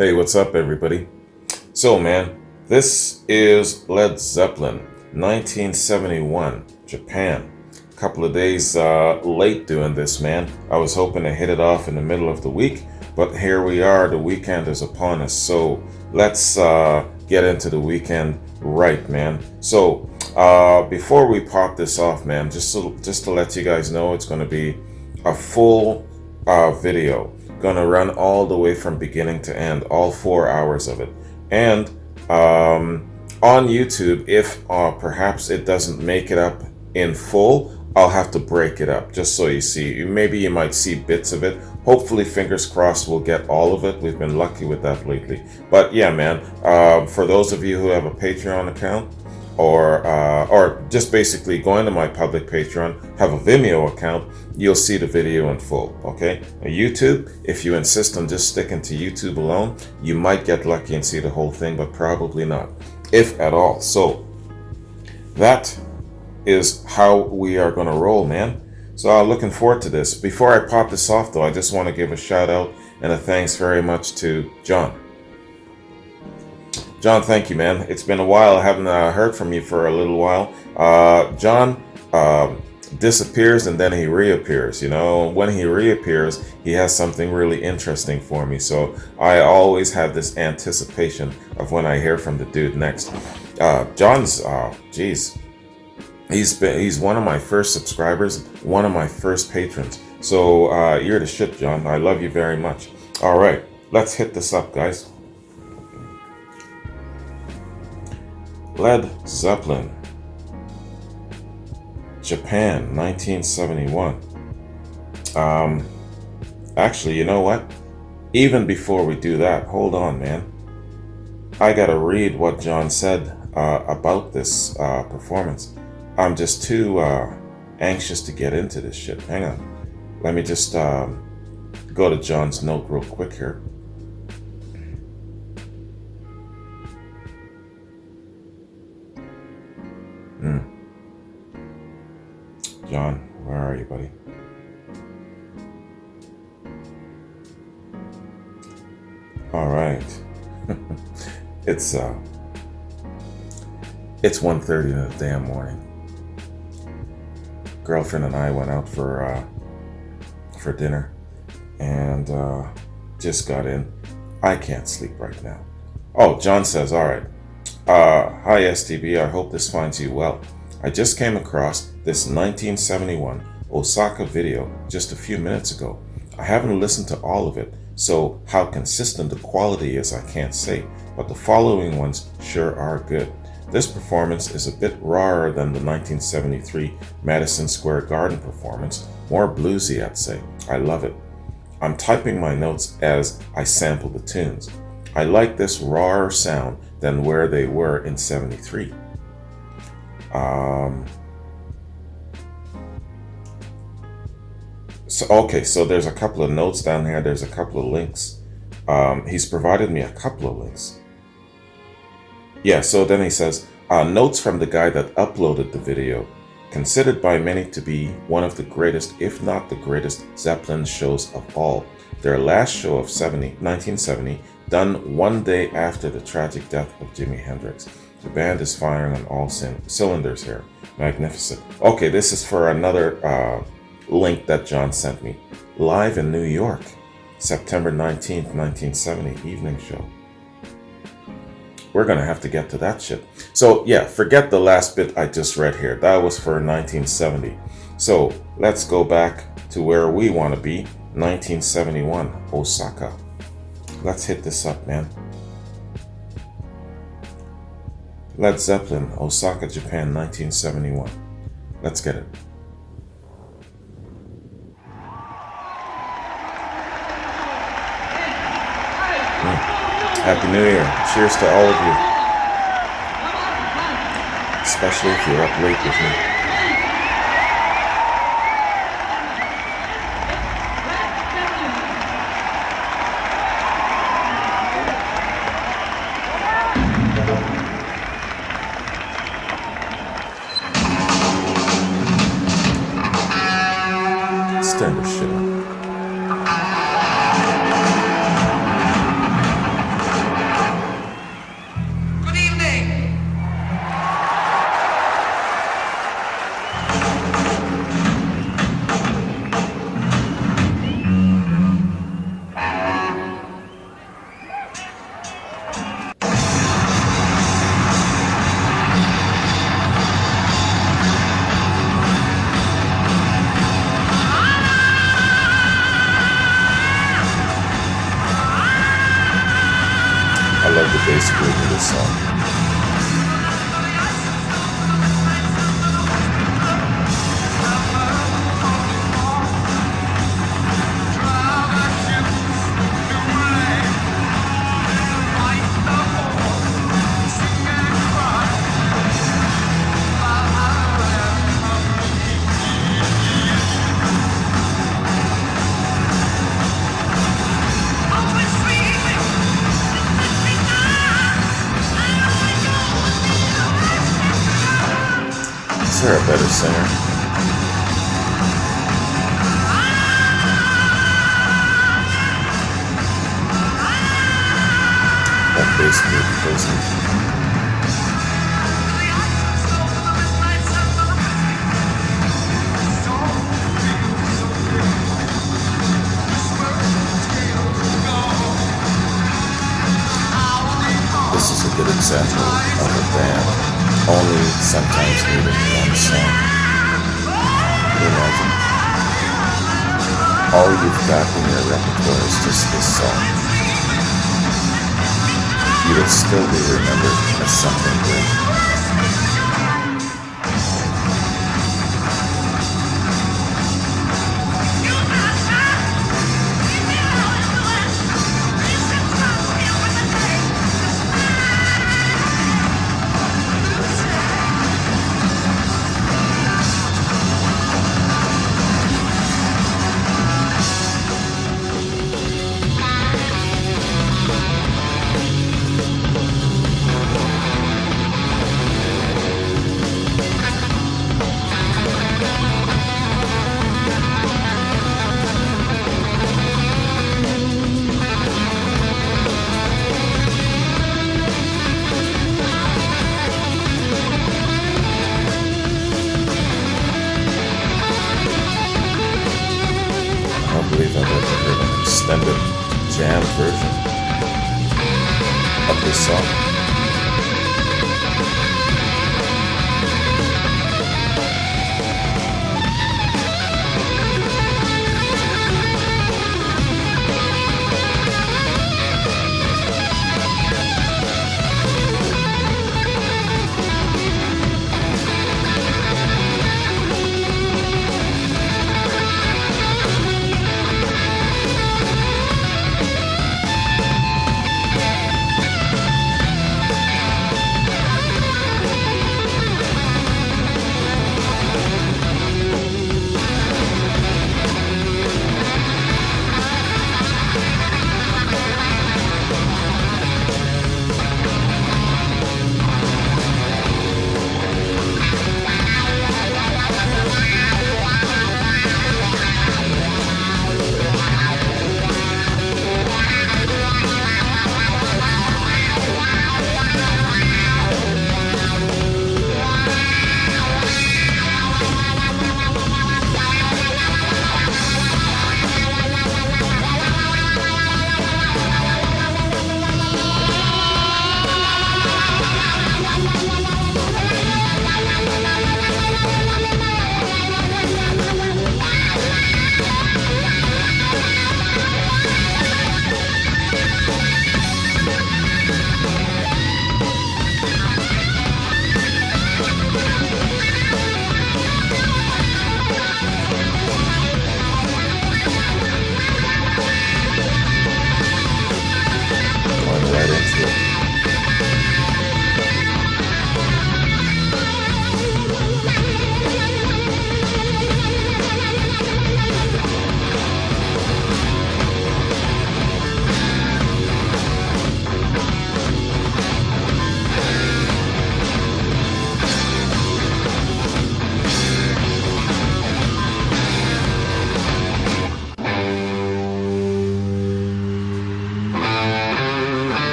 Hey, what's up, everybody? So, man, this is Led Zeppelin, 1971, Japan. A couple of days late doing this, man. I was hoping to hit it off in the middle of the week, but here we are. The weekend is upon us, so let's get into the weekend right, man. So, before we pop this off, man, just to let you guys know, it's going to be a full video. Gonna run all the way from beginning to end, all 4 hours of it. And on YouTube, if perhaps it doesn't make it up in full, I'll have to break it up just so you see. Maybe you might see bits of it. Hopefully, fingers crossed, we'll get all of it. We've been lucky with that lately. But yeah, man, for those of you who have a Patreon account, or just basically go into my public Patreon, have a Vimeo account, you'll see the video in full, okay? Now, YouTube, if you insist on just sticking to YouTube alone, you might get lucky and see the whole thing, but probably not, if at all. So that is how we are going to roll, man. So I'm looking forward to this. Before I pop this off, though, I just want to give a shout out and a thanks very much to John. John, thank you, man. It's been a while. I haven't heard from you for a little while. John disappears and then he reappears. You know, when he reappears, he has something really interesting for me. So I always have this anticipation of when I hear from the dude next. John's, geez, he's one of my first subscribers, one of my first patrons. So you're the shit, John. I love you very much. All right, let's hit this up, guys. Led Zeppelin, Japan, 1971. Actually, you know what? Even before we do that, hold on, man. I gotta read what John said about this performance. I'm just too anxious to get into this shit. Hang on. Let me just go to John's note real quick here. John, where are you, buddy? All right. It's 1:30 in the damn morning. Girlfriend and I went out for dinner and just got in. I can't sleep right now. Oh, John says, all right. Hi, STB. I hope this finds you well. I just came across this 1971 Osaka video just a few minutes ago. I haven't listened to all of it, so how consistent the quality is I can't say, but the following ones sure are good. This performance is a bit rawer than the 1973 Madison Square Garden performance, more bluesy I'd say. I love it. I'm typing my notes as I sample the tunes. I like this rawer sound than where they were in 73. So there's a couple of notes down here. There's a couple of links. He's provided me a couple of links. Yeah, so then he says, notes from the guy that uploaded the video. Considered by many to be one of the greatest, if not the greatest, Zeppelin shows of all. Their last show of 1970, done one day after the tragic death of Jimi Hendrix. The band is firing on all cylinders here. Magnificent. Okay, this is for another link that John sent me. Live in New York, September 19th, 1970, evening show. We're going to have to get to that shit. So yeah, forget the last bit I just read here. That was for 1970. So let's go back to where we want to be. 1971, Osaka. Let's hit this up, man. Led Zeppelin, Osaka, Japan, 1971. Let's get it. Happy New Year. Cheers to all of you. Especially if you're up late with me. Stand this shit up. love the bass groove of this song. Is there a better singer? That bass groove kills me. This is a good example of a band only sometimes needing one song. Can you imagine? All you've got in your repertoire is just this song. You would still be remembered as something great. I don't believe I've ever heard an extended jam version of this song.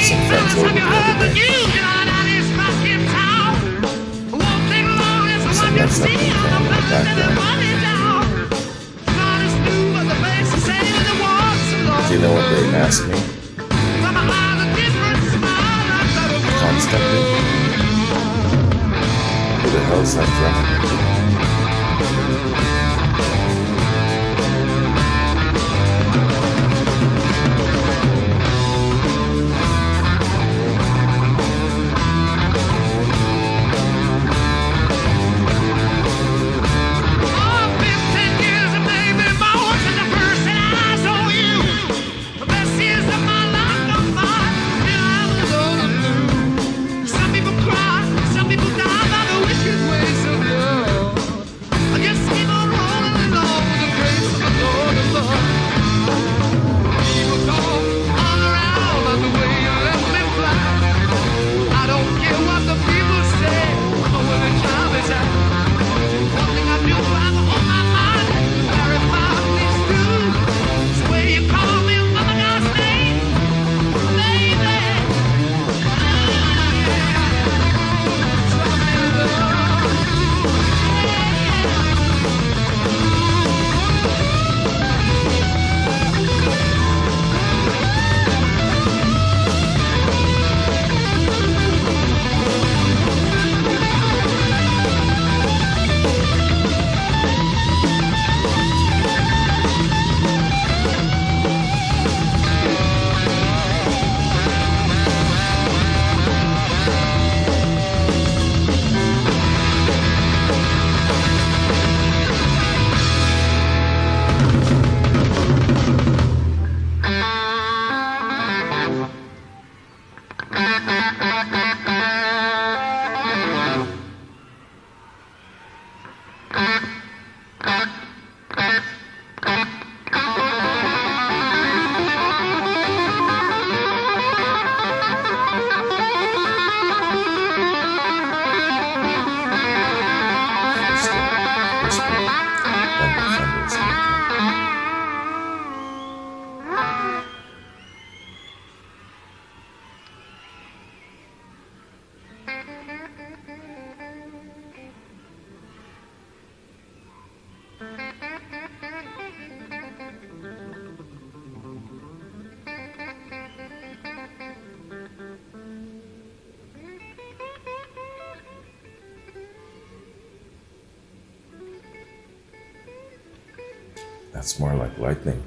Some friends over the other day. Some Led Zeppelin playing in the background. Do you know what they ask me constantly, who the hell's that drummer? That's more like lightning.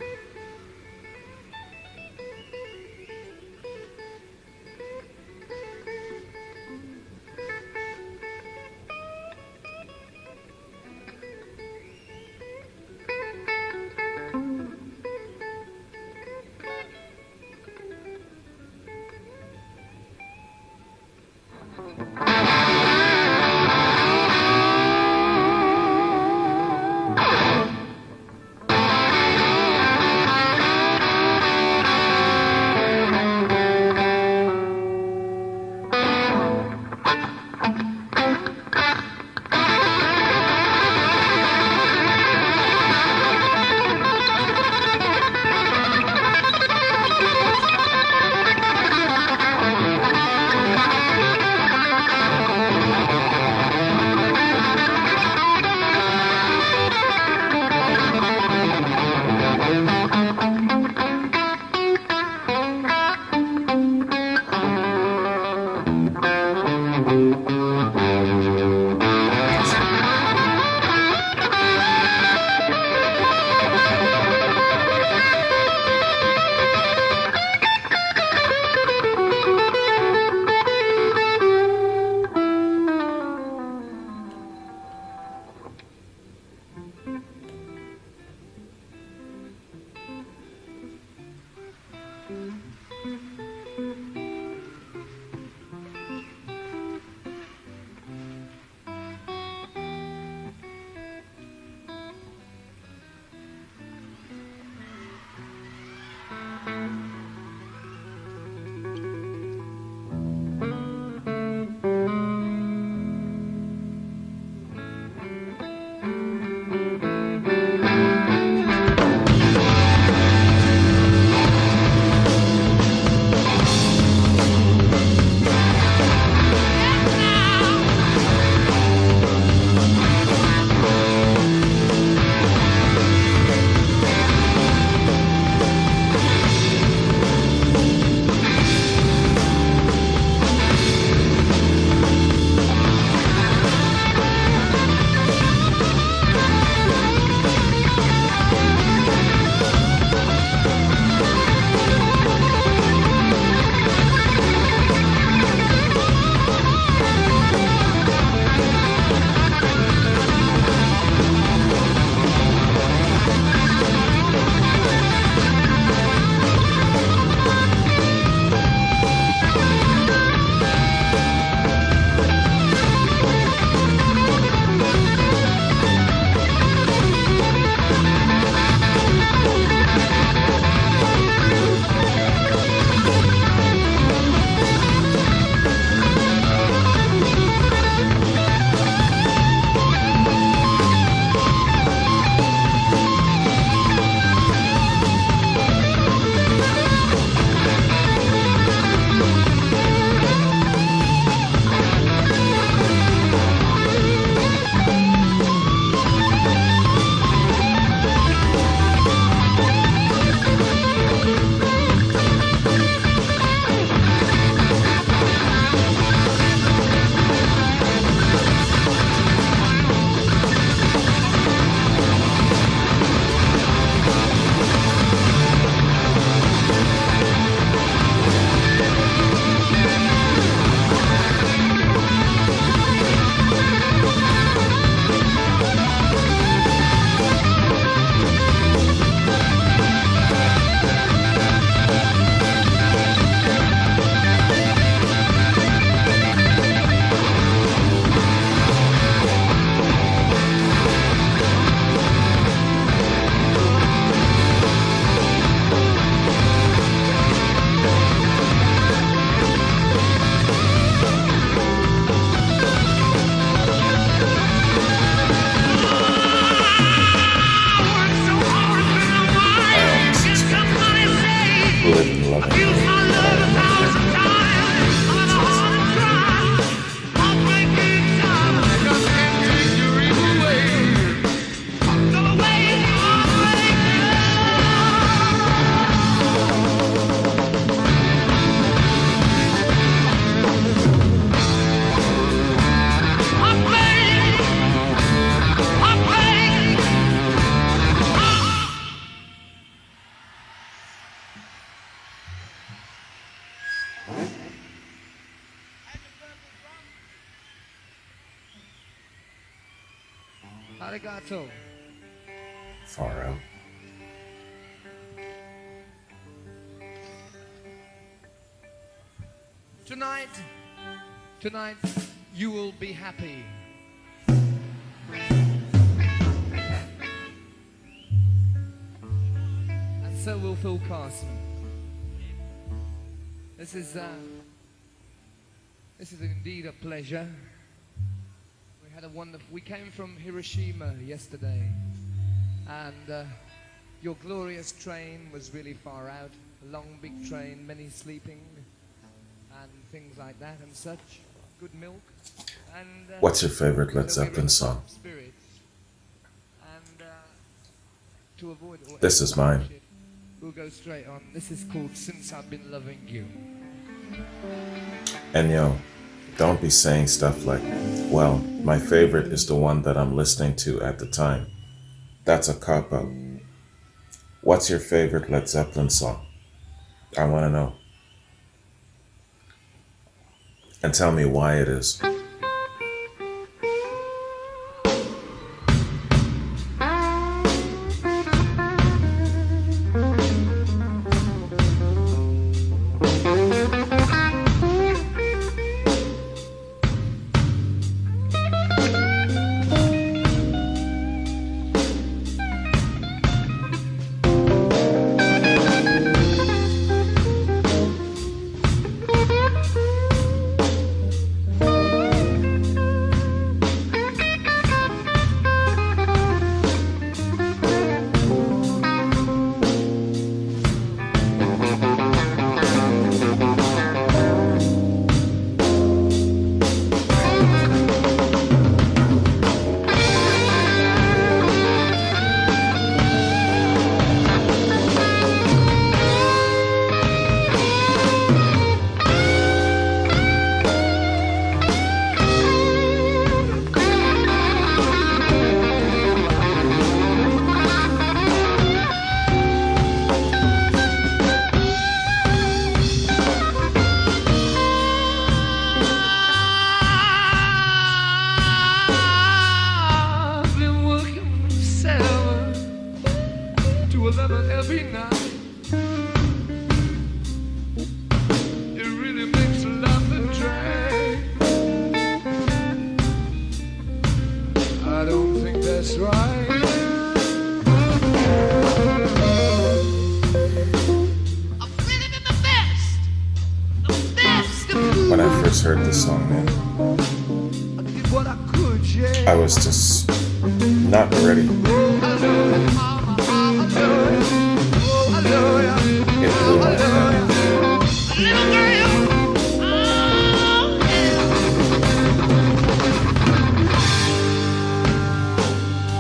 Arigato. Far out. Tonight, you will be happy. And so will Phil Carson. This is indeed a pleasure. We came from Hiroshima yesterday, and your glorious train was really far out. A long, big train, many sleeping, and things like that, and such. Good milk. And What's your favorite Led Zeppelin song? Spirits. And to avoid all This is mine. bullshit, we'll go straight on. This is called "Since I've Been Loving You." And yo, don't be saying stuff like, well, my favorite is the one that I'm listening to at the time. That's a cop-out. What's your favorite Led Zeppelin song? I want to know. And tell me why it is. Every night, it really makes love and drag. I don't think that's right. I'm feeling the best. When I first heard this song, man, I did what I could, yeah. I was just not ready. It blew my mind.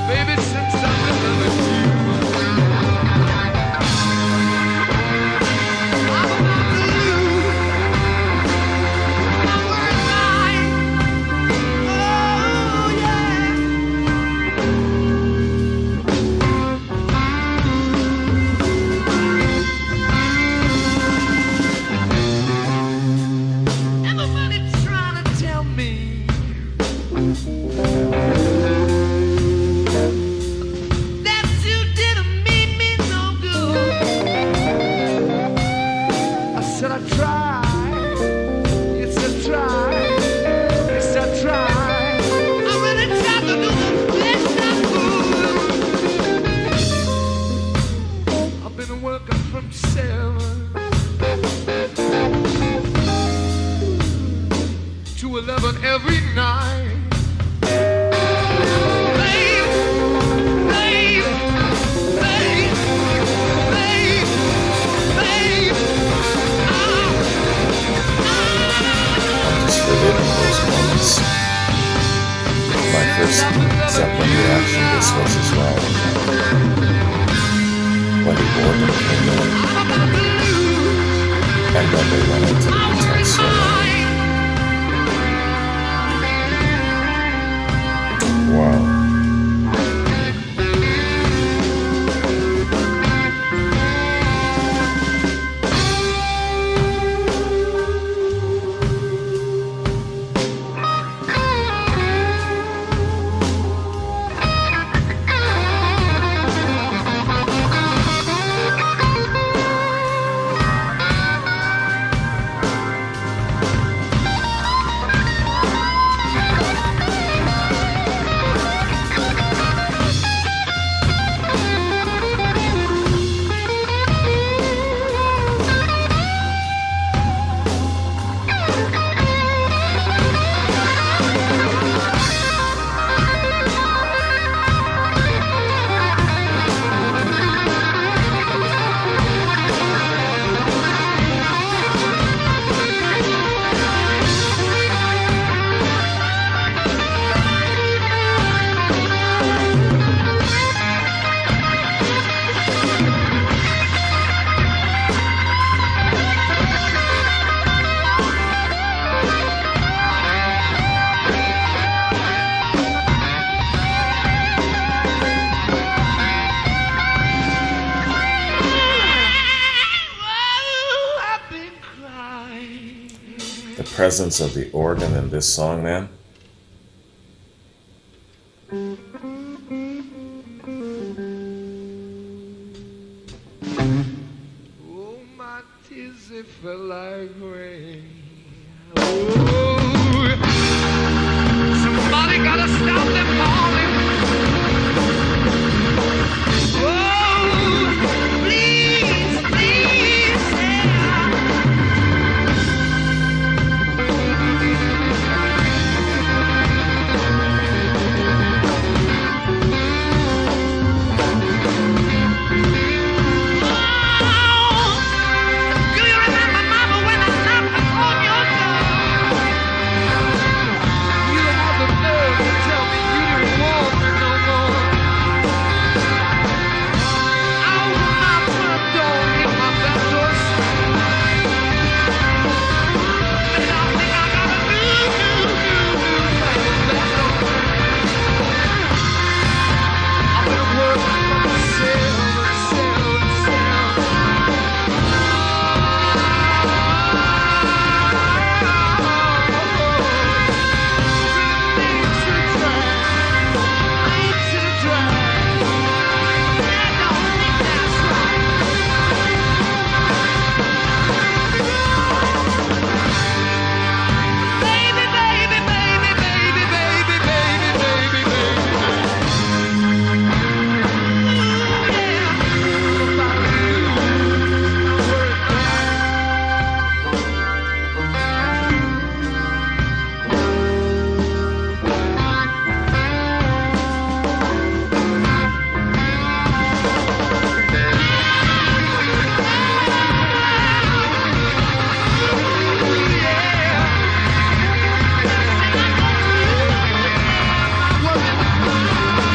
Baby, since I've been loving you, I'm about to lose my word right. Oh, yeah. Everybody trying to tell me that you didn't mean me no good. I said I tried. Yes, I tried. Yes, I tried. I really tried to do the best I could. I've been working from 7 to 11 every night. Babe, babe, babe, babe, babe. I'm just reliving those moments. My first Zeppelin reaction, this was as well. When the organ came in, and then they went into the guitar solo. Wow. The presence of the organ in this song, man. Oh, my tears, they fell like rain. Oh, somebody gotta stop them falling. Oh, please, please, yeah. Do you remember, Mama, when I knocked on your door? You had the nerve to tell me you didn't want me no more. I opened my front door, hit my back door shut. And I think I got a new back door. I've been working for myself.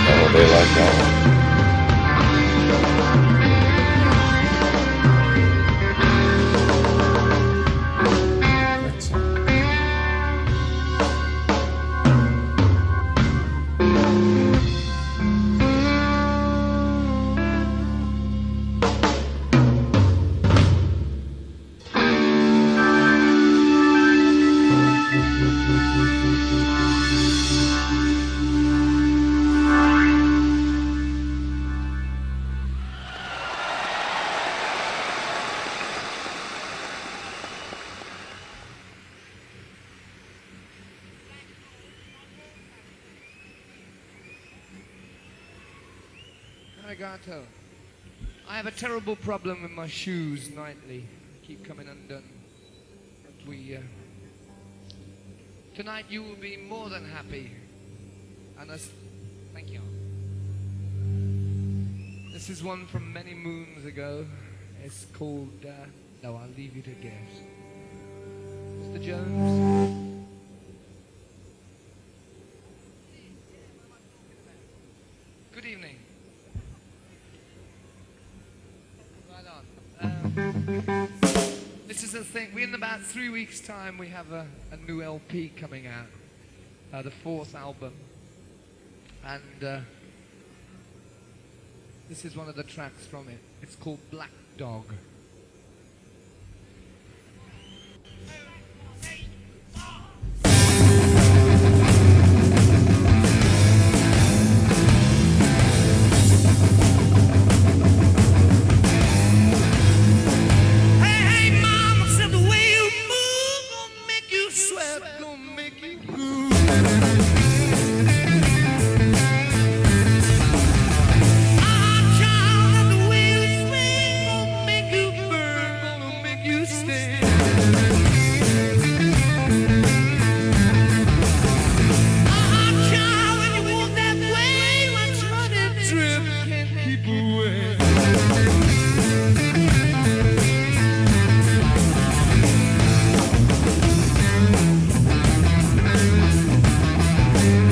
Oh, they like that one. Excellent. Arigato. I have a terrible problem with my shoes nightly. Keep coming undone. But tonight you will be more than happy. And thank you. This is one from many moons ago. It's called, no, I'll leave you to guess. Mr. Jones? Good evening. This is the thing. In about 3 weeks' time, we have a new LP coming out, the 4th album, and this is one of the tracks from it. It's called Black Dog.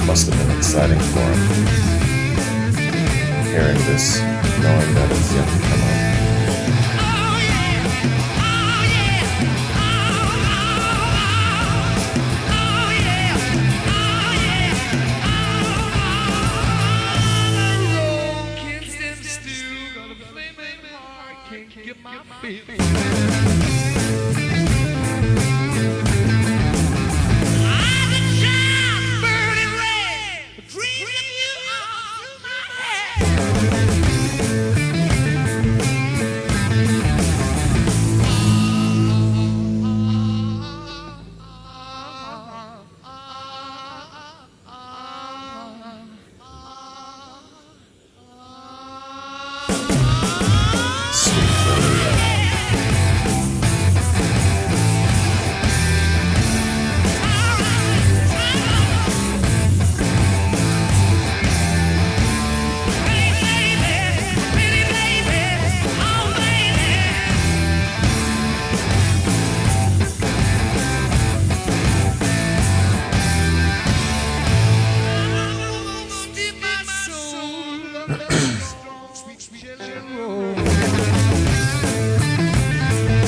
Must have been exciting for him, hearing this, knowing that it's yet to come out. Get my feet.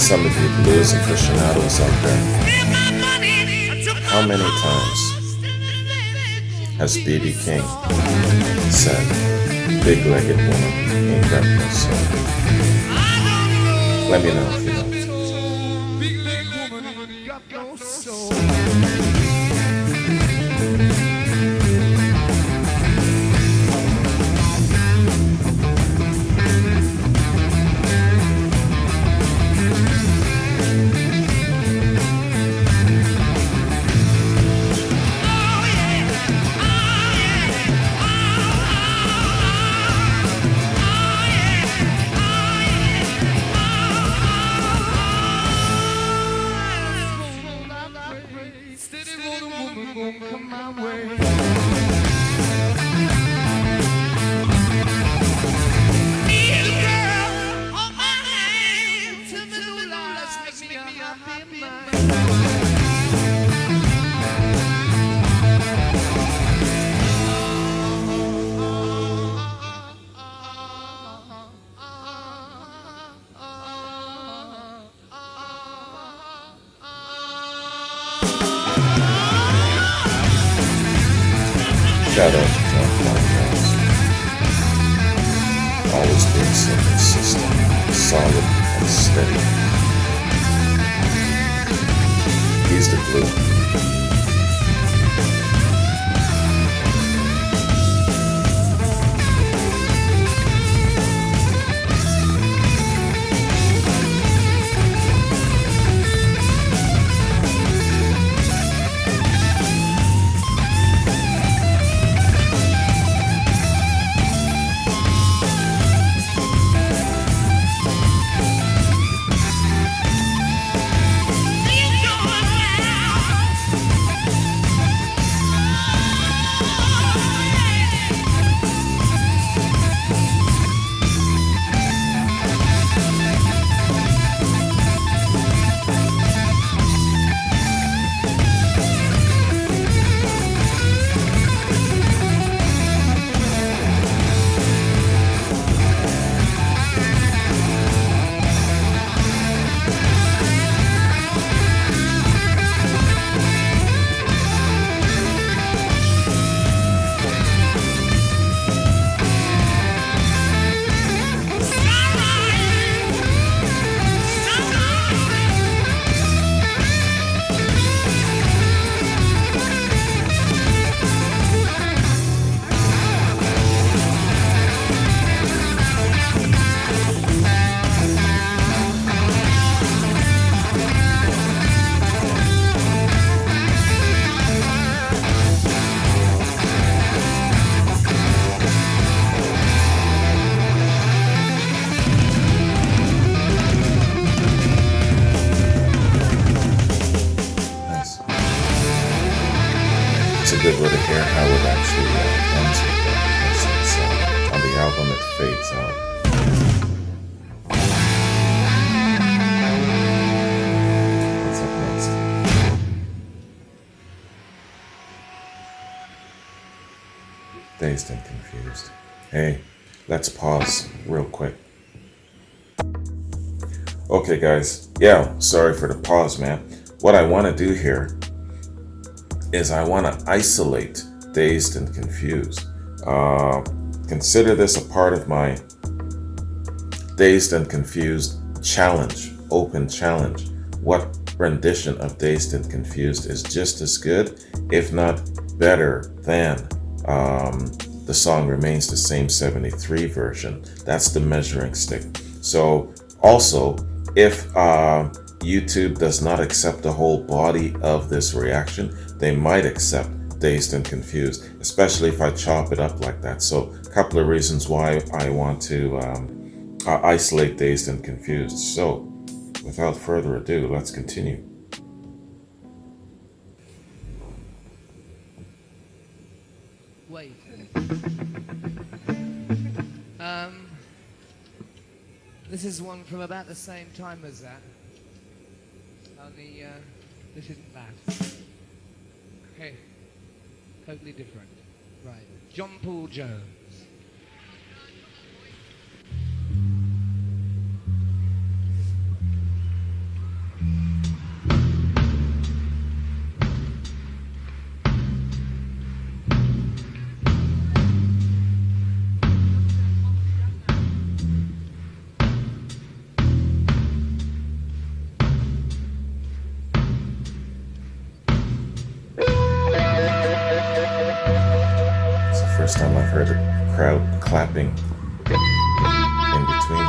some of you blues aficionados out there, how many times has B.B. King said, big-legged woman ain't got no soul? Let me know if you know. Big-legged woman ain't got no soul. Come my way. Need a girl on my hand. Tell me no lies, make me a happy man. Shout out to John Podcast. Always being so consistent, solid, and steady. He's the glue. It's a good way to hear how it actually ends with that, because it's, on the album it fades out. What's up next? Dazed and confused. Hey, let's pause real quick. Okay guys, yeah, sorry for the pause, man. What I want to do here is I want to isolate Dazed and Confused. Consider this a part of my Dazed and Confused challenge, open challenge. What rendition of Dazed and Confused is just as good, if not better than the song Remains the Same 73 version? That's the measuring stick. So also, if YouTube does not accept the whole body of this reaction, they might accept Dazed and Confused, especially if I chop it up like that. So a couple of reasons why I want to isolate Dazed and Confused. So without further ado, let's continue. Wait. This is one from about the same time as that. Only this isn't that. Okay. Totally different. Right. John Paul Jones. first time I've heard the crowd clapping in between.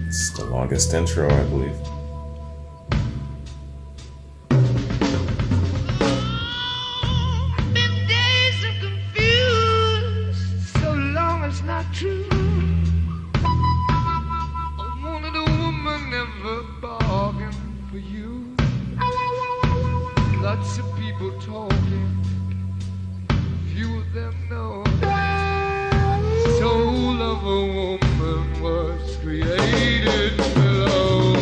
It's the longest intro, I believe. Been days of confused, so long it's not true. I wanted a woman, never bargained for you. Lots of people talking, few of them know. Soul of a woman was created below.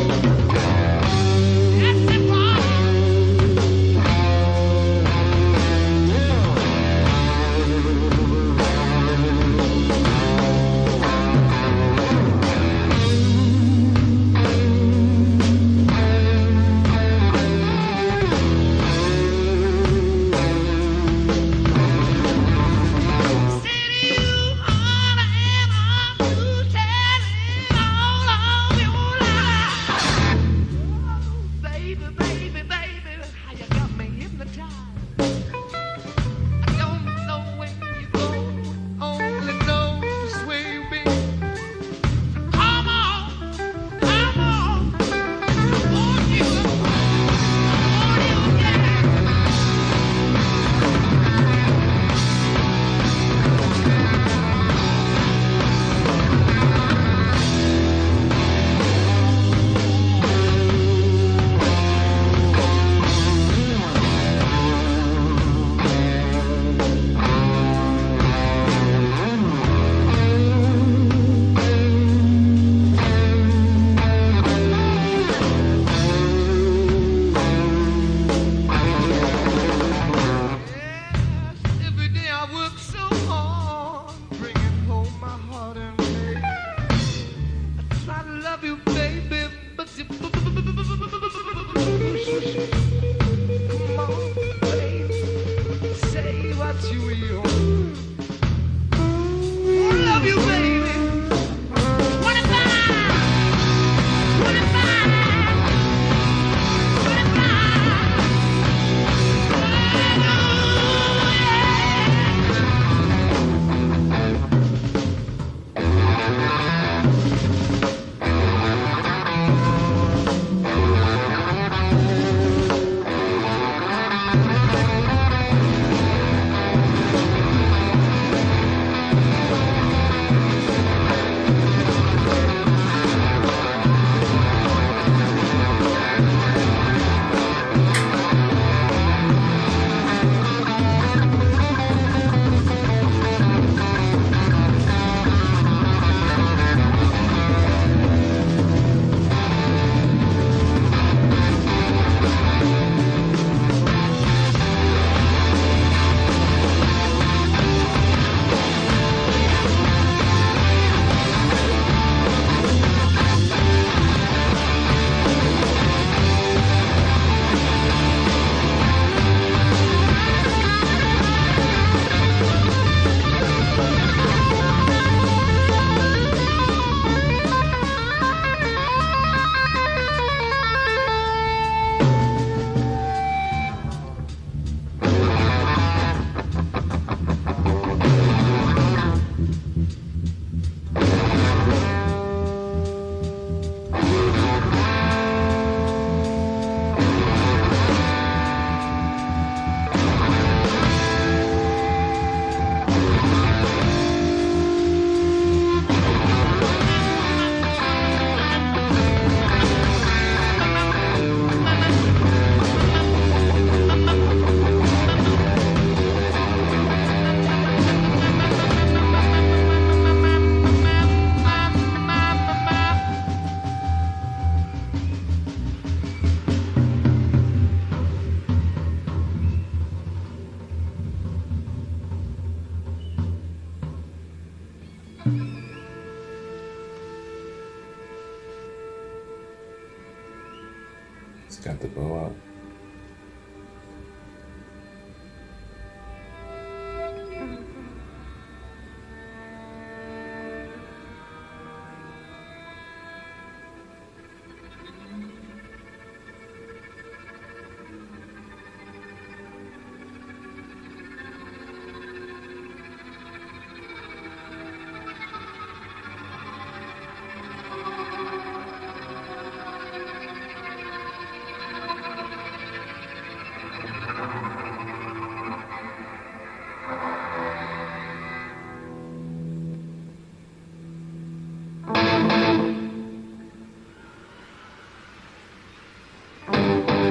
It's got the bow out.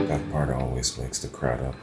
That part always wakes the crowd up.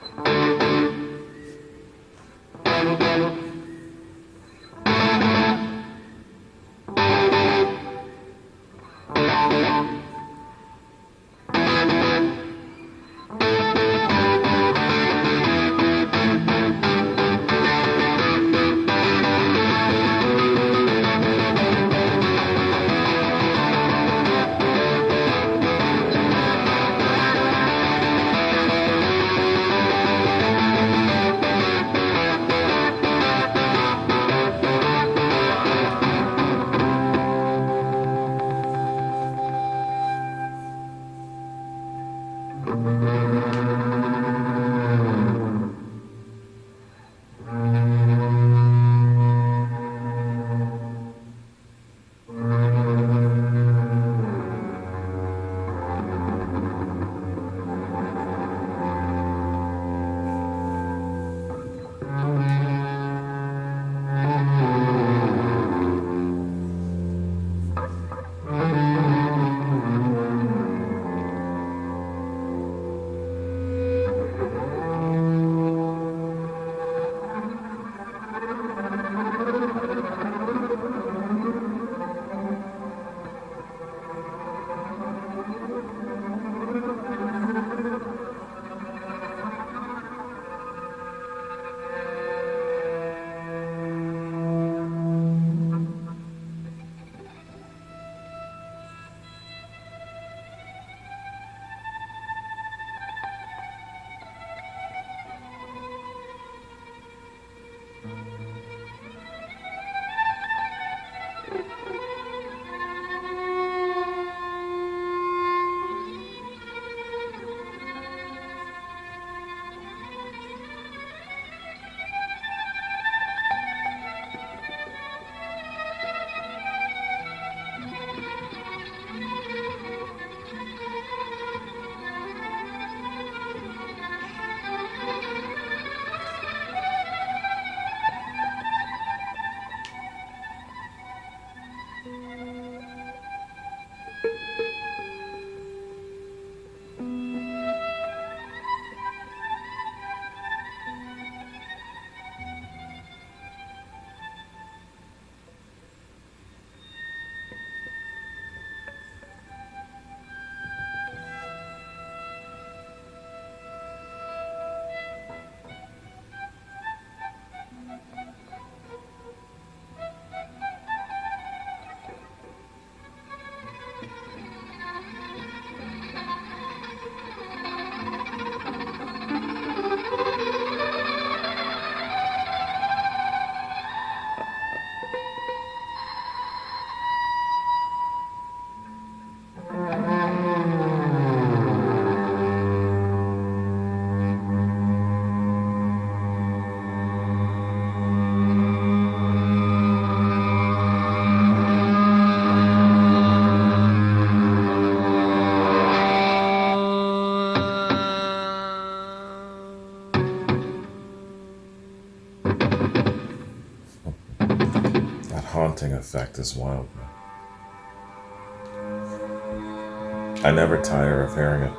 Haunting effect is wild, man. I never tire of hearing it.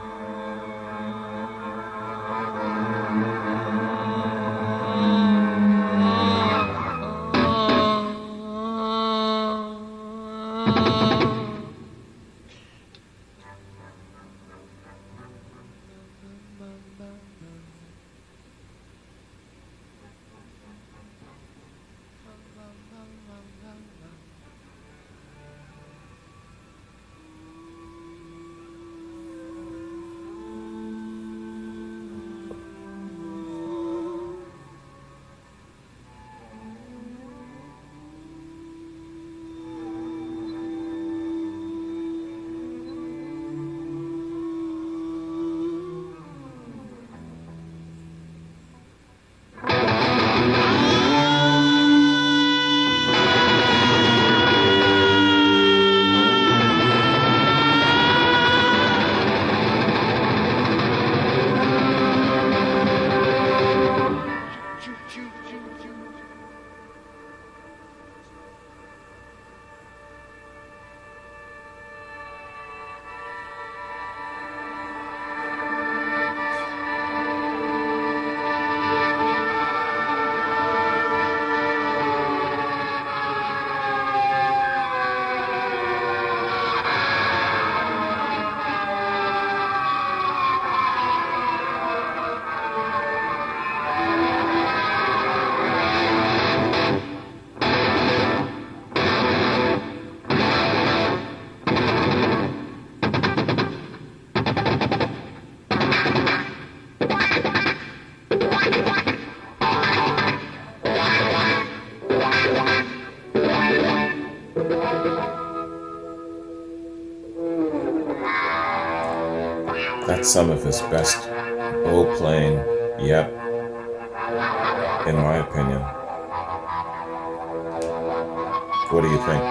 That's some of his best bow playing yet, in my opinion. What do you think?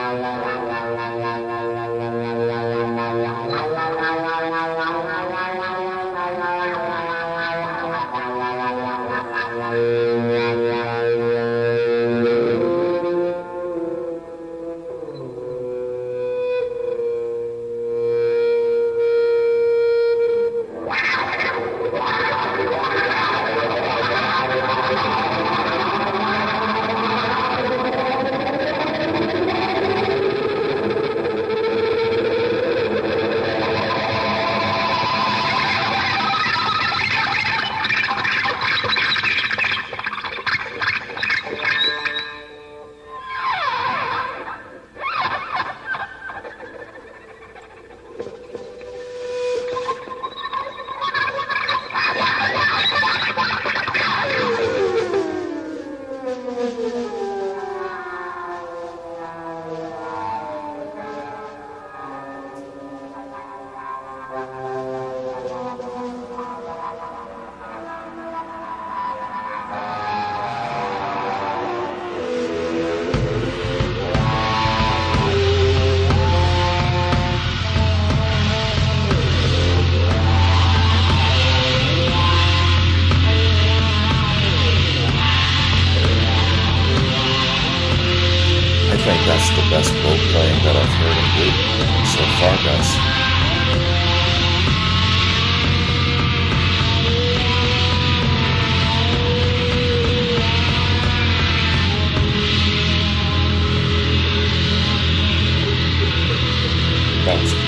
I think that's the best bow playing that I've heard him do so far, guys. That was cool.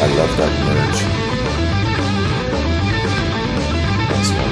I love that merge. Thanks, man.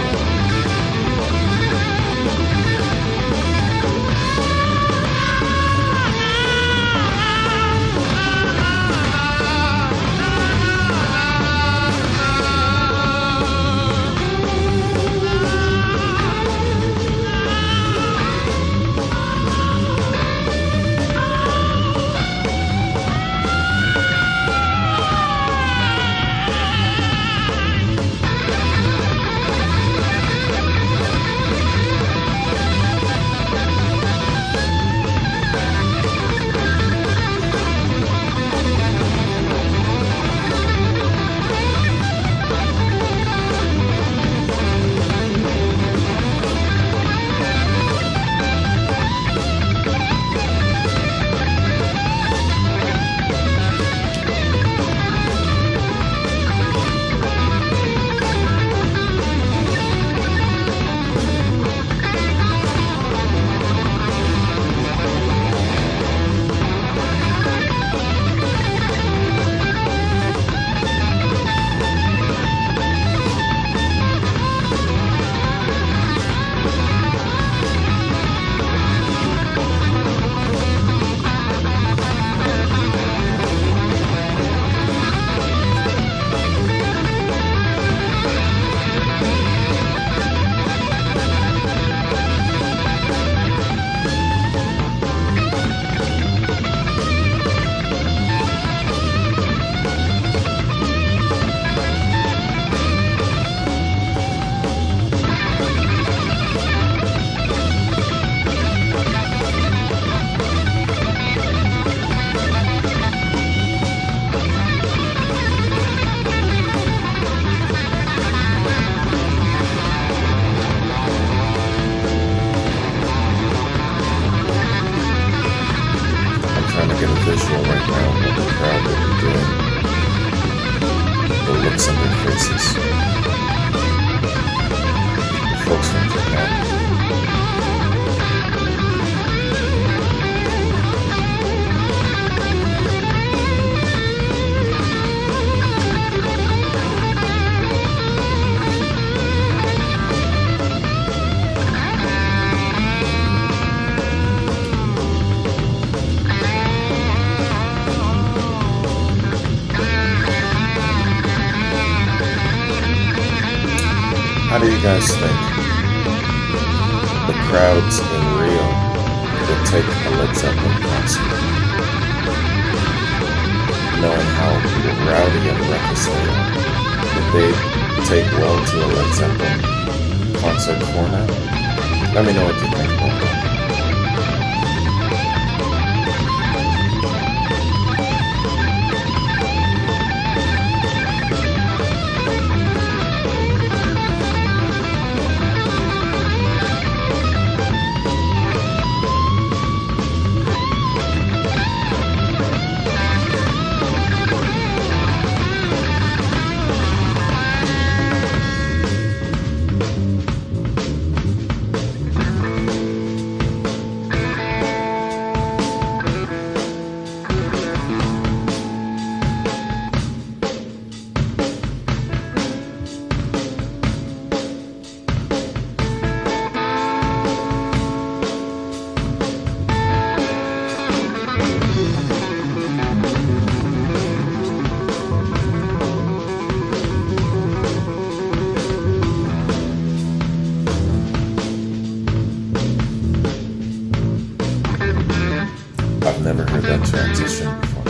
guys think the crowds in Rio would take a Led Zeppelin concert, knowing how rowdy and reckless they are? Would they take well to a Led Zeppelin concert format? Let me know what you think about that. I've never heard that transition before.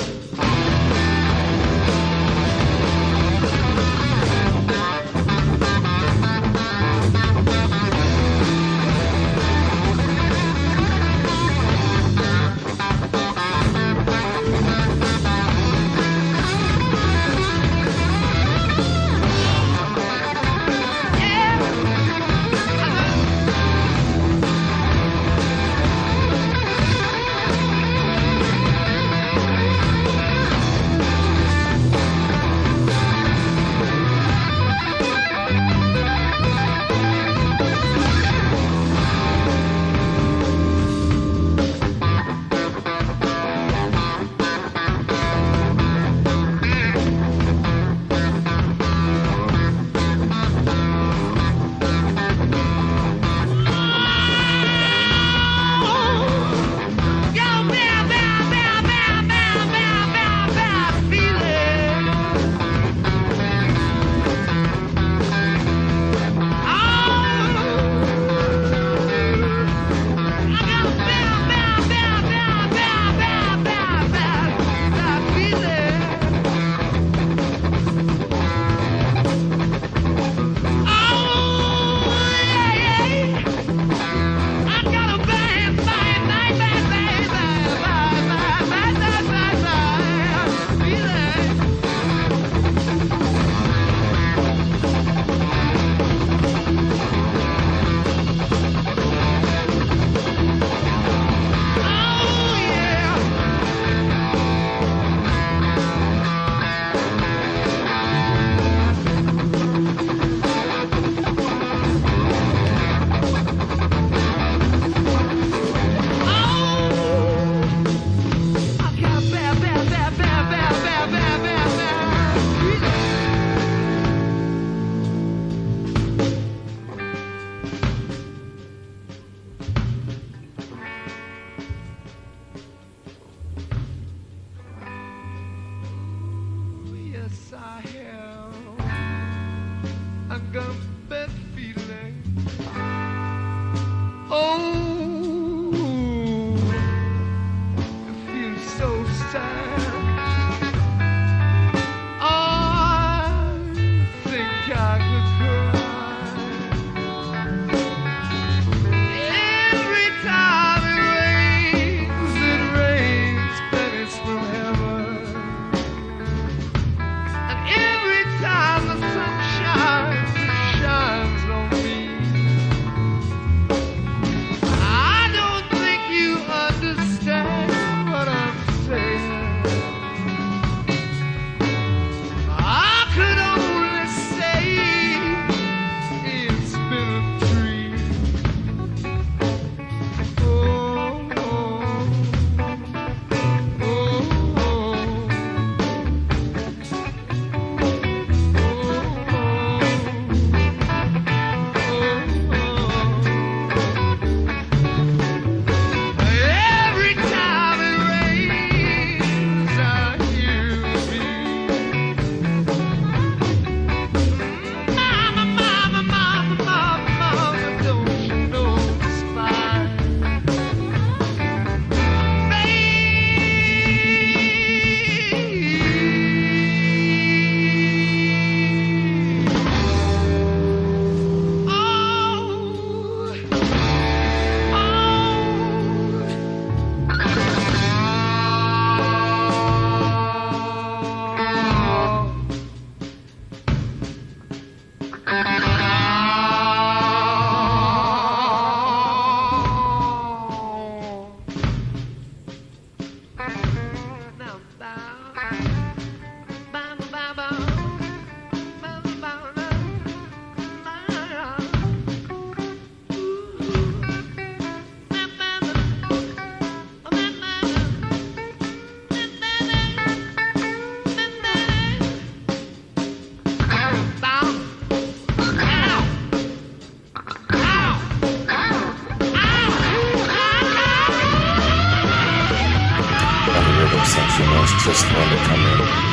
just when to come in.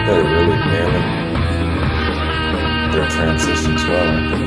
They're really nailing their transitions well, aren't they?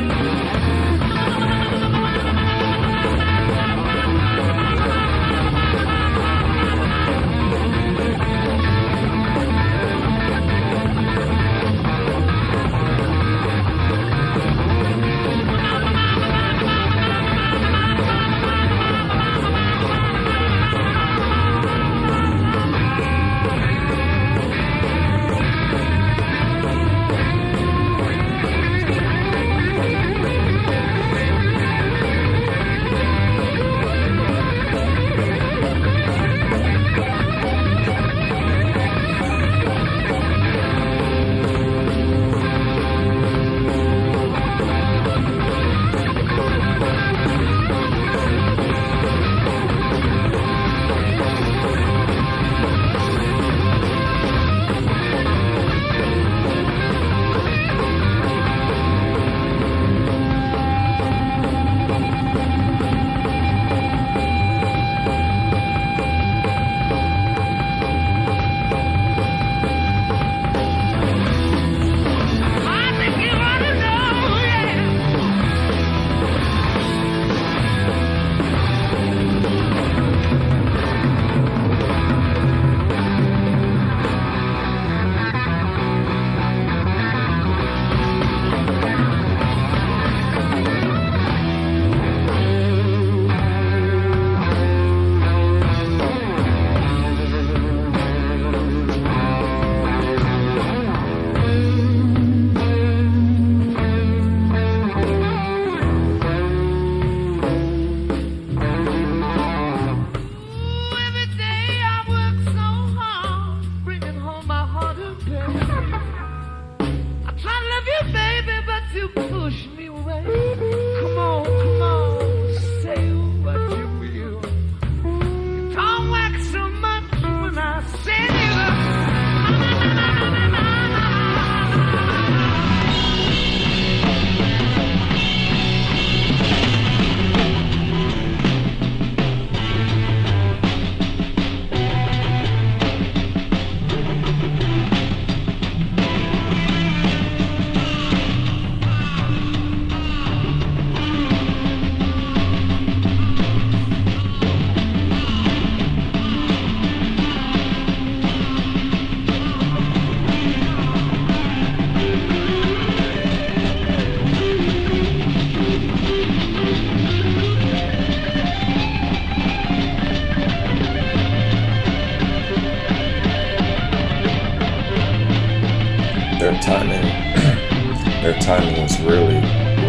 Their timing was really,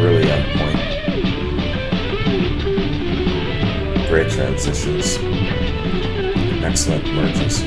really on point. Great transitions, excellent merges.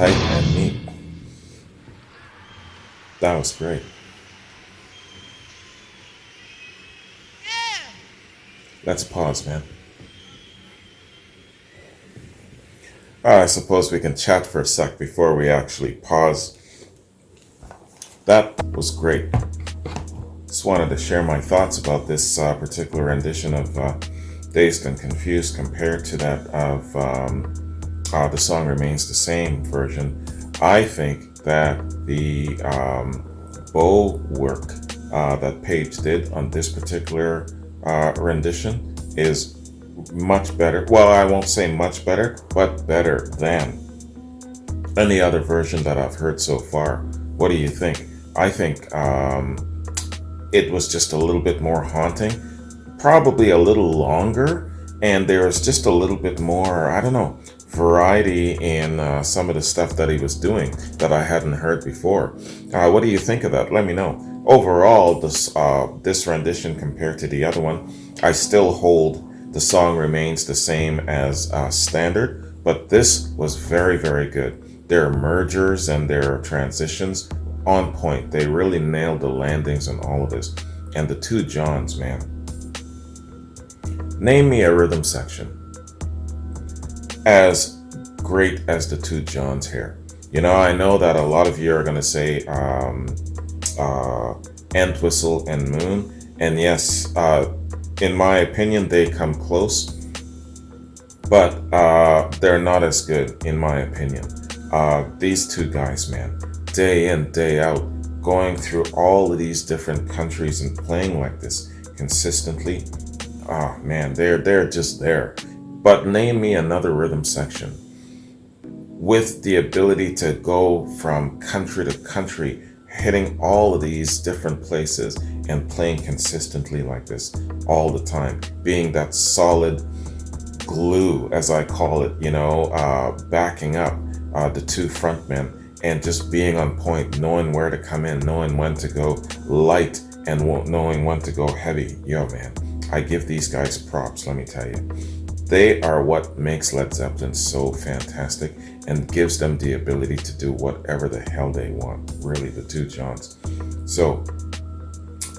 tight and neat. That was great. Let's pause, man. I suppose we can chat for a sec before we actually pause. That was great. Just wanted to share my thoughts about this particular rendition of Dazed and Confused compared to that of The Song Remains the Same version. I think that the bow work that Page did on this particular rendition is much better. Well, I won't say much better, but better than any other version that I've heard so far. What do you think? I think it was just a little bit more haunting, probably a little longer, and there was just a little bit more, I don't know, variety in some of the stuff that he was doing that I hadn't heard before. What do you think of that? Let me know. Overall, this rendition compared to the other one, I still hold The Song Remains the Same as standard, but this was very, very good. Their mergers and their transitions on point. They really nailed the landings and all of this. And the two Johns, man. Name me a rhythm section as great as the two Johns here. You know, I know that a lot of you are going to say Entwistle and Moon. And yes, in my opinion, they come close. But they're not as good, in my opinion. These two guys, man, day in, day out, going through all of these different countries and playing like this consistently. Oh man, they're just there. But name me another rhythm section with the ability to go from country to country, hitting all of these different places and playing consistently like this all the time, being that solid glue, as I call it, you know, backing up the two frontmen and just being on point, knowing where to come in, knowing when to go light and knowing when to go heavy. Yo, man, I give these guys props, let me tell you. They are what makes Led Zeppelin so fantastic and gives them the ability to do whatever the hell they want, really, the two Johns. So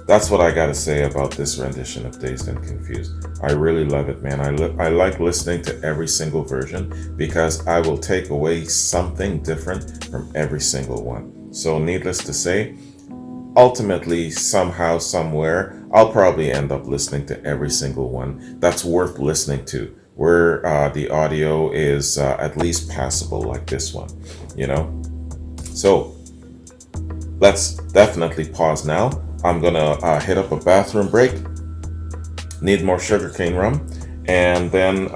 that's what I gotta say about this rendition of Dazed and Confused. I really love it, man. I like listening to every single version because I will take away something different from every single one. So needless to say, ultimately, somehow, somewhere, I'll probably end up listening to every single one that's worth listening to, where the audio is at least passable like this one, you know? So let's definitely pause now. I'm gonna hit up a bathroom break, need more sugarcane rum, and then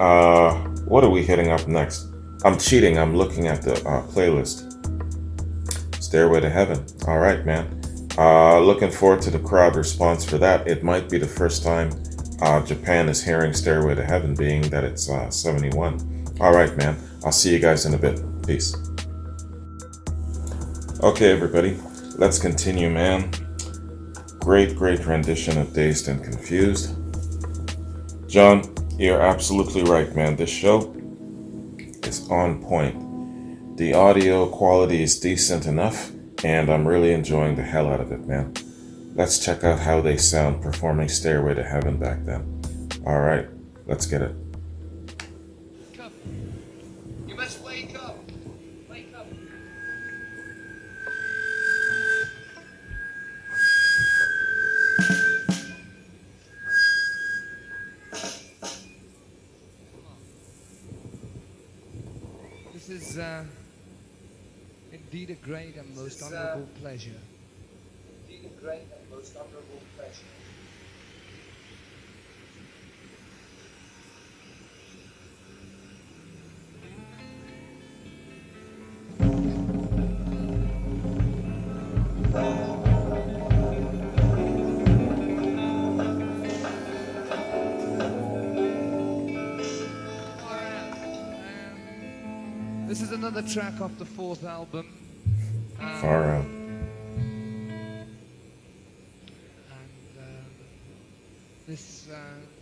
what are we hitting up next? I'm cheating, I'm looking at the playlist. Stairway to Heaven. All right, man. Looking forward to the crowd response for that. It might be the first time Japan is hearing Stairway to Heaven, being that it's 71. All right, man. I'll see you guys in a bit. Peace. Okay, everybody. Let's continue, man. Great rendition of Dazed and Confused. John, you're absolutely right, man. This show is on point. The audio quality is decent enough, and I'm really enjoying the hell out of it, man. Let's check out how they sound performing Stairway to Heaven back then. All right, let's get it. Wake up. You must wake up. Wake up. This is indeed a great and most honorable pleasure. Indeed a great and most honorable pleasure. This is another track off the fourth album. Far out. This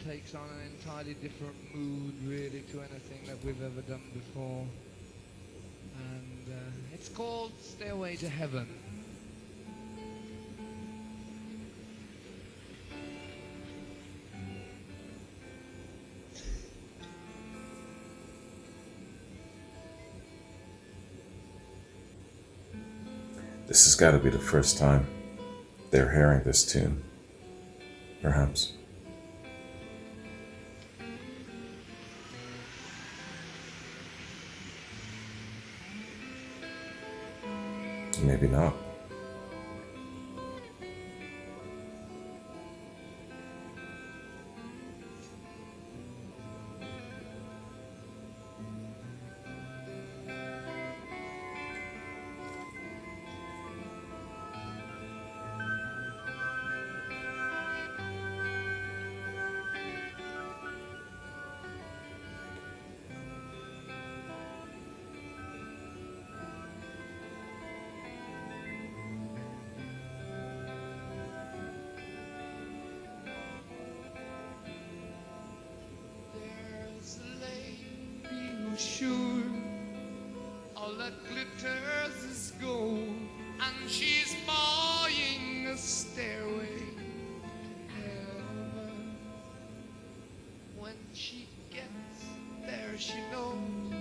takes on an entirely different mood, really, to anything that we've ever done before. and it's called Stairway to Heaven. This has got to be the first time they're hearing this tune, perhaps. Maybe not. There's a lady who's sure all that glitters is gold, and she's buying a stairway to heaven. When she gets there, she knows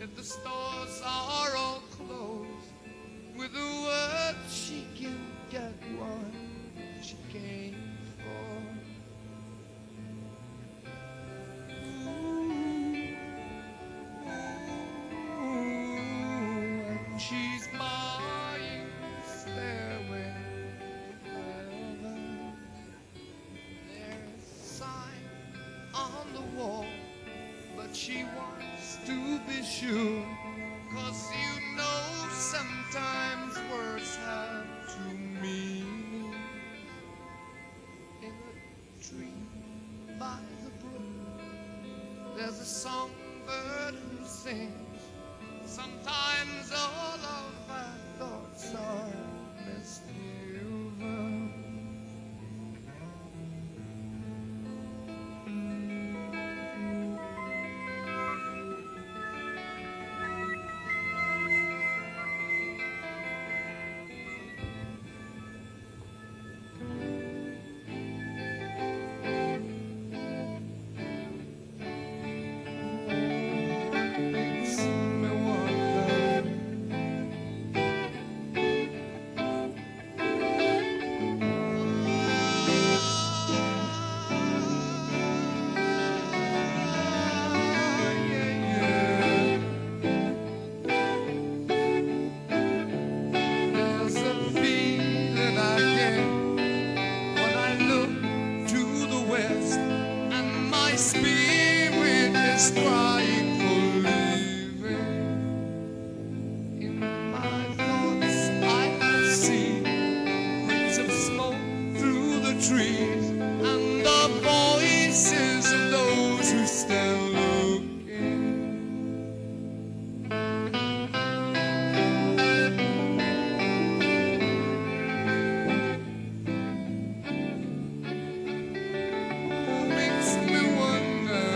if the stores are all closed, with a word she can get what she came for. And she's buying a stairway to heaven. There's a sign on the wall, but she wants to be sure, 'cause you know sometimes words have two meanings. In a tree by the brook, there's a songbird who sings. Sometimes all of our thoughts are misgiven. Makes me wonder. There's a feeling I get when I look to the west, and my spirit is crying for leaving. In my thoughts I have seen rings of smoke through the trees, and the voices of those who stand looking. Makes me wonder.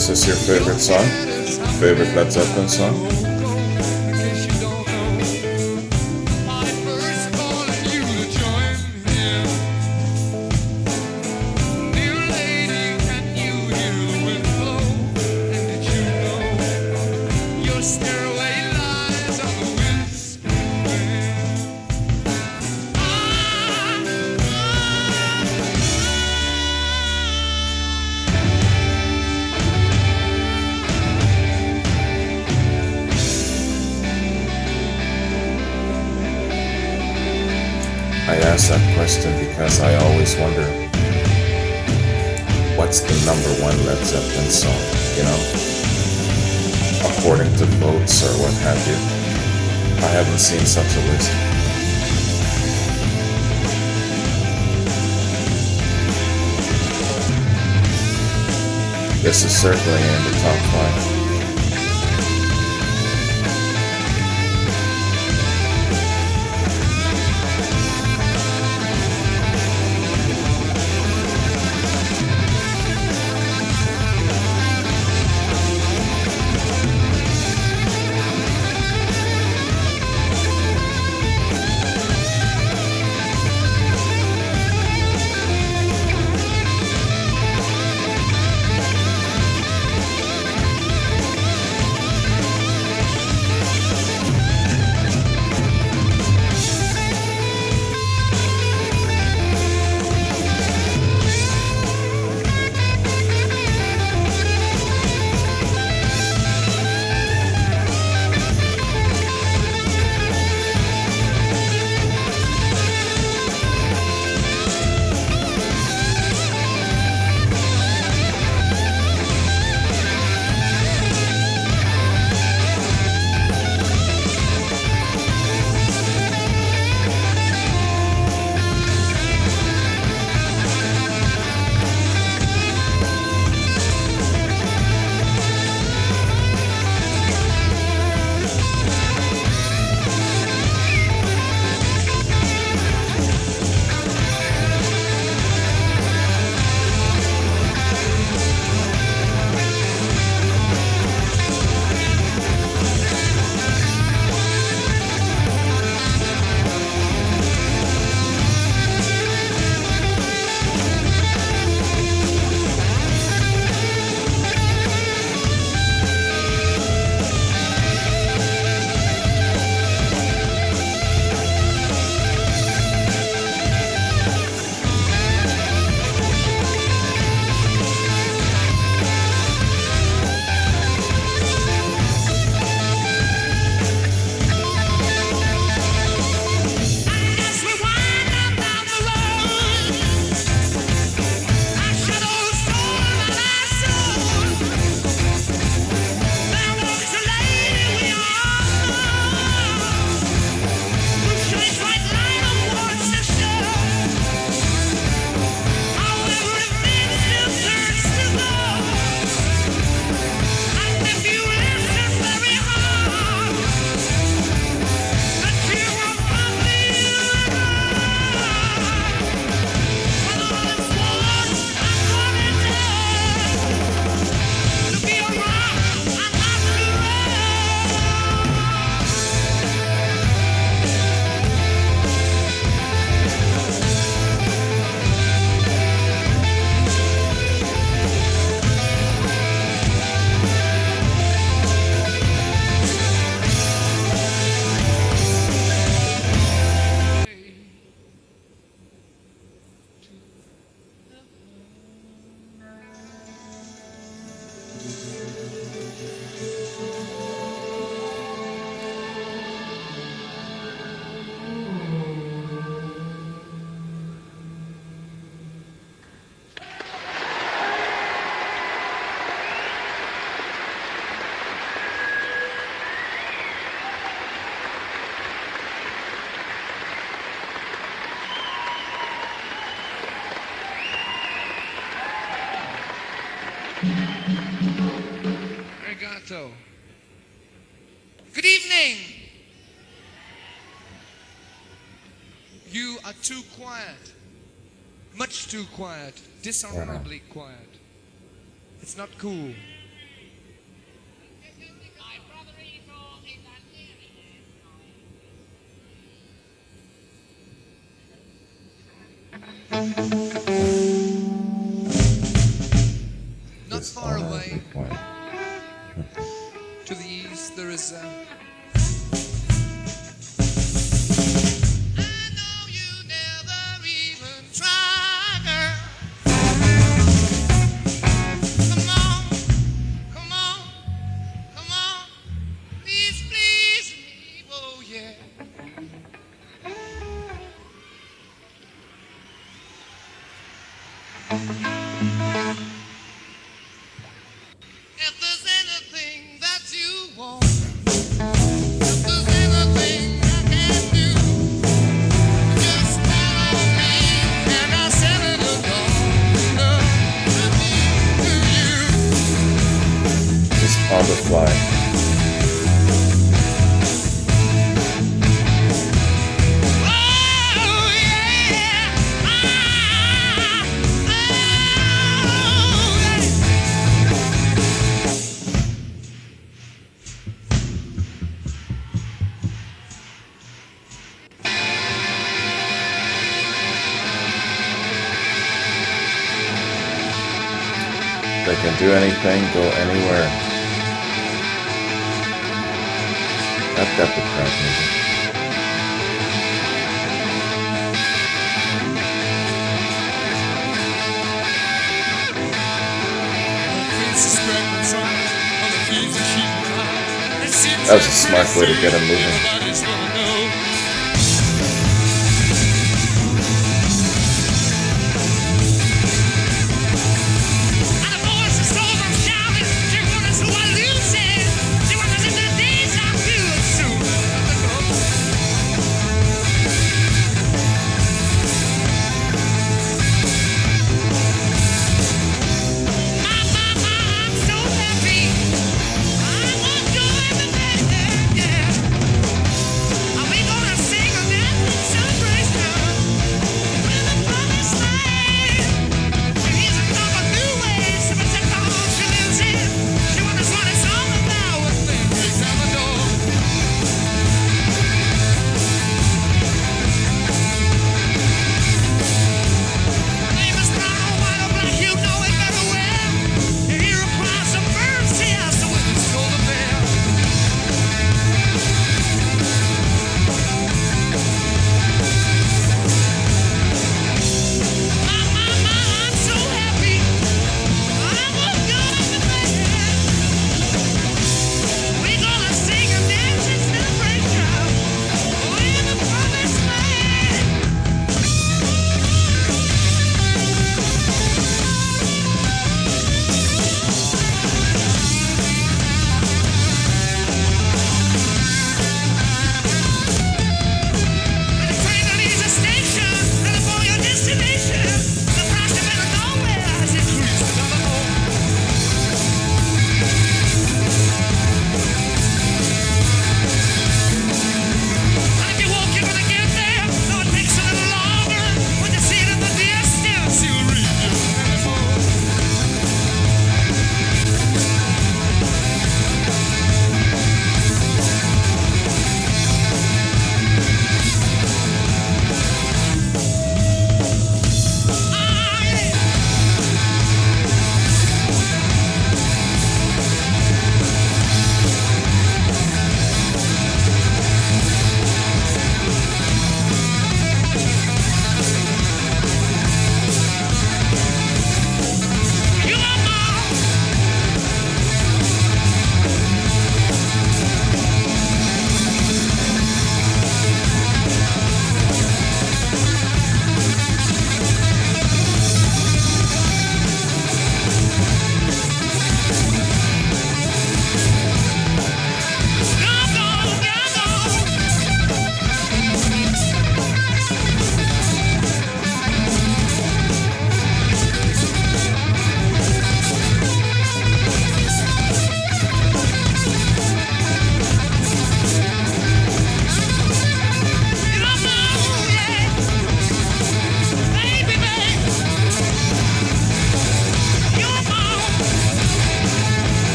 Is this your favorite song? Favorite Led Zeppelin song? In case you don't know, I first calling you to join him. Dear lady, can you hear the wind blow? And did you know your stairway lies on the whiskey bed? I ask that question because I always wonder what's the number one Led Zeppelin song, you know? According to votes or what have you. I haven't seen such a list. This is certainly in the top 5. Regato. Good evening. You are too quiet. Much too quiet. Dishonorably quiet. It's not cool. Not This far honor away required. to the east there is a... I know you never even tried, girl. Come on, come on, come on. Please, please me, oh yeah. If there's anything that you want, if there's anything I can do, just call on me and I'll send it along. Love to you. Just on the fly. Oh yeah, They can do anything, go anywhere. I've got the crowd moving. That was a smart way to get him moving.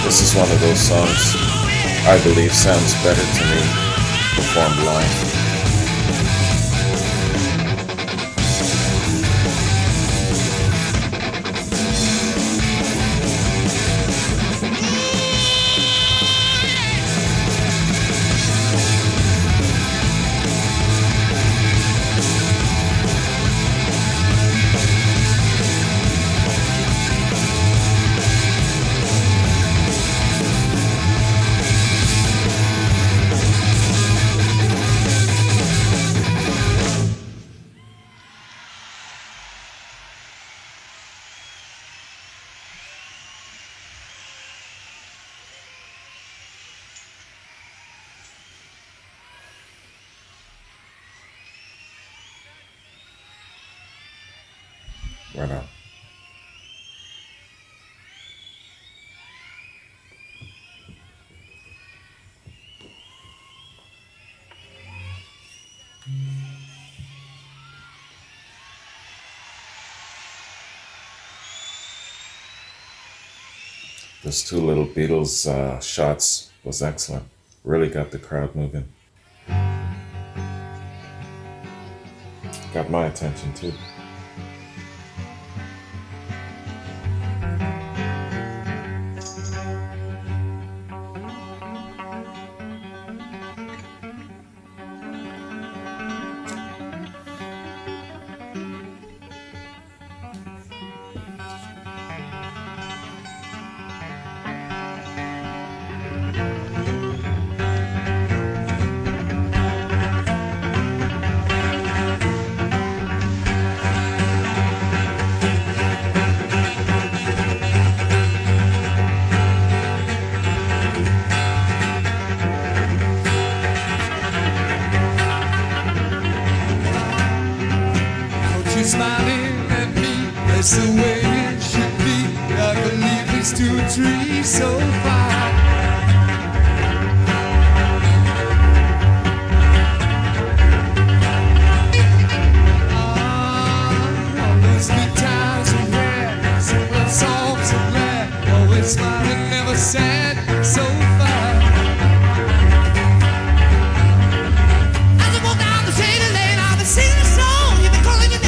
This is one of those songs I believe sounds better to me performed live. Right on. Those two little Beatles shots was excellent. Really got the crowd moving. Got my attention too. Smiling at me, that's the way it should be. I believe it's 2 or 3 so far. All those good times we had, some good songs are glad. Always smiling, never sad, so far. As I walk down the shady lane, I'll be singing a song, you'll be calling your name.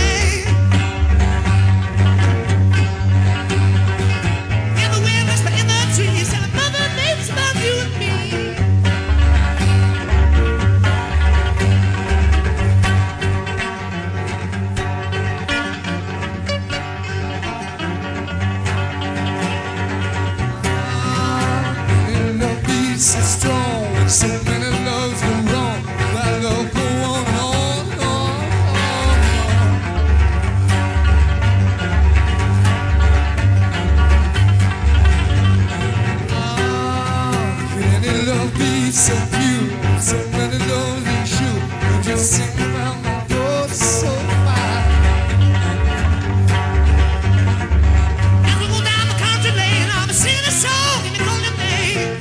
So strong, so many loves go wrong. That love go on and on and on. Can any love be so pure? So many loves ain't true. You just sing around my door so fine. As we go down the country lane, I'll be singing a song and call your name.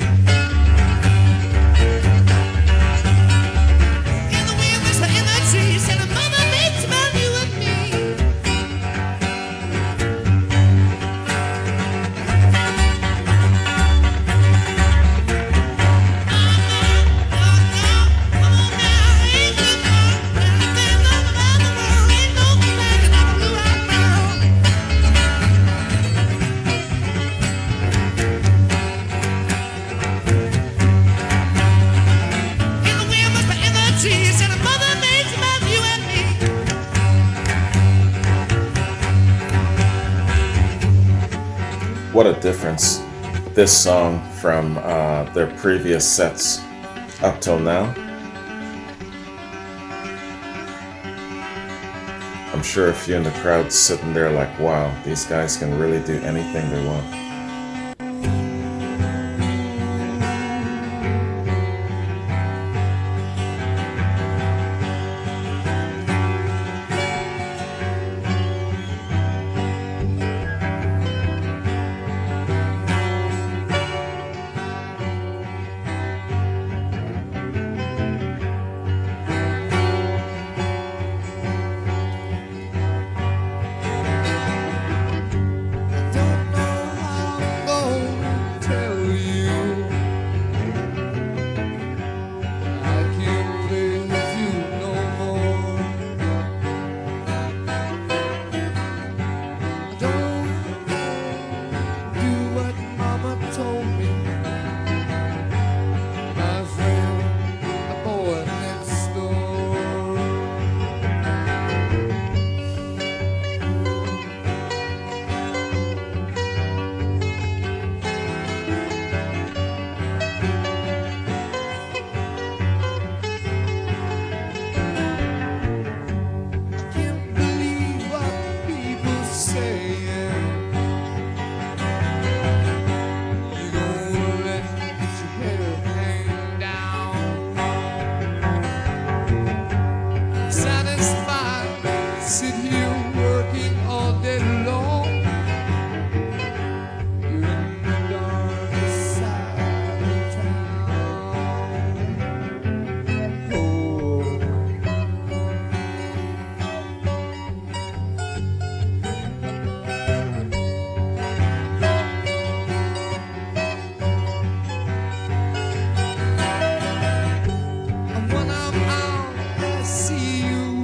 What a difference this song from their previous sets up till now. I'm sure if you're in the crowd sitting there like, wow, these guys can really do anything they want.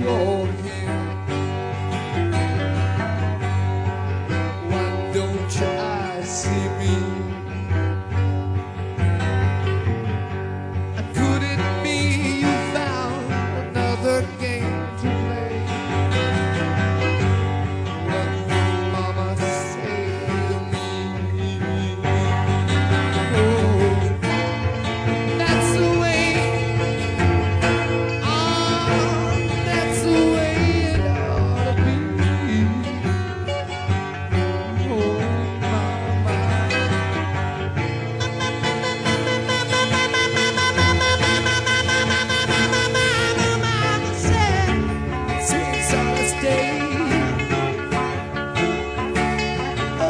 you're here. Why don't your eyes see me? And could it be you found another game to play? What would Mama say to me? Oh, that's the way. That's the way it ought to be. Oh, Mama. Mama said, since I stayed. Oh,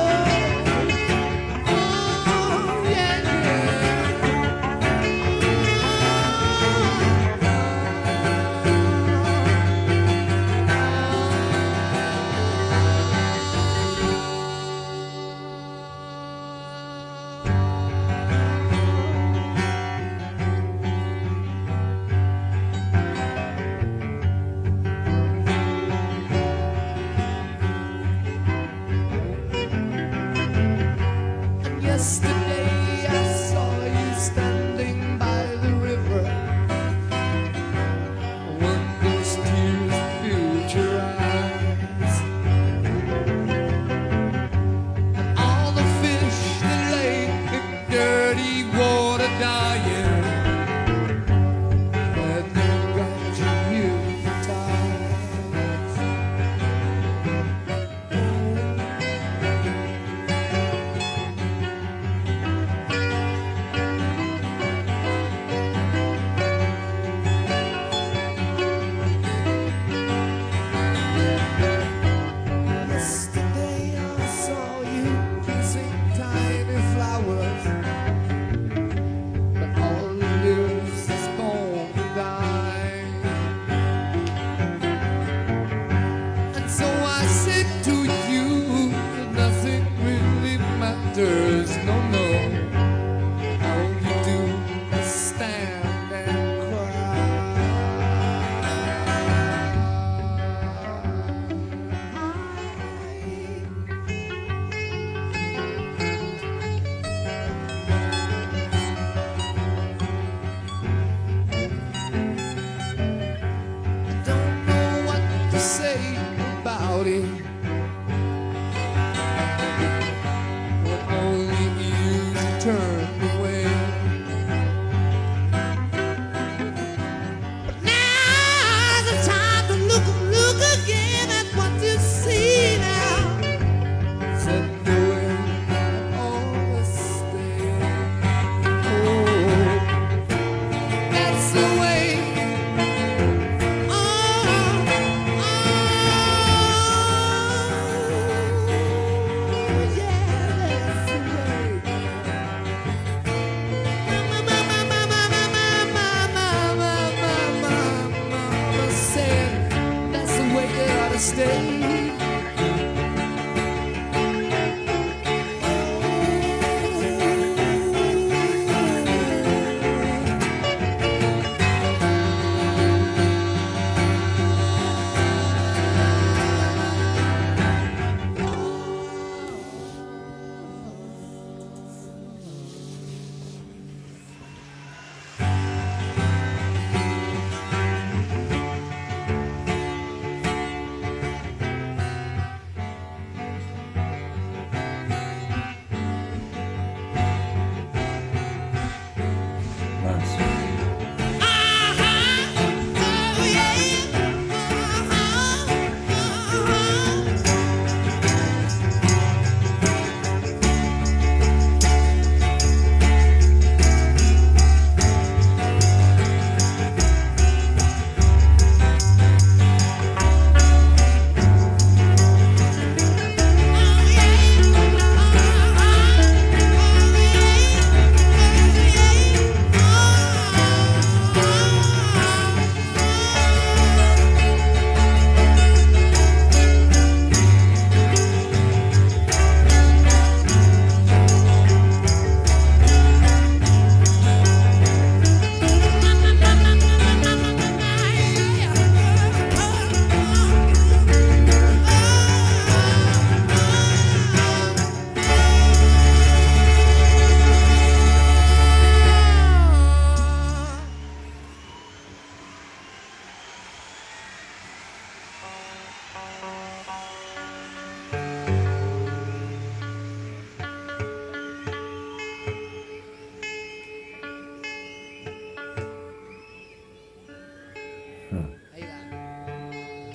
yeah, Yesterday I saw you standing by the river. When those tears filled your eyes, and all the fish that lay in dirty water dying, had they got you hypnotized. Yesterday I saw you kissing tiny flowers, but all the lives is born to die. And so I said to you that nothing really matters, no, no. All you do is stand and cry. Don't know what to say about it. But only you turned away. But now's the time to look again at what you see now. Said the way I always stay. Oh, that's the way. Stay.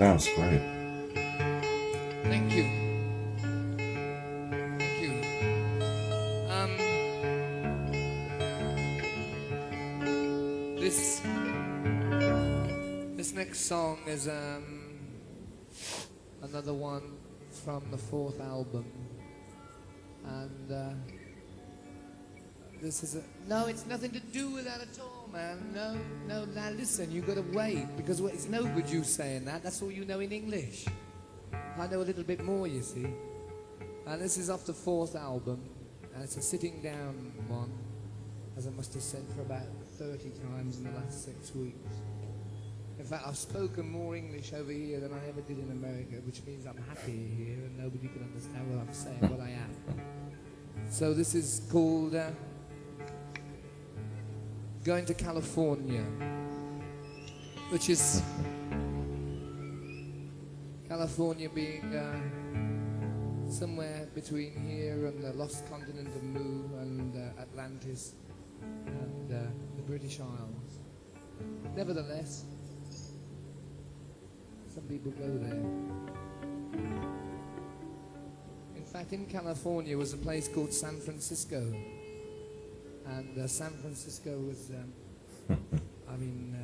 That was great. Thank you. Thank you. This next song is another one from the fourth album, and this is no, it's nothing to do with that at all, man. No, now listen, you gotta wait, because it's no good you saying that. That's all you know in English. I know a little bit more, you see. And this is off the fourth album, and it's a sitting down one, as I must have said for about 30 times in the last 6 weeks. In fact, I've spoken more English over here than I ever did in America, which means I'm happier here and nobody can understand what I'm saying, what I am. So this is called Going to California, which is California being somewhere between here and the lost continent of Mu and Atlantis and the British Isles. Nevertheless, some people go there. In fact, in California was a place called San Francisco. And San Francisco was, I mean,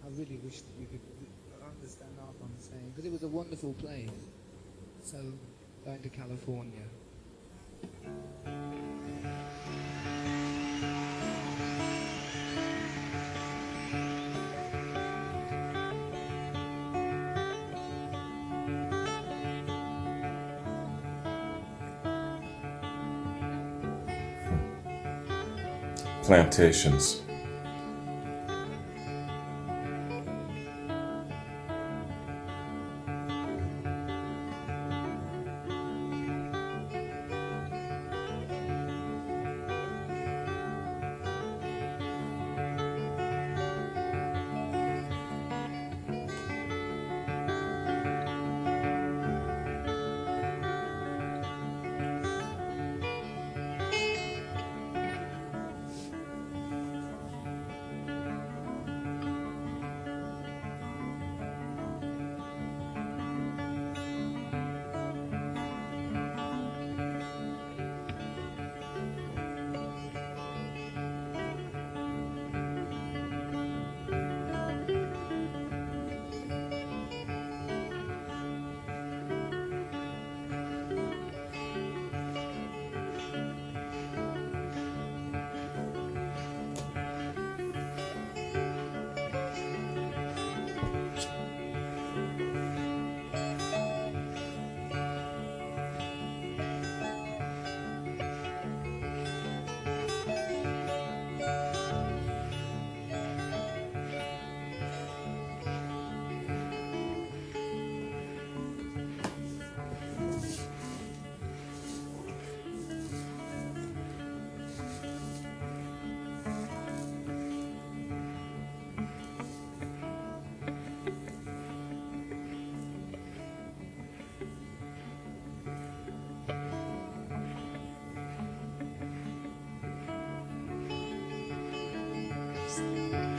I really wish that you could understand half I'm saying, because it was a wonderful place. So, going to California. Plantations.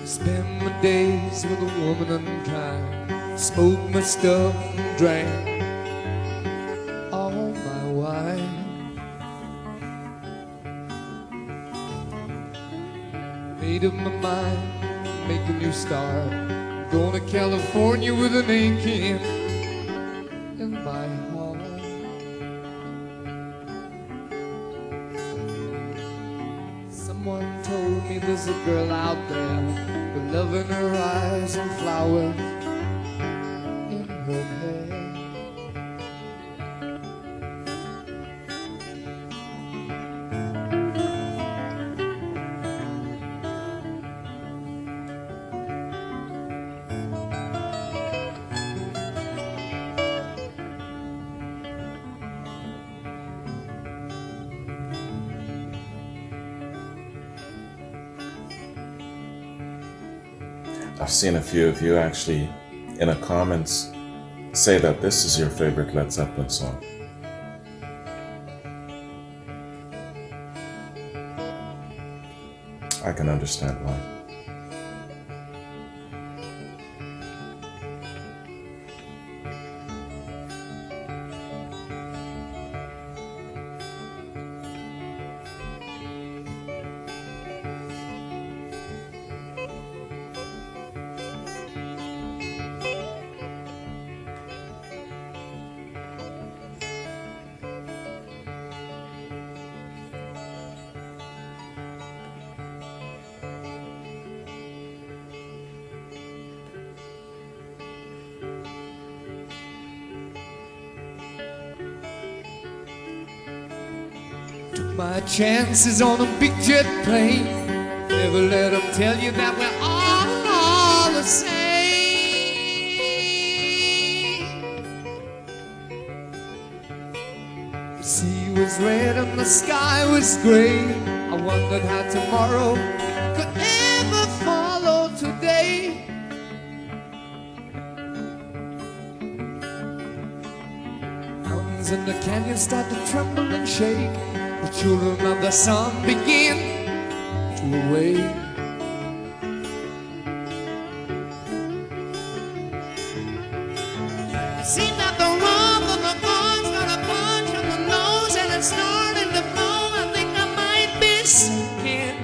Spend my days with a woman unkind, smoke my stuff and drank all my wine. Made up my mind, make a new start, going to California with an aching in my heart. Someone told me there's a girl out there with love in her eyes and flowers in her hair. I've seen a few of you actually in the comments say that this is your favorite Led Zeppelin song. I can understand why. my chances on a big jet plane. Never let them tell you that we're all the same. The sea was red and the sky was gray. I wondered how tomorrow could ever follow today. Mountains in the canyon start to tremble and shake. The children of the sun begin to awake. It seemed that the rump of the guns got a punch on the nose and it started to blow. I think I might be sinking.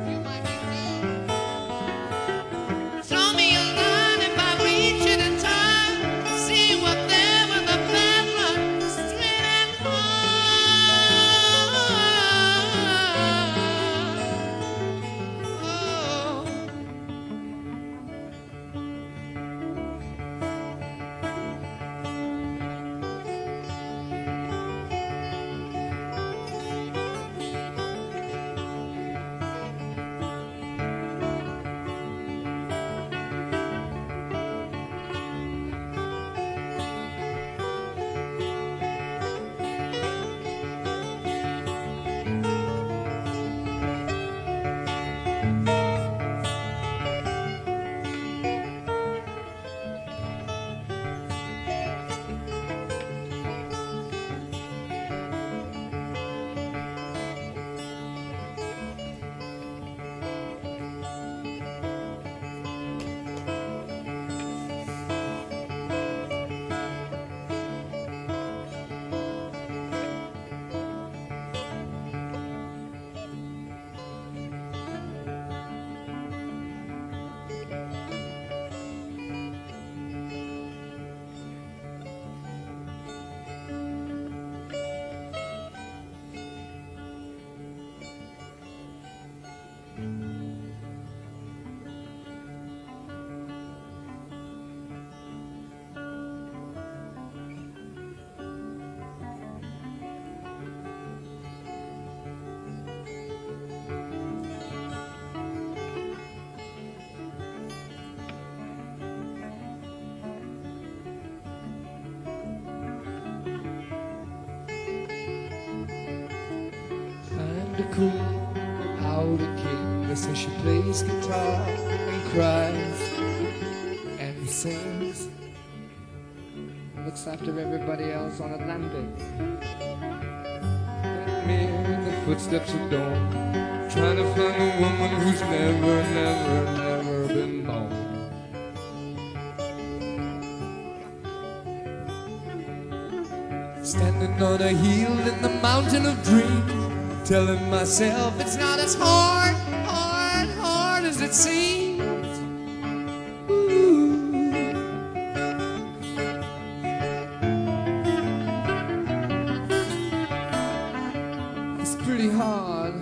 You might be too. Throw me a line if I reach it in time. See what there with the path runs straight and the queen, how the king. They say she plays guitar and cries and sings. Looks after everybody else on Atlantic. And me in the footsteps of dawn, trying to find a woman who's never, never, never been born. Standing on a hill in the mountain of dreams, telling myself it's not as hard, hard, hard as it seems. Ooh. It's pretty hard.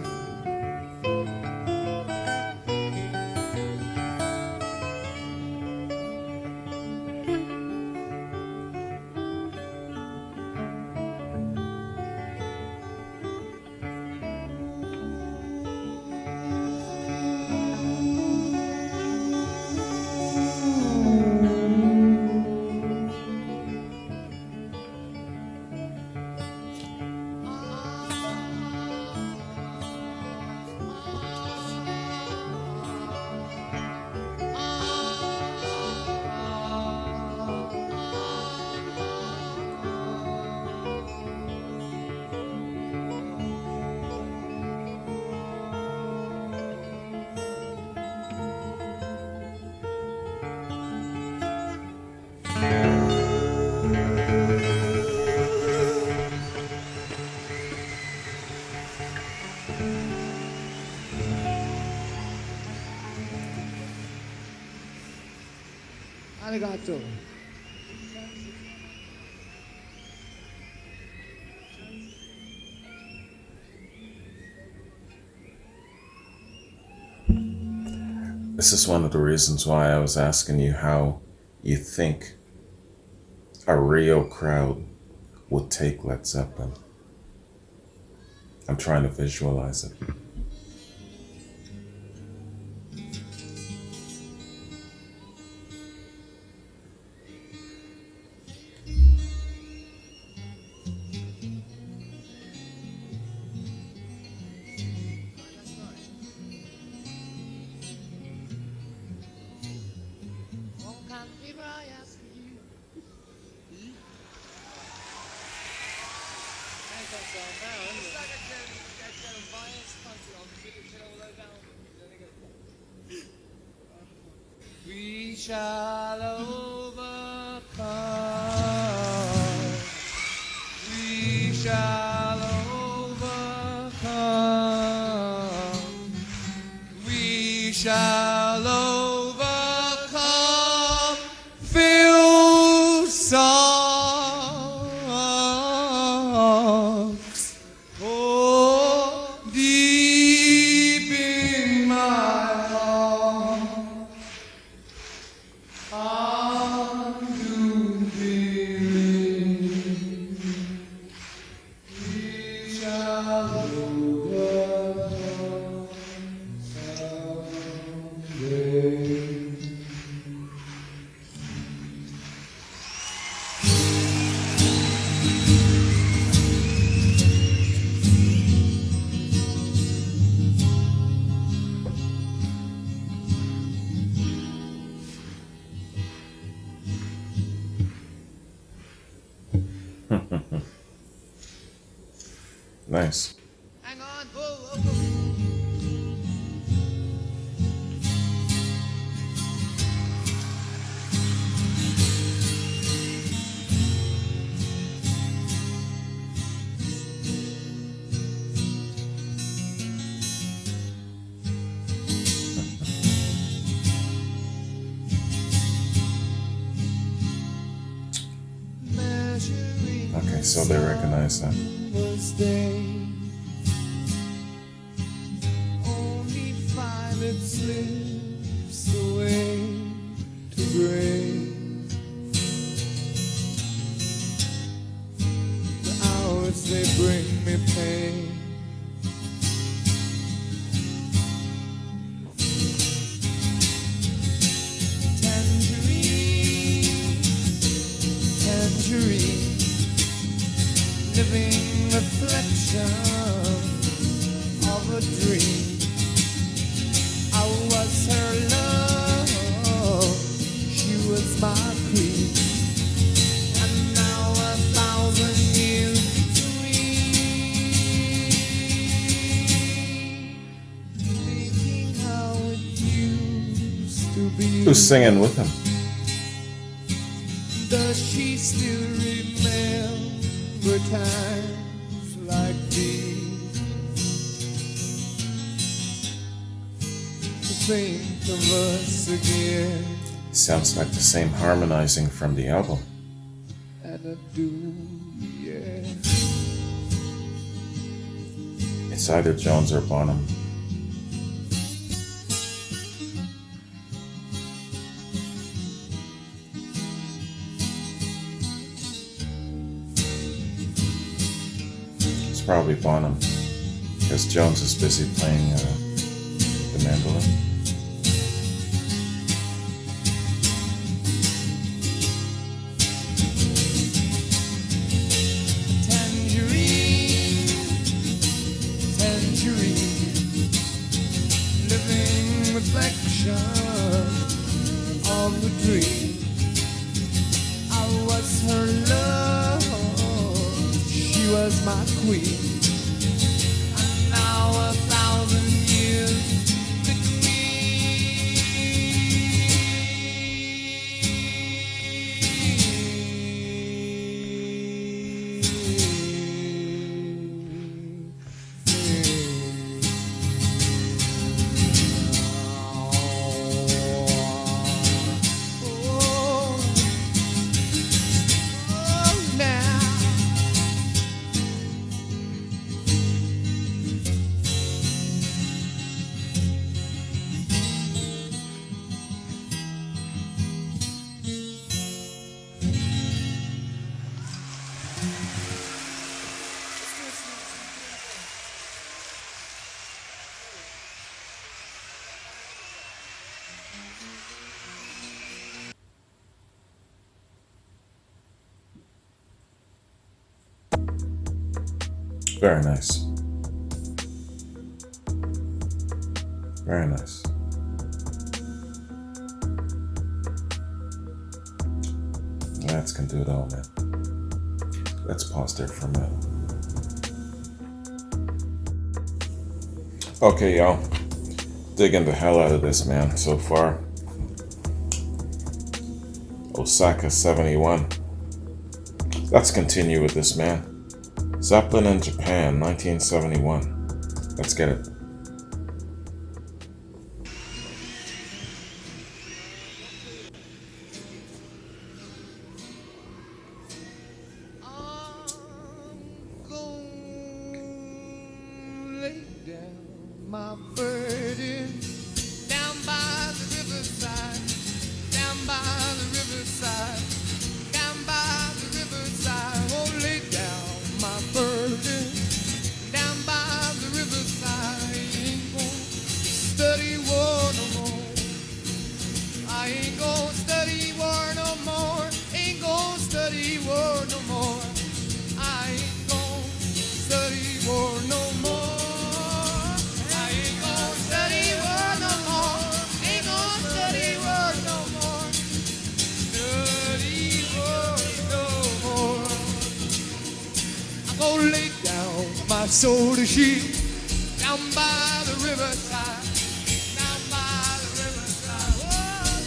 Arigato. This is one of the reasons why I was asking you how you think a Rio crowd would take Led Zeppelin. I'm trying to visualize it. We shall overcome. We shall overcome. We shall overcome. Fill songs. Oh, deep in my heart. I do believe we shall overcome someday. Nice. Hang on. Whoa, whoa, whoa. Okay, so they recognize that. Only violet slips away to gray. The hours they bring me pain. Tangerine, living reflection of a dream. I was her love, she was my queen, and now 1,000 years between, thinking how it used to be. Who's singing with him? Does she still remember times like these? To think of us again, Sounds like the same harmonizing from the album. and I do, yeah. It's either Jones or Bonham. It's probably Bonham, because Jones is busy playing the mandolin. Tangerine, living reflection of the dream. I was her love, she was my queen, and now 1,000 years Very nice. Very nice. That's gonna do it all, man. Let's pause there for a minute. Okay, y'all. Digging the hell out of this, man, so far. Osaka 71. Let's continue with this, man. Zeppelin in Japan, 1971. Let's get it. My burden down by the riverside, down by the riverside, down by the riverside. Oh, lay down my burden down by the riverside. I ain't gonna study war no more. I ain't gonna study war no more. Ain't gonna study war no more. I ain't gonna study war no more. Lay down my soul to shield down by the riverside, down by the riverside, oh,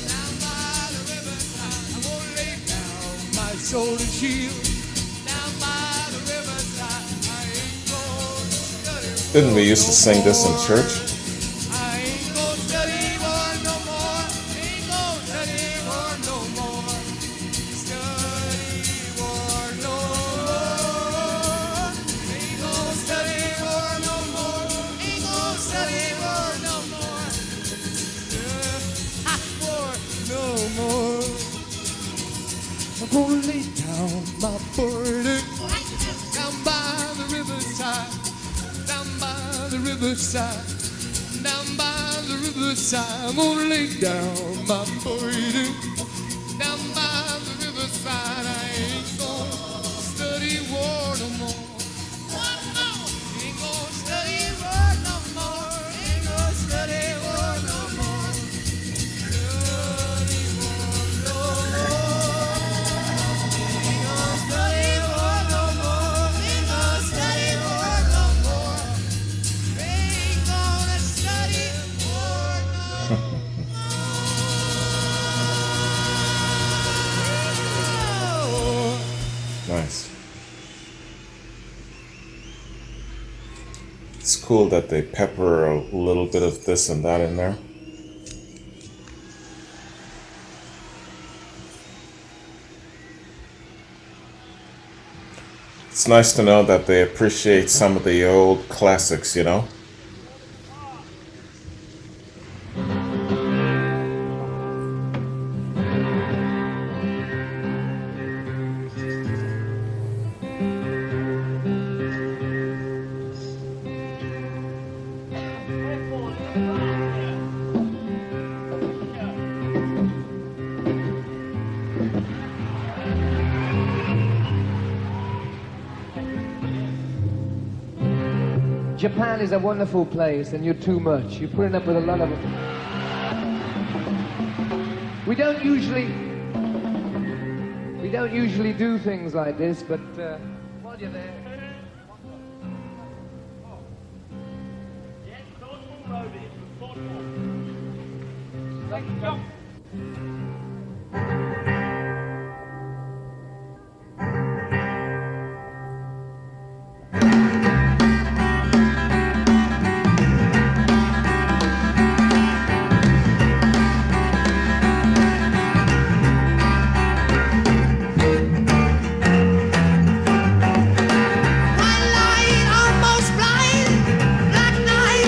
down by the riverside. I'm gonna lay down my soul to shield down by the riverside. I ain't gonna study. Didn't we used to sing this in church? I ain't gonna study war no more. Ain't gonna study war no more. Study war no more. I'm gonna lay down my burden down by the riverside, down by the riverside, down by the riverside. I'm gonna lay down my burden down by the riverside. I ain't gonna study war no more. Ain't gonna study war no more. Ain't gonna study war no more. Study war no more. Ain't gonna study war no more. Ain't gonna study war no more. Ain't gonna study war no more. Nice. It's cool that they pepper a little bit of this and that in there. It's nice to know that they appreciate some of the old classics, you know? Japan is a wonderful place, and you're too much. You're putting up with a lot of it. We don't usually do things like this, but while you're there.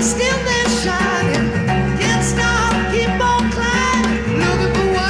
Still they're shining. Can't stop, keep on climbing. Looking for what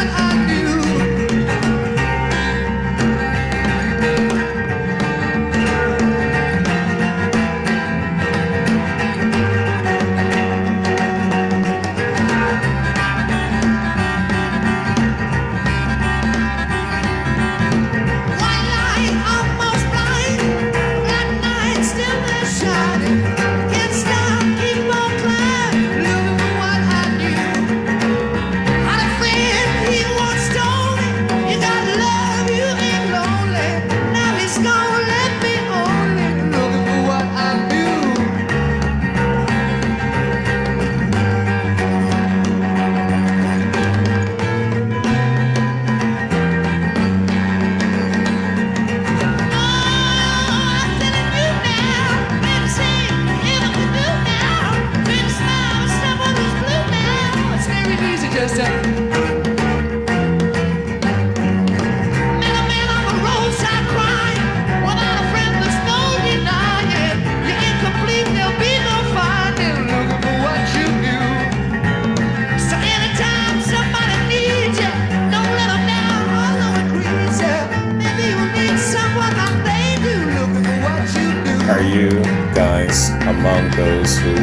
those who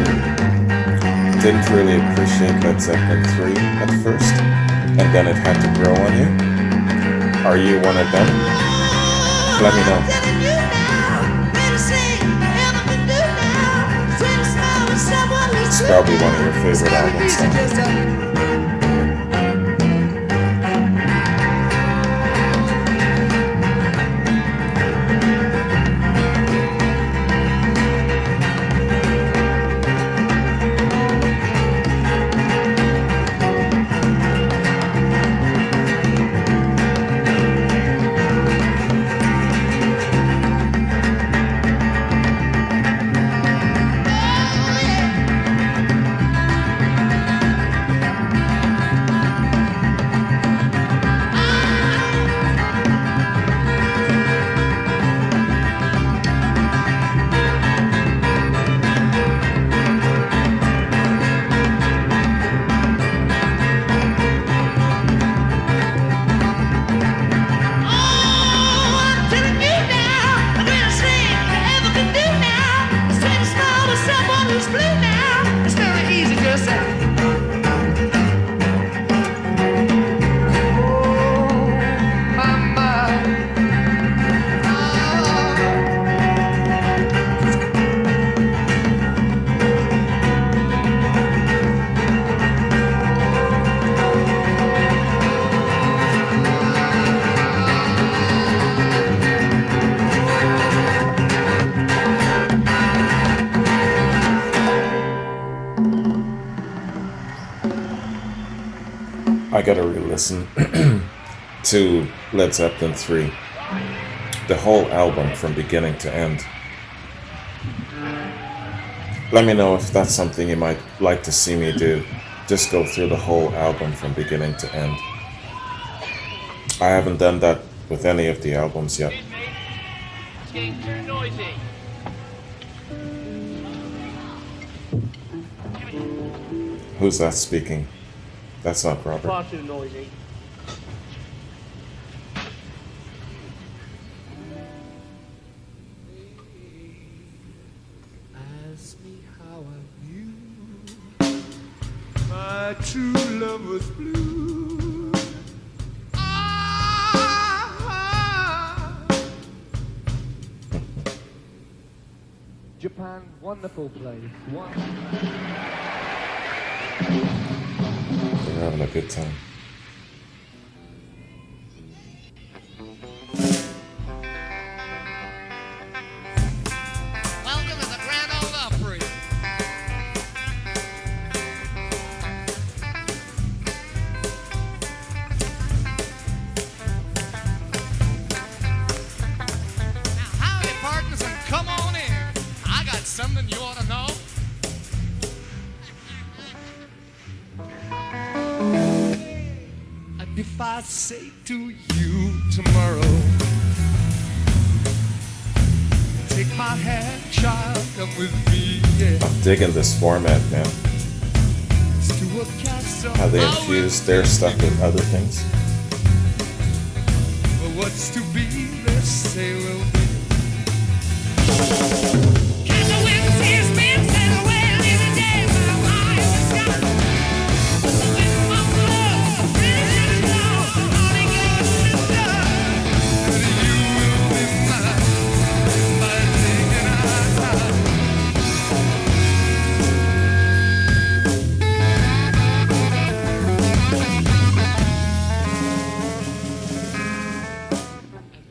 didn't really appreciate Led Zeppelin 3 at first, and then it had to grow on you? Are you one of them? Let me know. It's probably one of your favorite albums now. I gotta re-listen to Led Zeppelin 3. The whole album from beginning to end. Let me know if that's something you might like to see me do. Just go through the whole album from beginning to end. I haven't done that with any of the albums yet. It's getting too noisy. Who's that speaking? That's not Robert. Far too noisy. Ask me how I knew my true love was blue. Japan, wonderful place. They're having a good time. Welcome to the Grand Ole Opry. Now, howdy, partners, and come on in. I got something you ought to know. And if I say to you tomorrow, take my hand, child, come with me, yeah. I'm digging this format, man. To a castle. How they infuse their stuff with other things. Well, what's to be, let's say will be. Can the wind see his men sail away in the day when I'm high in the sky? The wind from love, really should know how to get it done. And you will be mine by taking our time.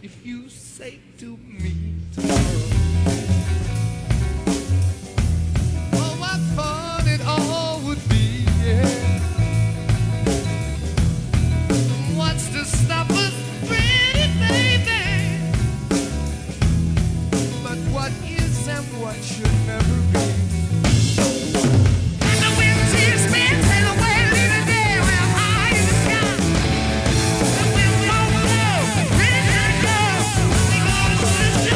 If you say to me tomorrow, oh, what fun it all would be, yeah. What's to stop us, pretty baby? But what is and what should never be. And the wind tears me, sail away in the day when I'm high in the sky. The wind we all know, really should know, we gonna do this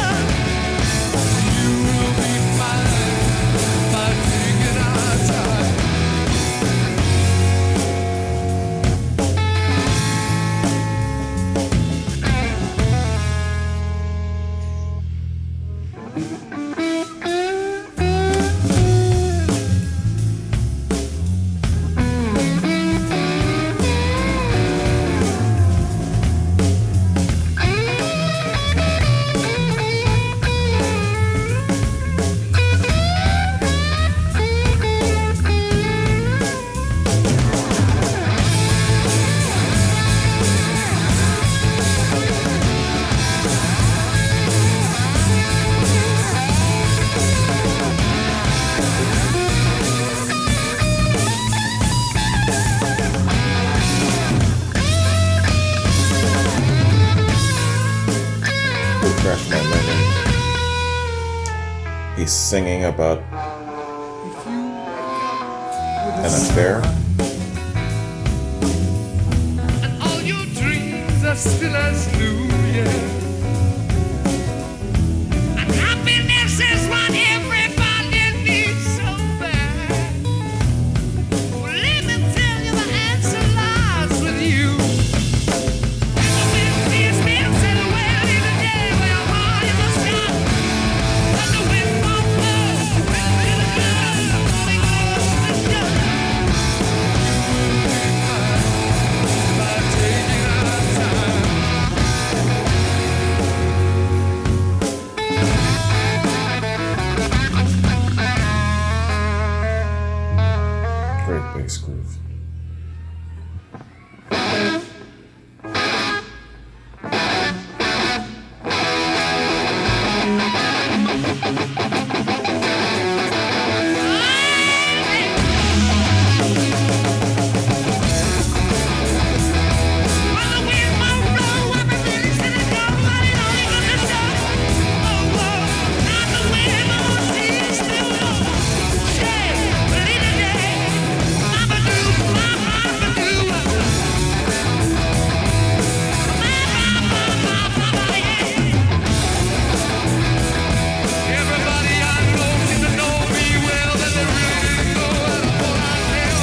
refresh my memory. He's singing about an affair. And all your dreams are still as new, yeah. And happiness is what everybody needs so bad. Well, let me tell you, the answer lies with you. And the wind feels me said, well, in the day when I'm high in the sky. And the wind won't blow, well, in the good, only goes to show. By taking our time. Great bass groove. Everybody I know seems to know me well, but they really didn't know what I feel.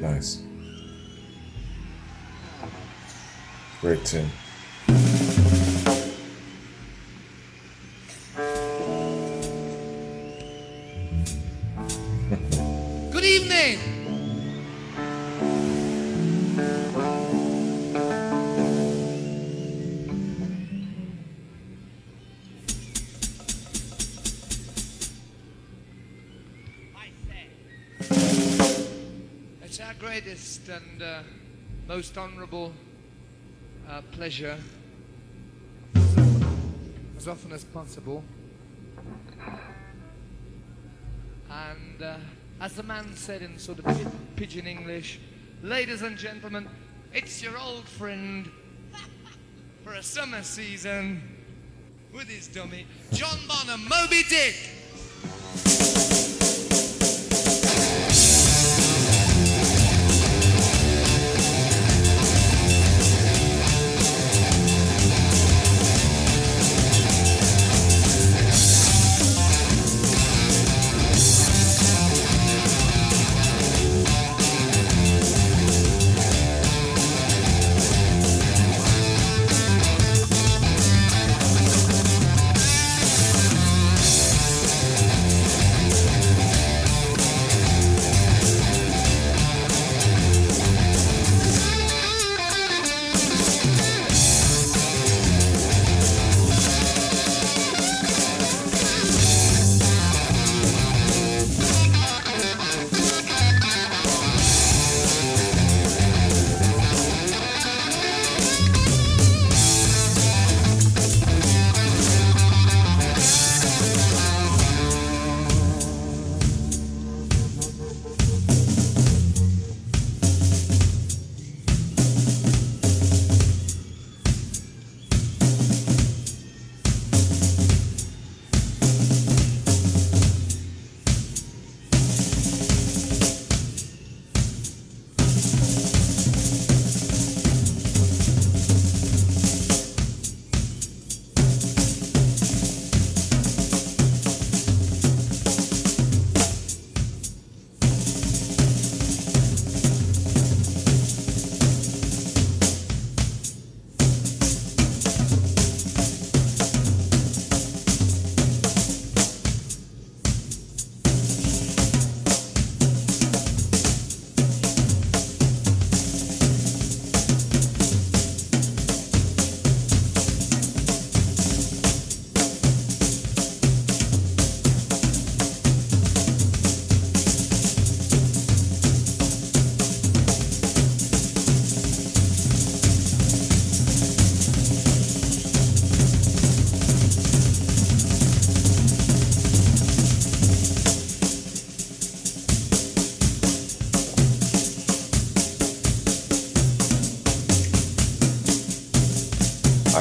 Nice. Great tune. Good evening. It's our greatest and most honourable pleasure, as often as possible. And as the man said in sort of pidgin English, ladies and gentlemen, it's your old friend for a summer season with his dummy, John Bonham, Moby Dick.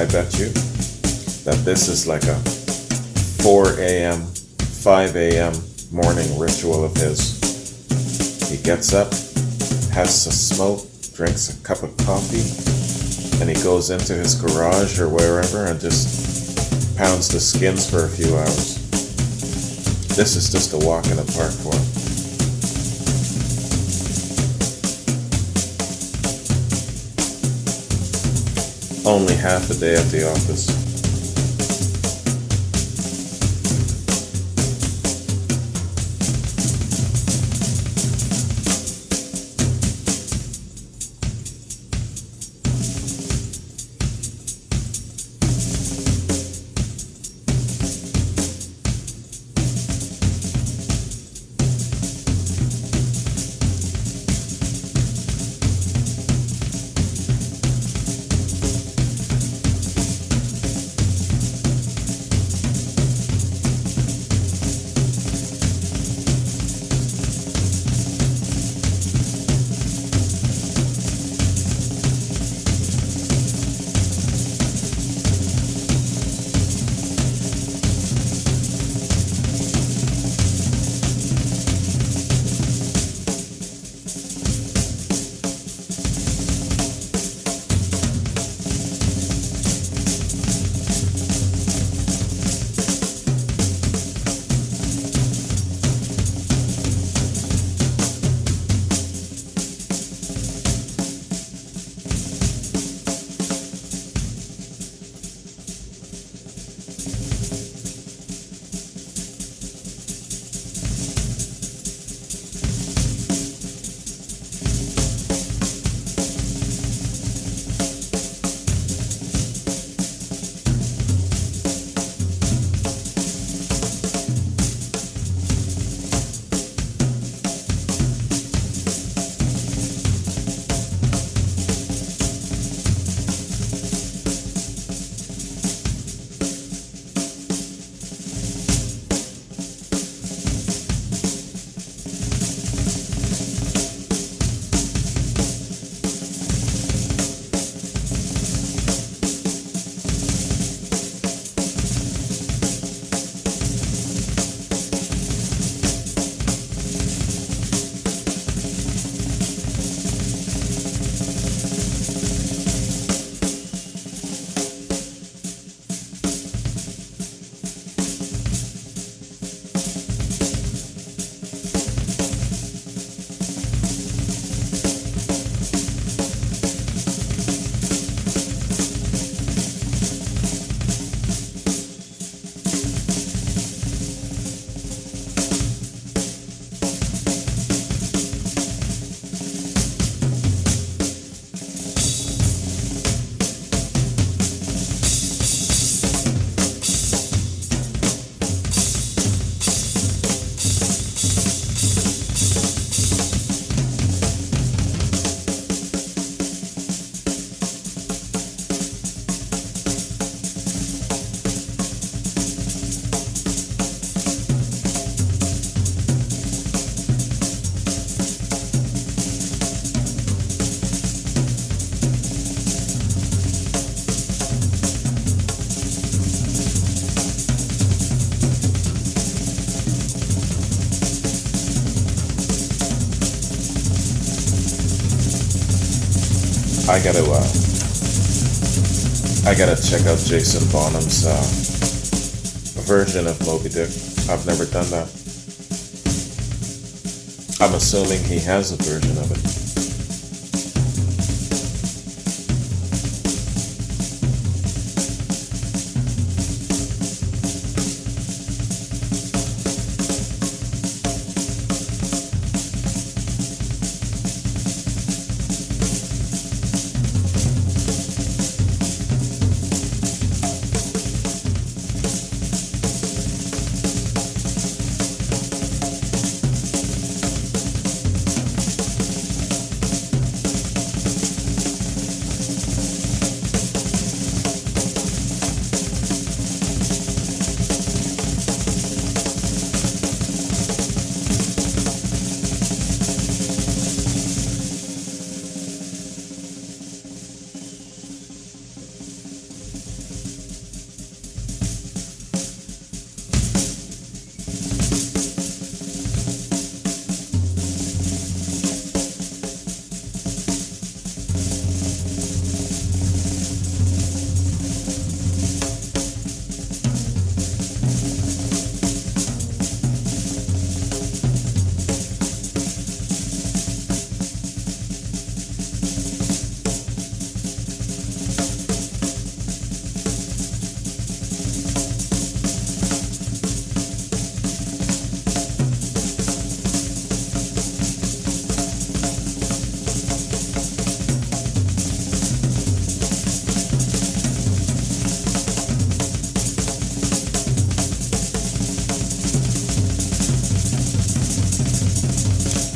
I bet you that this is like a 4 a.m., 5 a.m. morning ritual of his. He gets up, has a smoke, drinks a cup of coffee, and he goes into his garage or wherever and just pounds the skins for a few hours. This is just a walk in the park for him. Only half a day at the office. I gotta check out Jason Bonham's version of Moby Dick. I've never done that. I'm assuming he has a version of it.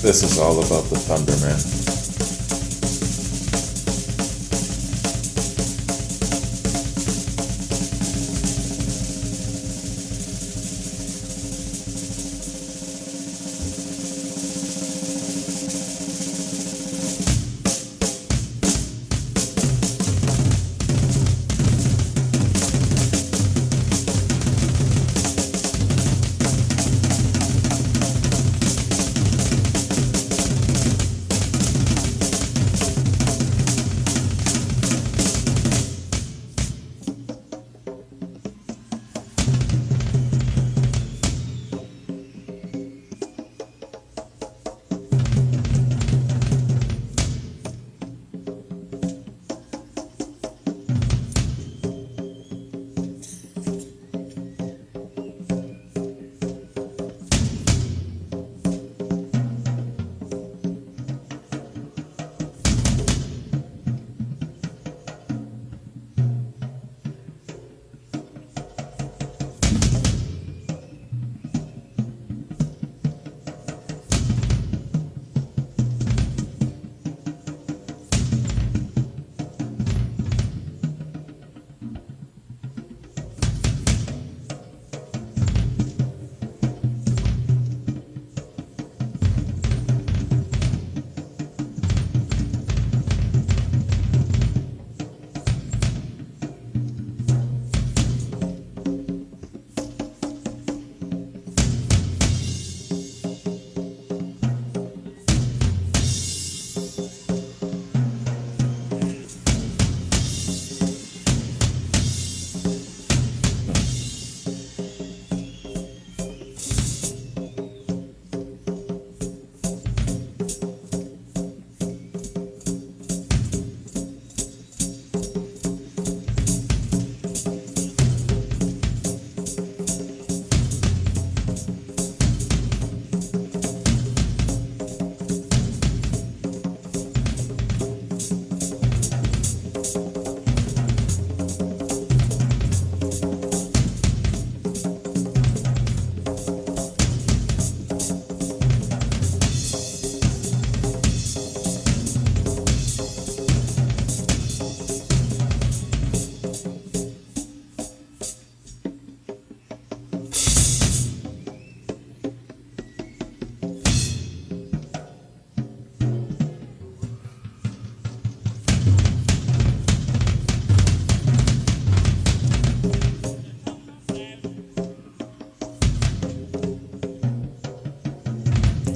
This is all about the thunder, man.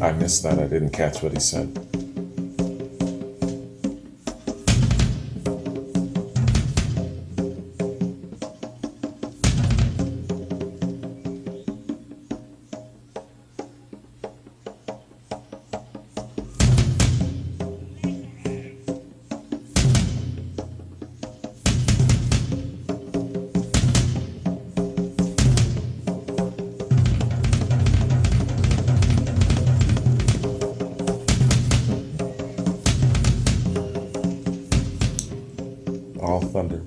I missed that. I didn't catch what he said. All thunder.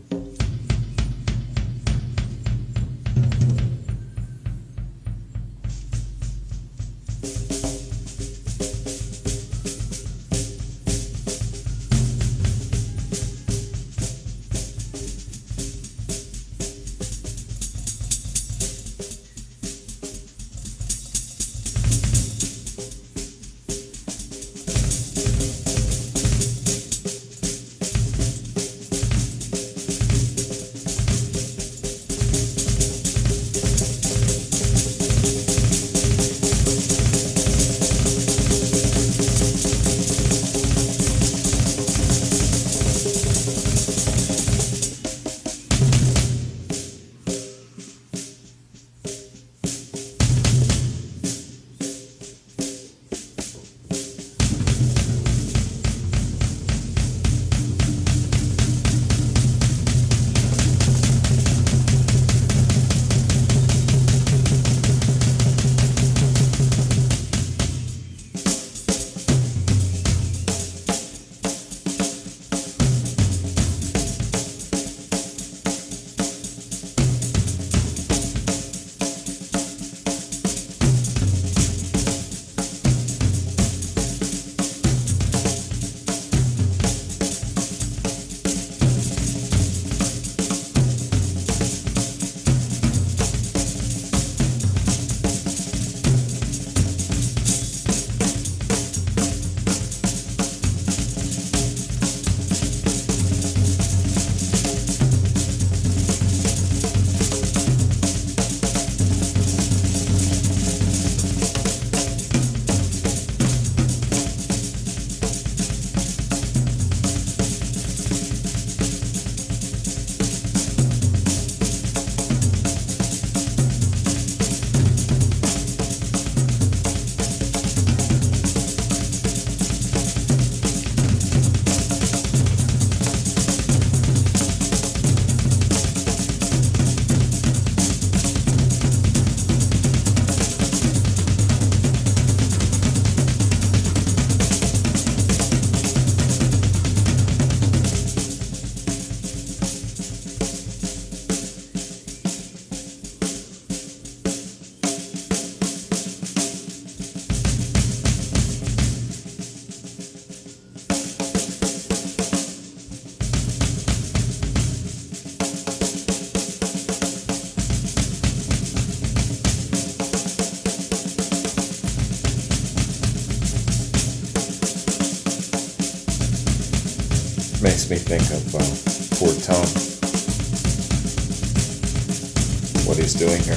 Makes me think of poor Tom. What he's doing here.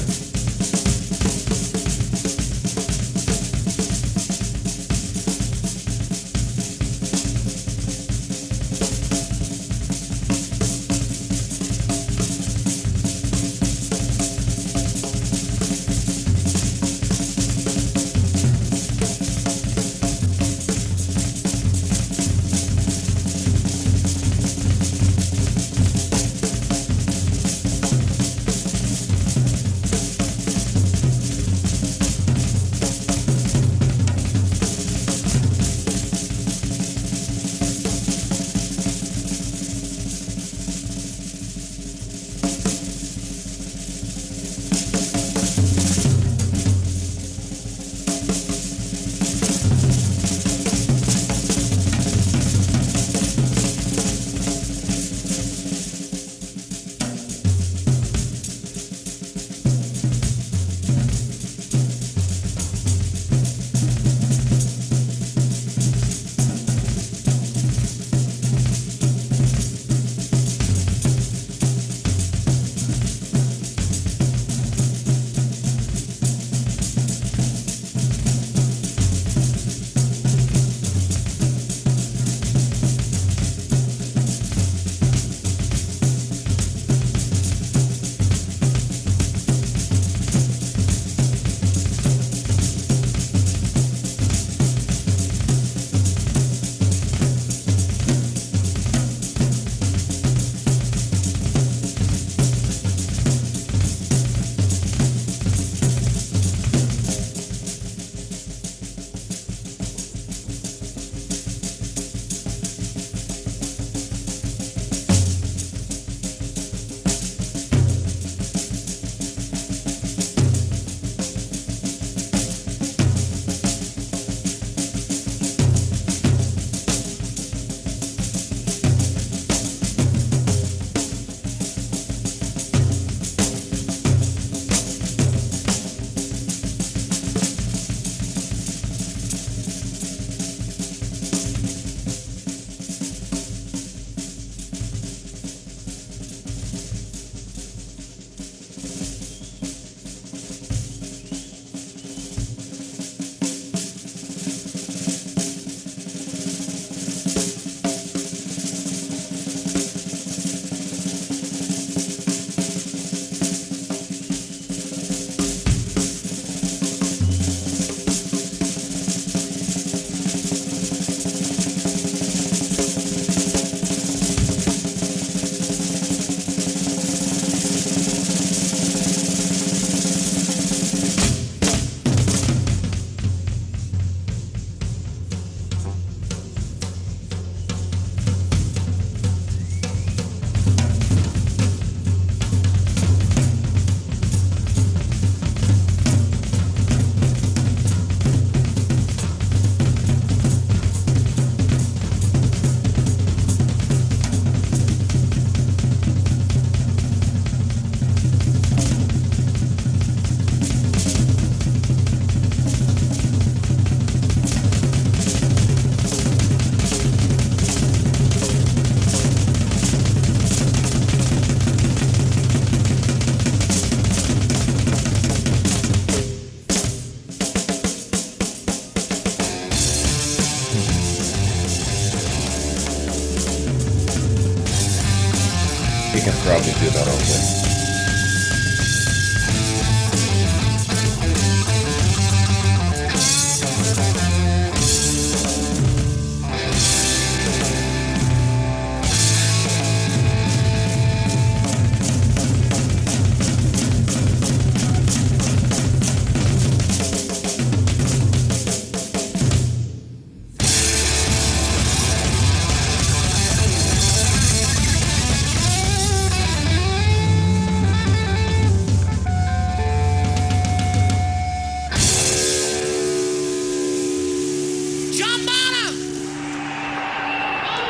He can probably do that all day.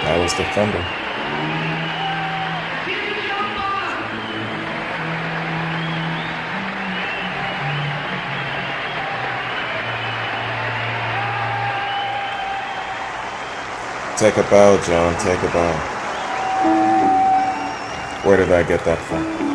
That was the Thunder. Take a bow, John. Take a bow. Where did I get that from?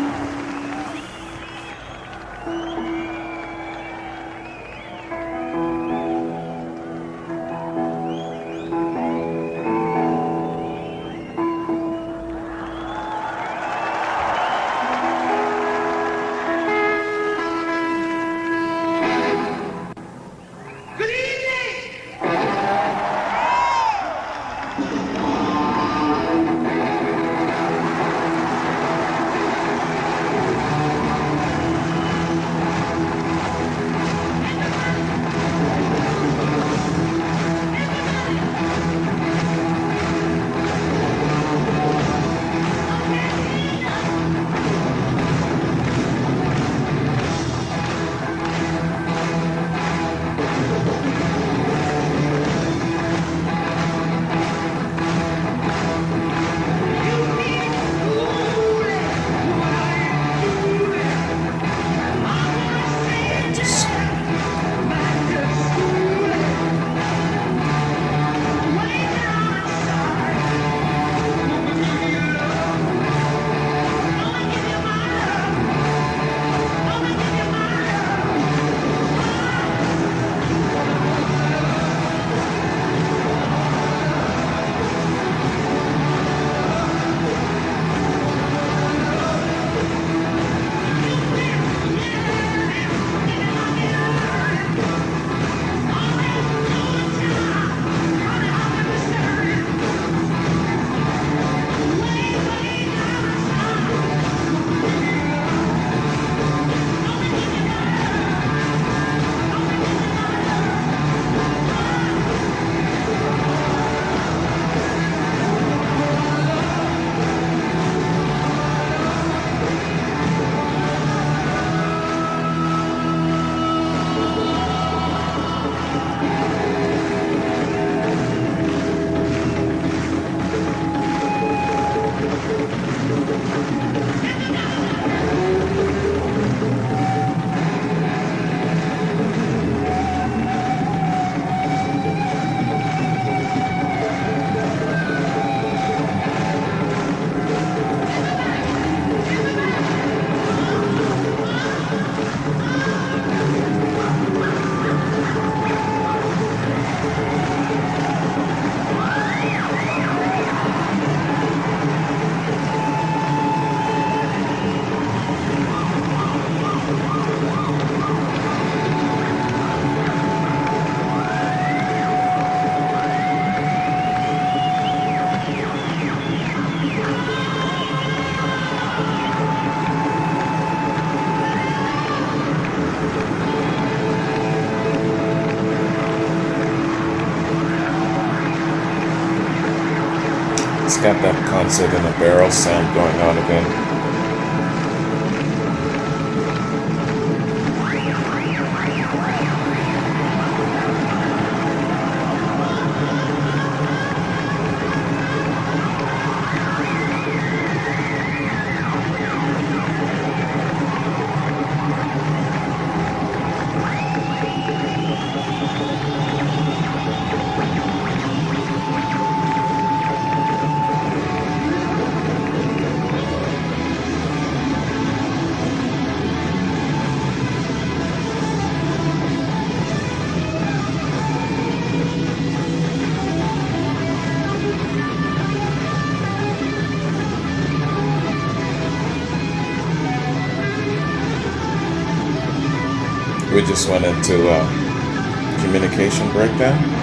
It's got that concert in a barrel sound going on again. We just went into communication breakdown.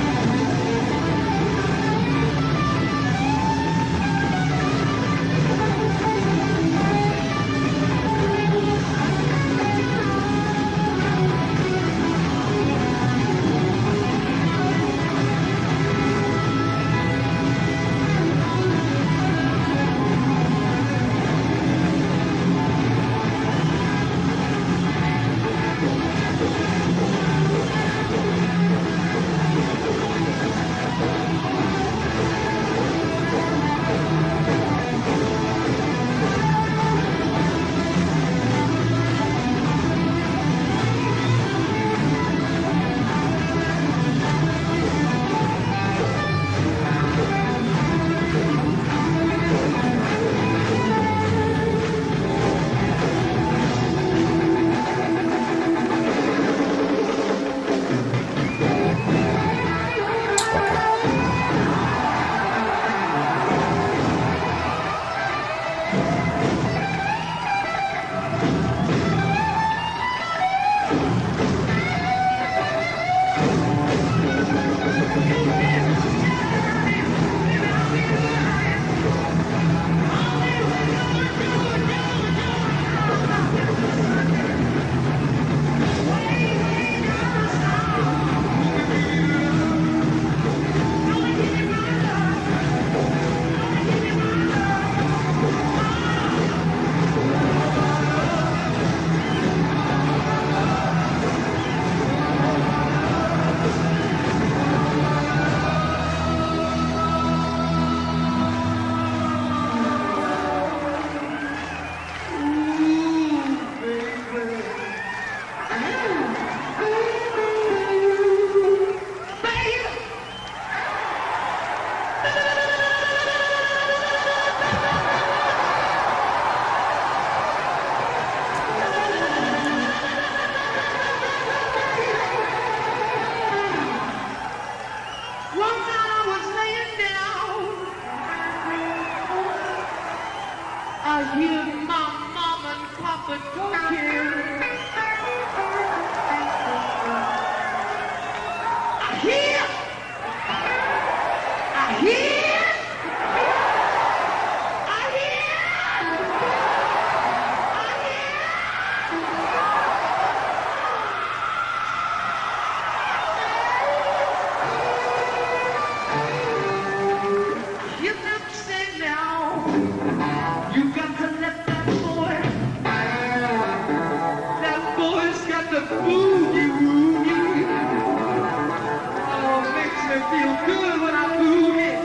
it feels good when I move it.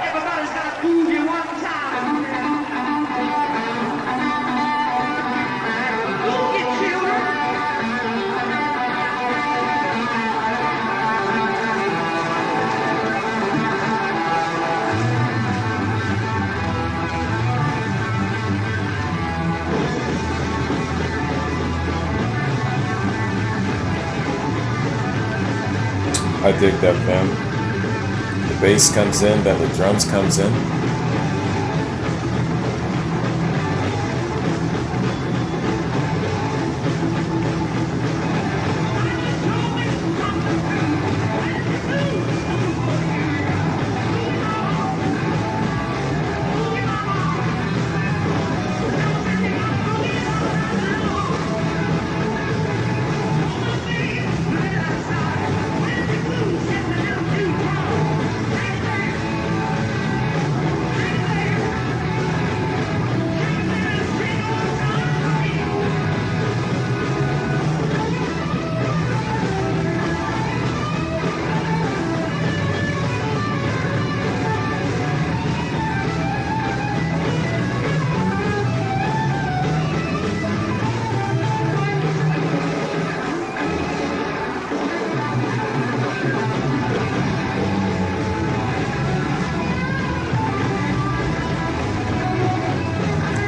Everybody's got to move you one time. Move it, children. I dig that, man. The bass comes in, then the drums comes in.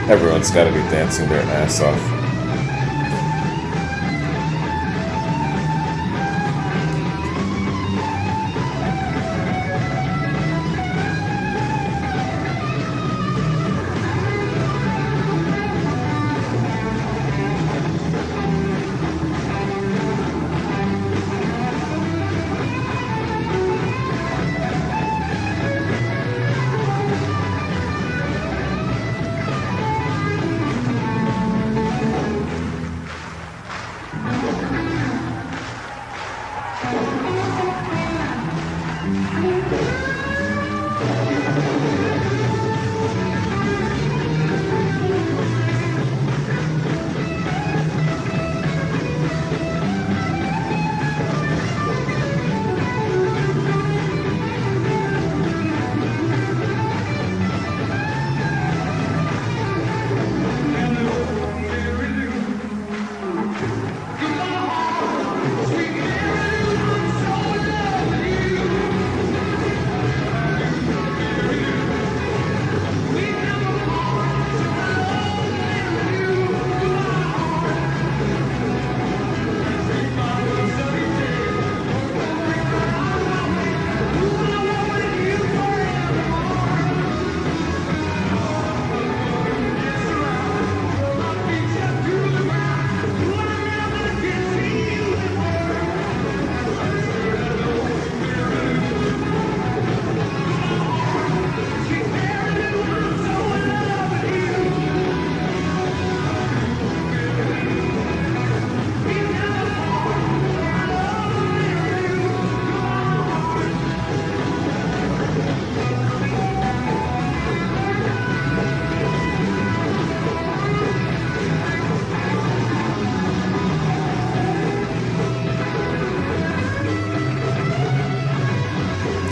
Everyone's got to be dancing their ass off.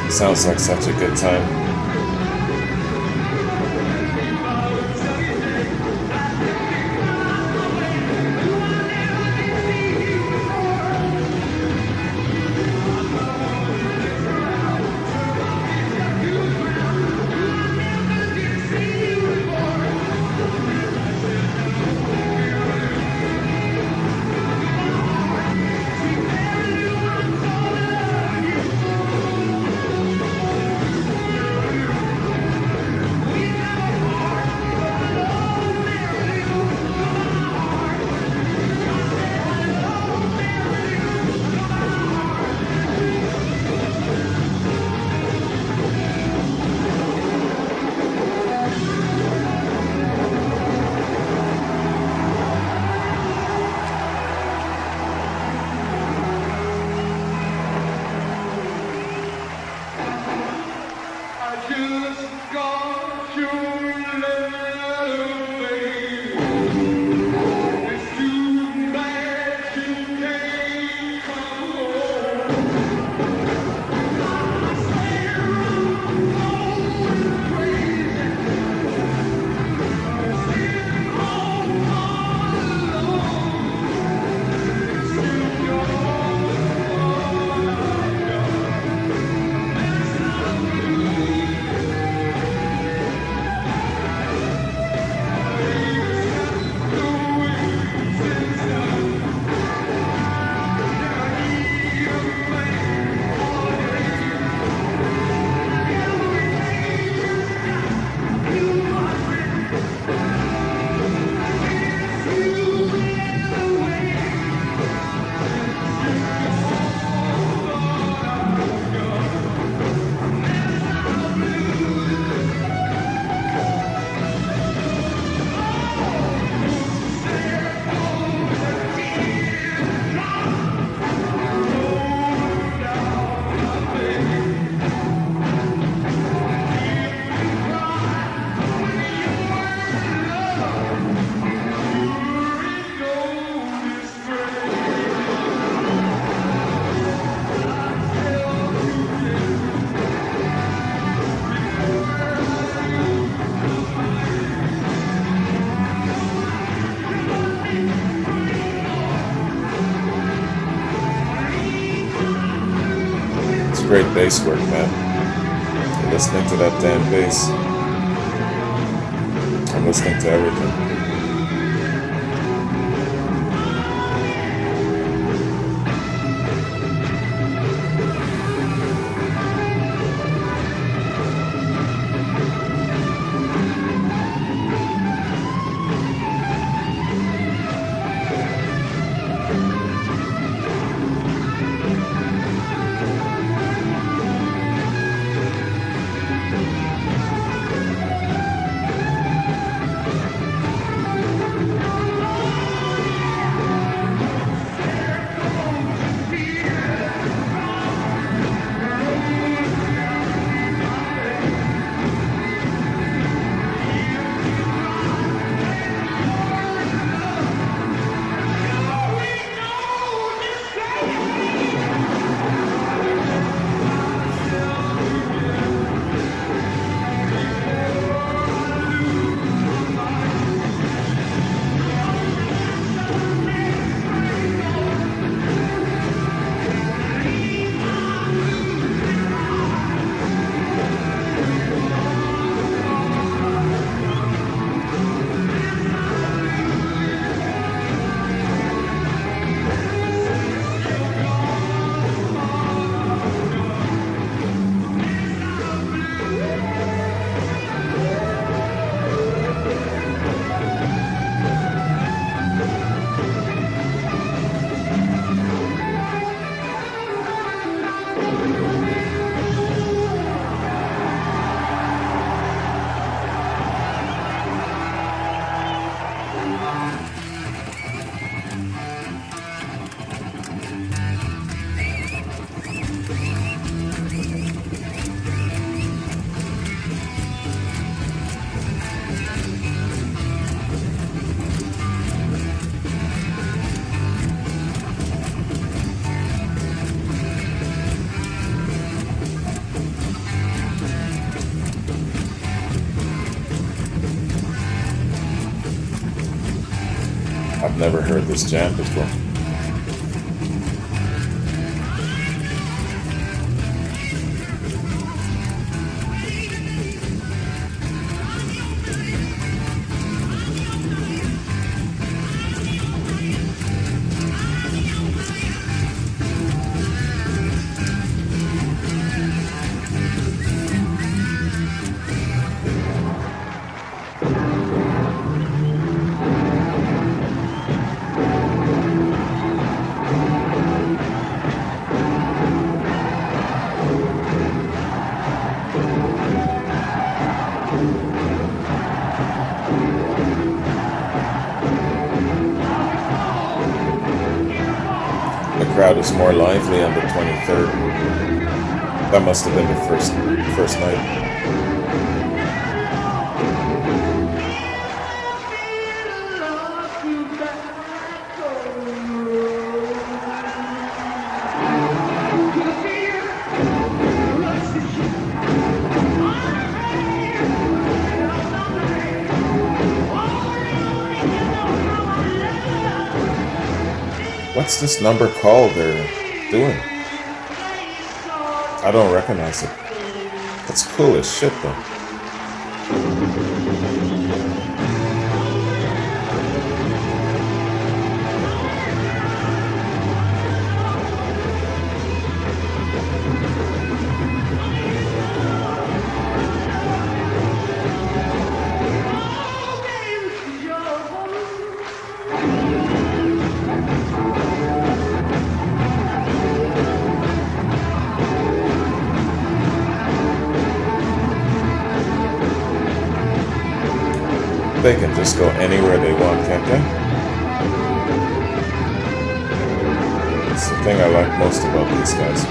Sounds like such a good time. bass work, man. You're listening to that damn bass. I'm listening to everything. I've never heard this jam before. The crowd is more lively on the 23rd. That must have been the first night. What's this number called they're doing? I don't recognize it. It's cool as shit though. They can just go anywhere they want, can't they? It's the thing I like most about these guys.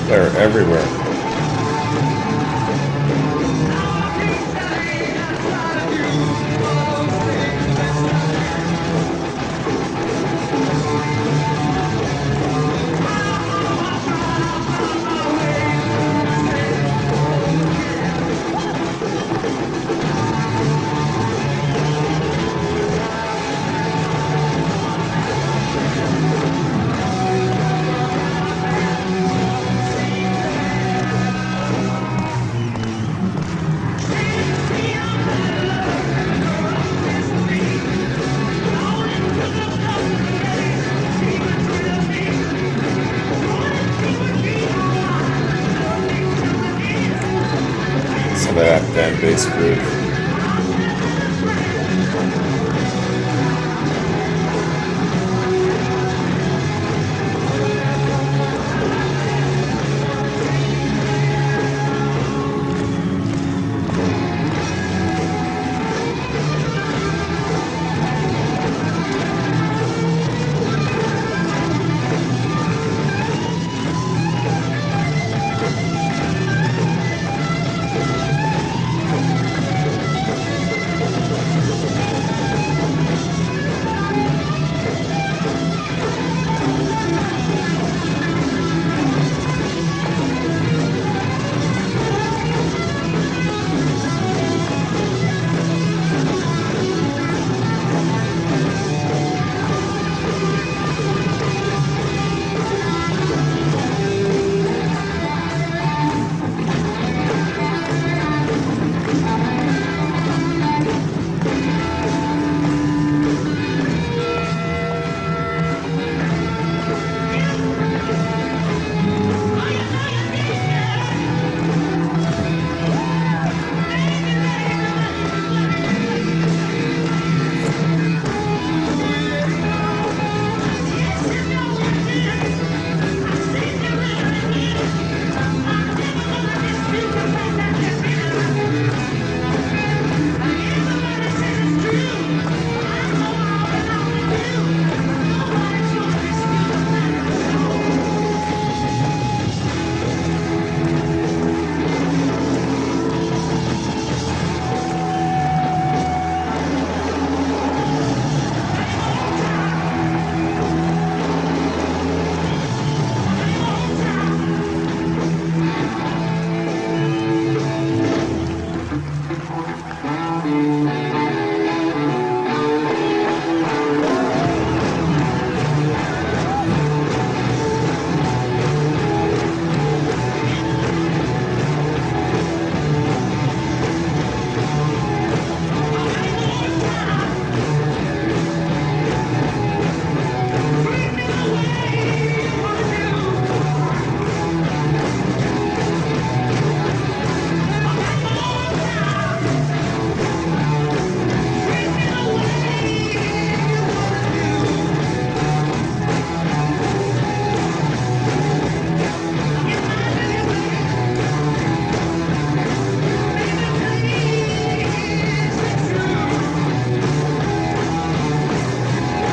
They're everywhere. Some of that damn bass groove.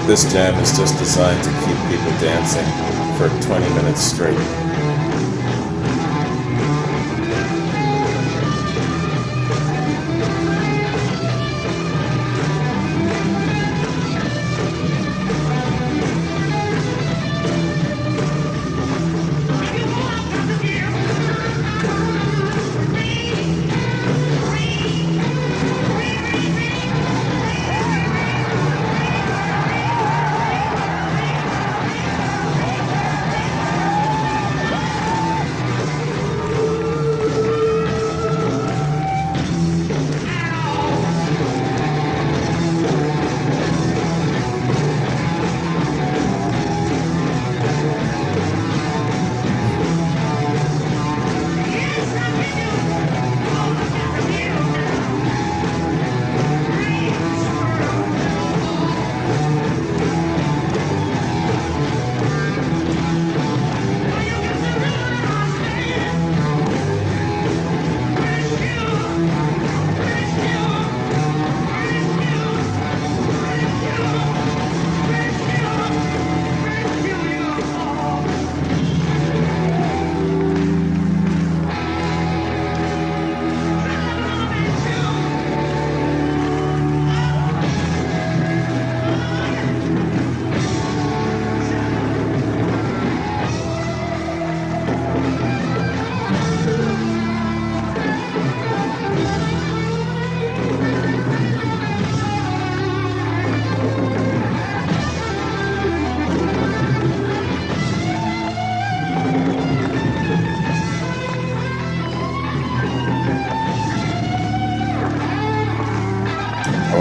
This jam is just designed to keep people dancing for 20 minutes straight.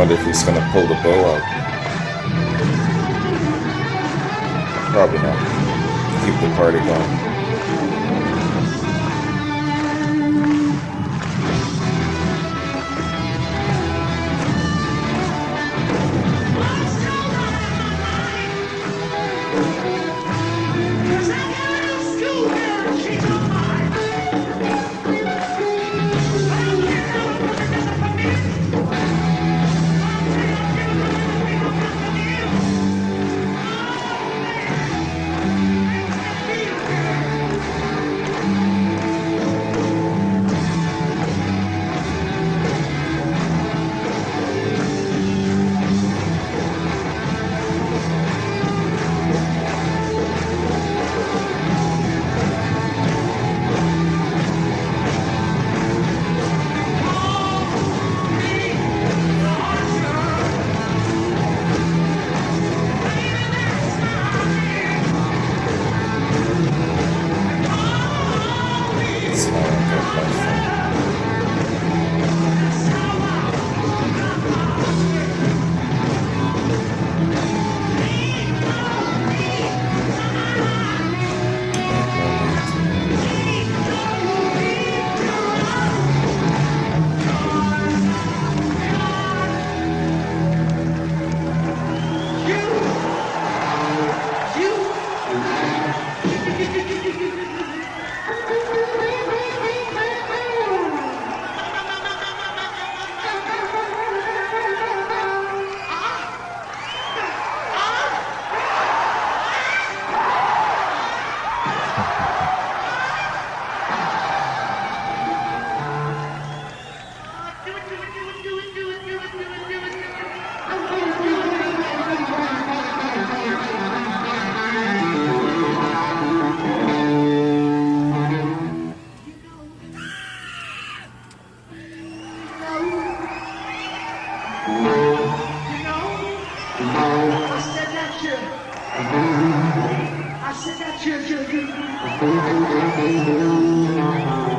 wonder if he's gonna pull the bow out. Probably not. Keep the party going.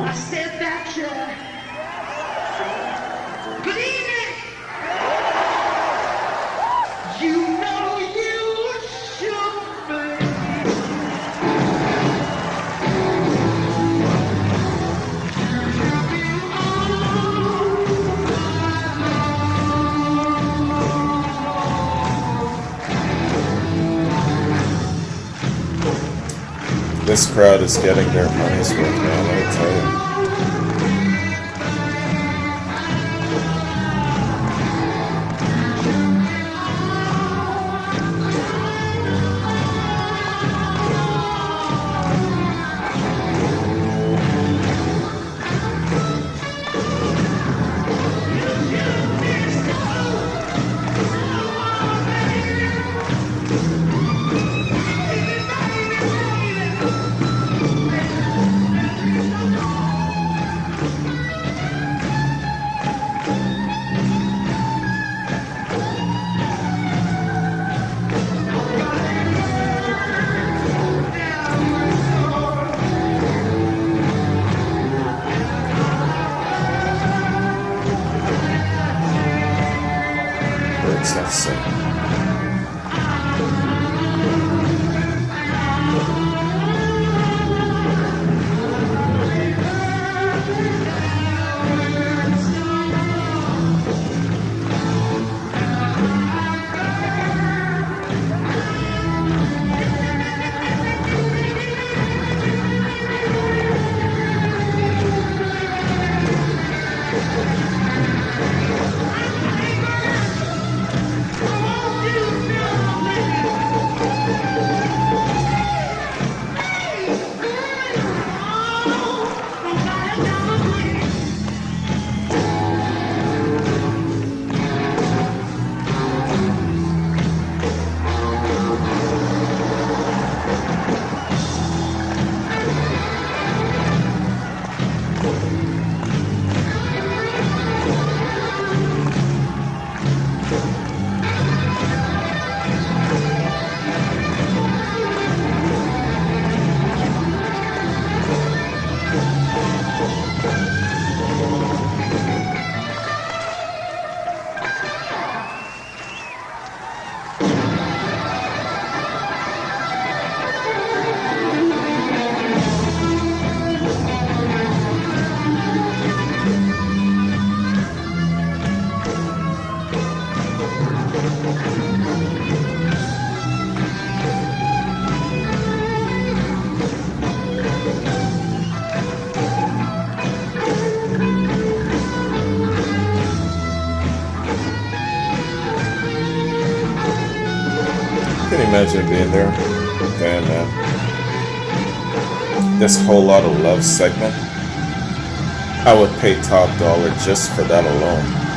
I said that good evening. You know you should This crowd is getting their money's worth, man, let me tell you. imagine being there? Damn, man. This whole lot of love segment, I would pay top dollar just for that alone.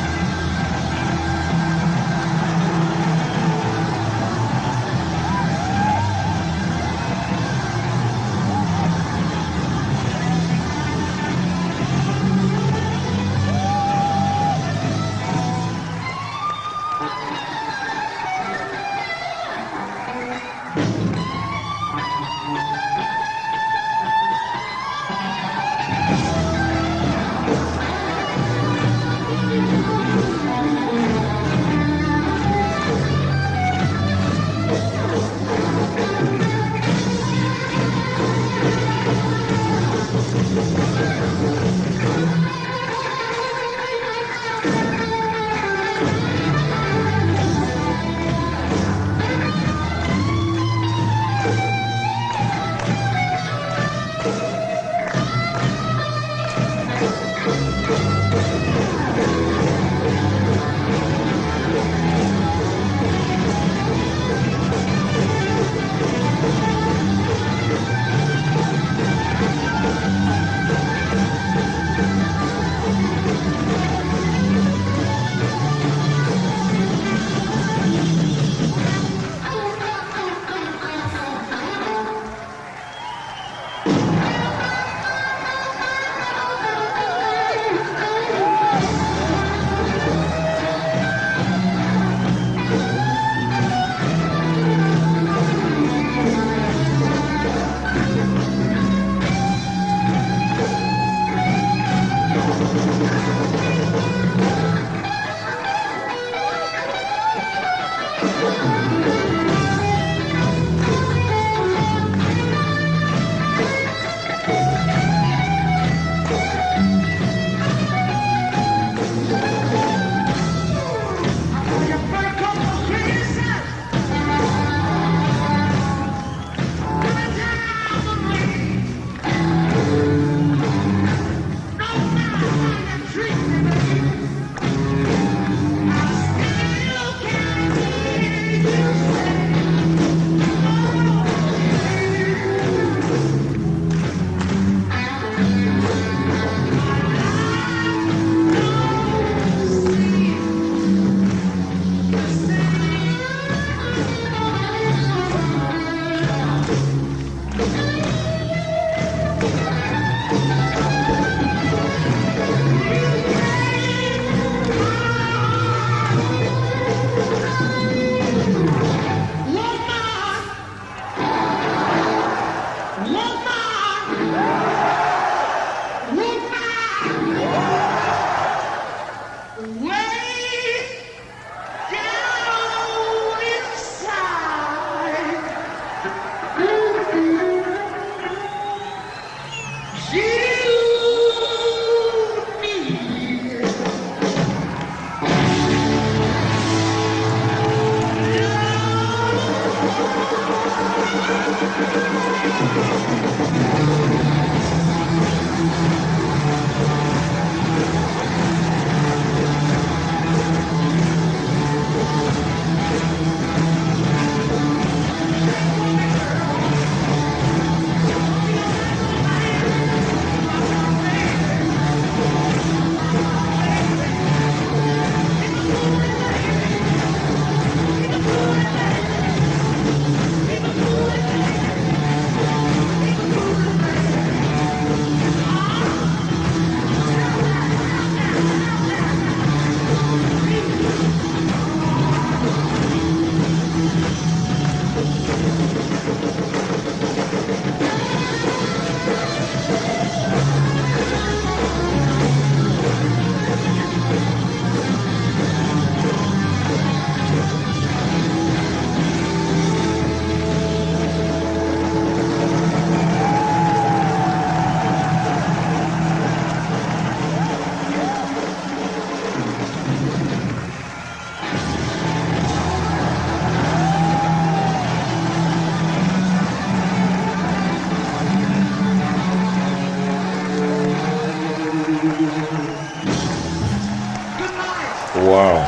Wow.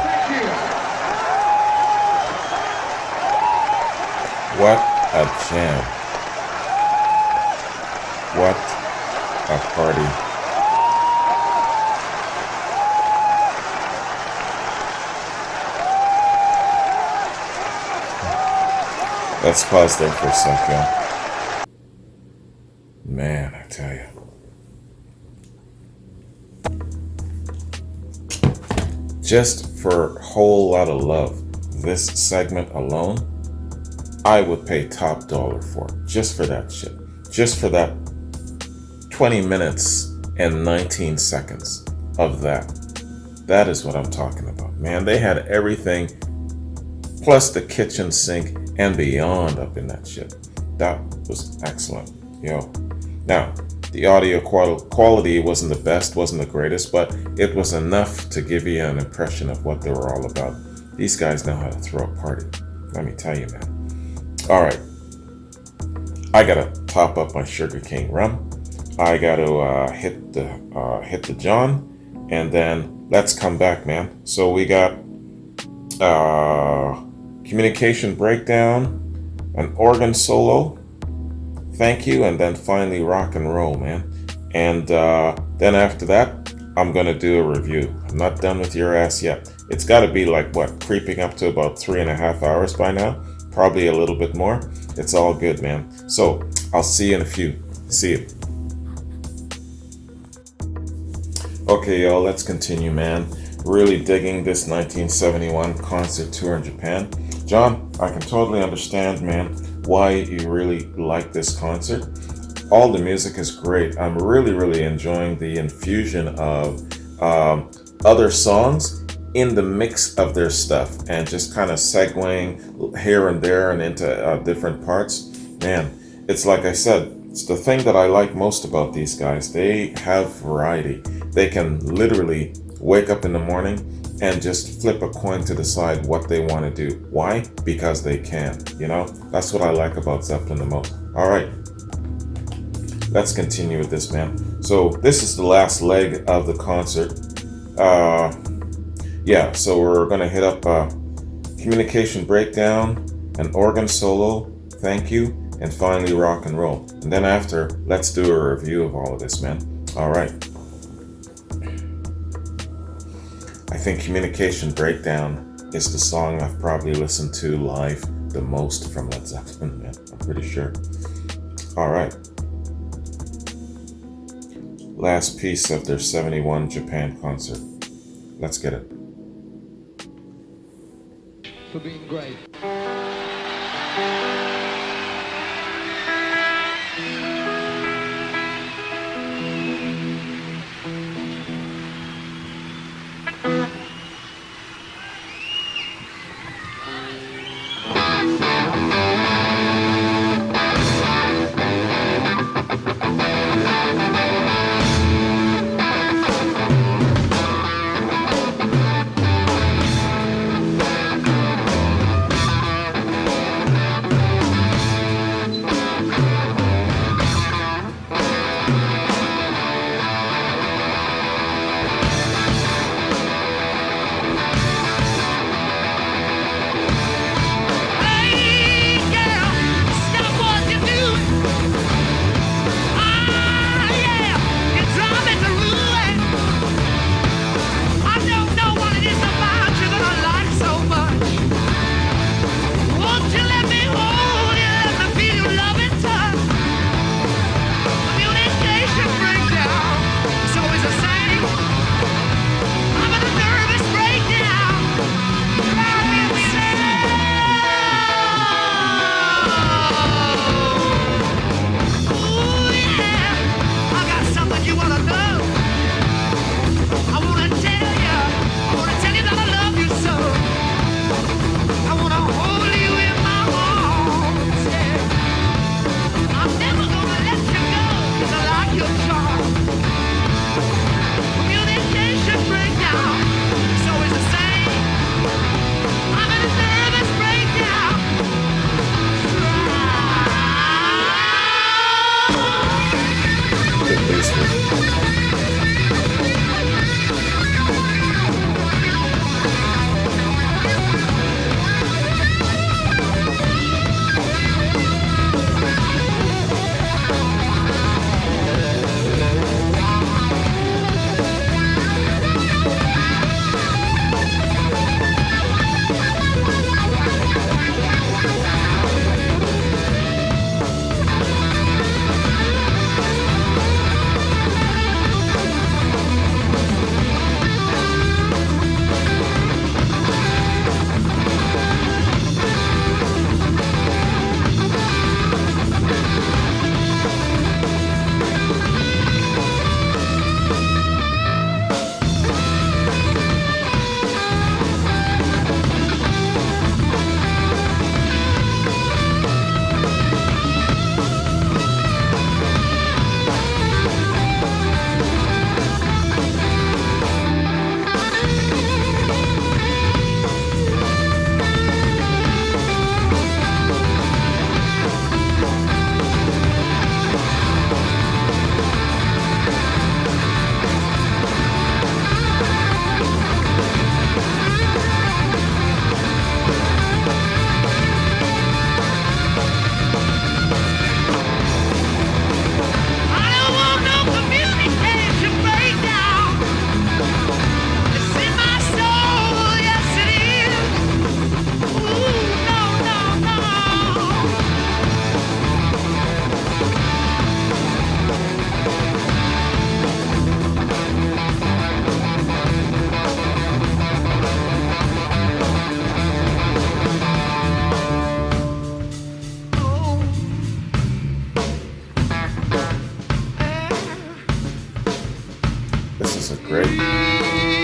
a jam. What a party. Let's pause there for a second. Man, I tell you. Just for a whole lot of love, this segment alone, I would pay top dollar for it. Just for that shit. Just for that 20 minutes and 19 seconds of that. That is what I'm talking about. Man, they had everything, plus the kitchen sink and beyond up in that shit. That was excellent. Yo. Now, the audio quality wasn't the best, wasn't the greatest, but it was enough to give you an impression of what they were all about. These guys know how to throw a party. Let me tell you, man. All right. I gotta top up my Sugar King rum. I gotta hit the John, and then let's come back, man. So we got communication breakdown, an organ solo, thank you, and then finally rock and roll, man. And then after that, I'm gonna do a review. I'm not done with your ass yet. It's got to be like what, creeping up to about 3.5 hours by now, probably a little bit more. It's all good, man. So I'll see you in a few. See you. Okay, y'all, let's continue, man. Really digging this 1971 concert tour in Japan. John, I can totally understand, man, why you really like this concert. All the music is great. I'm really enjoying the infusion of other songs in the mix of their stuff and just kind of segueing here and there and into different parts. Man, it's like I said, it's the thing that I like most about these guys. They have variety. They can literally wake up in the morning and just flip a coin to decide what they want to do. Why? Because they can, you know? That's what I like about Zeppelin the most. All right, let's continue with this, man. So this is the last leg of the concert. Yeah, so we're gonna hit up communication breakdown, an organ solo, thank you, and finally rock and roll. And then after, let's do a review of all of this, man. All right. I think Communication Breakdown is the song I've probably listened to live the most from Led Zeppelin, man. I'm pretty sure. All right. Last piece of their 71 Japan concert. Let's get it. For being great. was a great,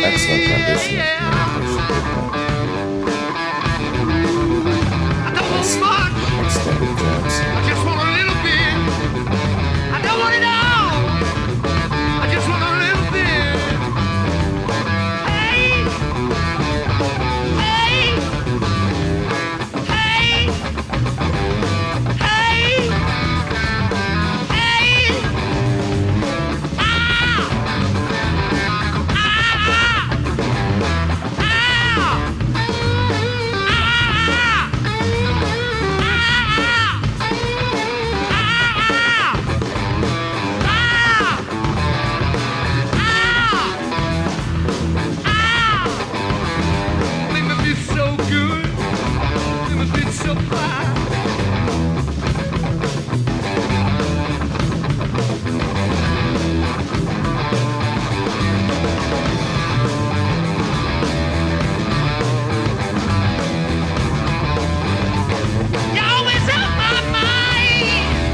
excellent rendition of Communication. I don't want Nice much. extended jams. I just want a little bit. I don't want it all. I just want a little bit. Hey, hey, hey, hey, hey. Ah, They must be so good. They must be so fine. You always help my mind.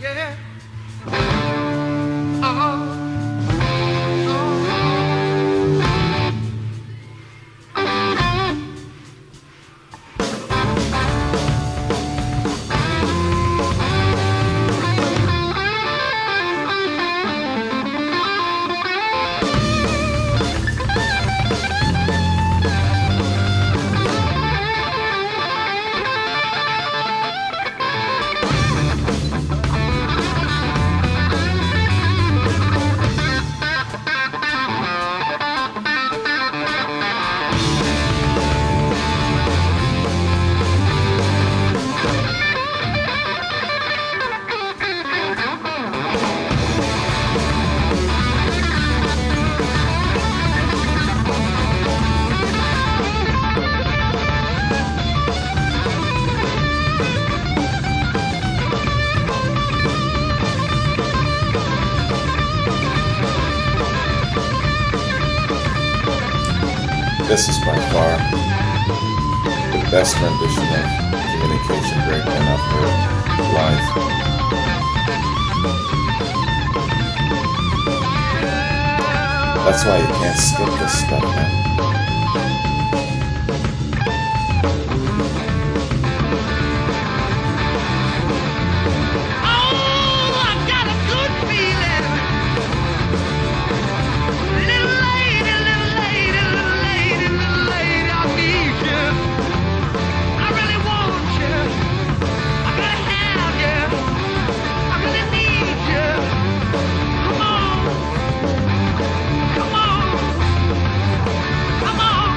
Yeah. This is by far the best rendition of Communication Breakdown I've heard live. That's why you can't skip this stuff, man. Oh, I've got a good feeling. Little lady, little lady, little lady, little lady, I need you. I really want you. I gotta have you. I really need you. Come on. Come on. Come on.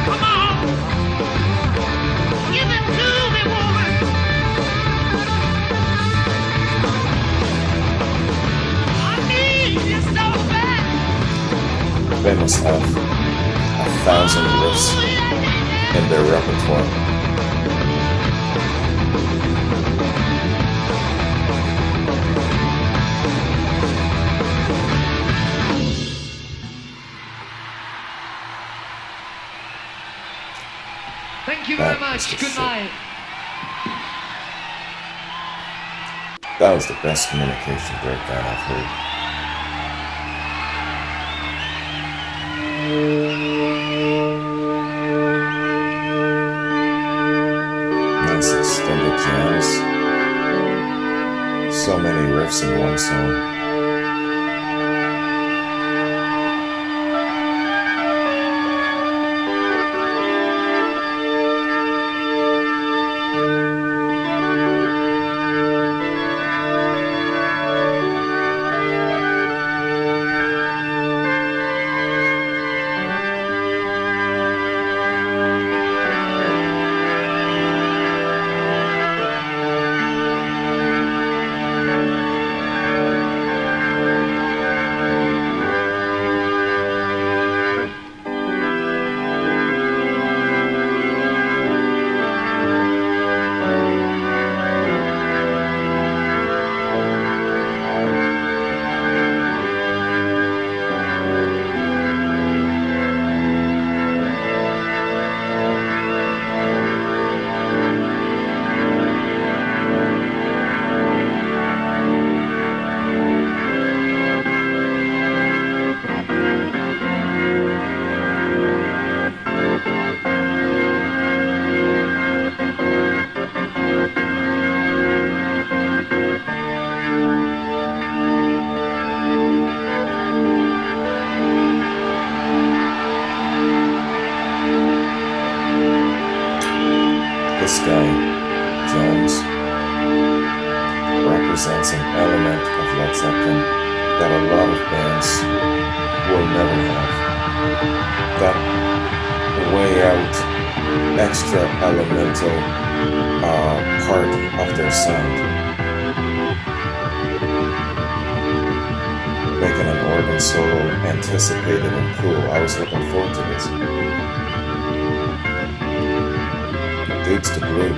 Come on. Give it to me, woman. I need you so bad. They must have 1,000 riffs in their repertoire. Thank you very That much. is the Good shit. night. That was the best Communication Breakdown I've heard. Nice extended jams. So many riffs in one song. bands will never have. That way out, extra elemental part of their sound. Making an organ solo anticipated and cool. I was looking forward to this. Dudes to blue.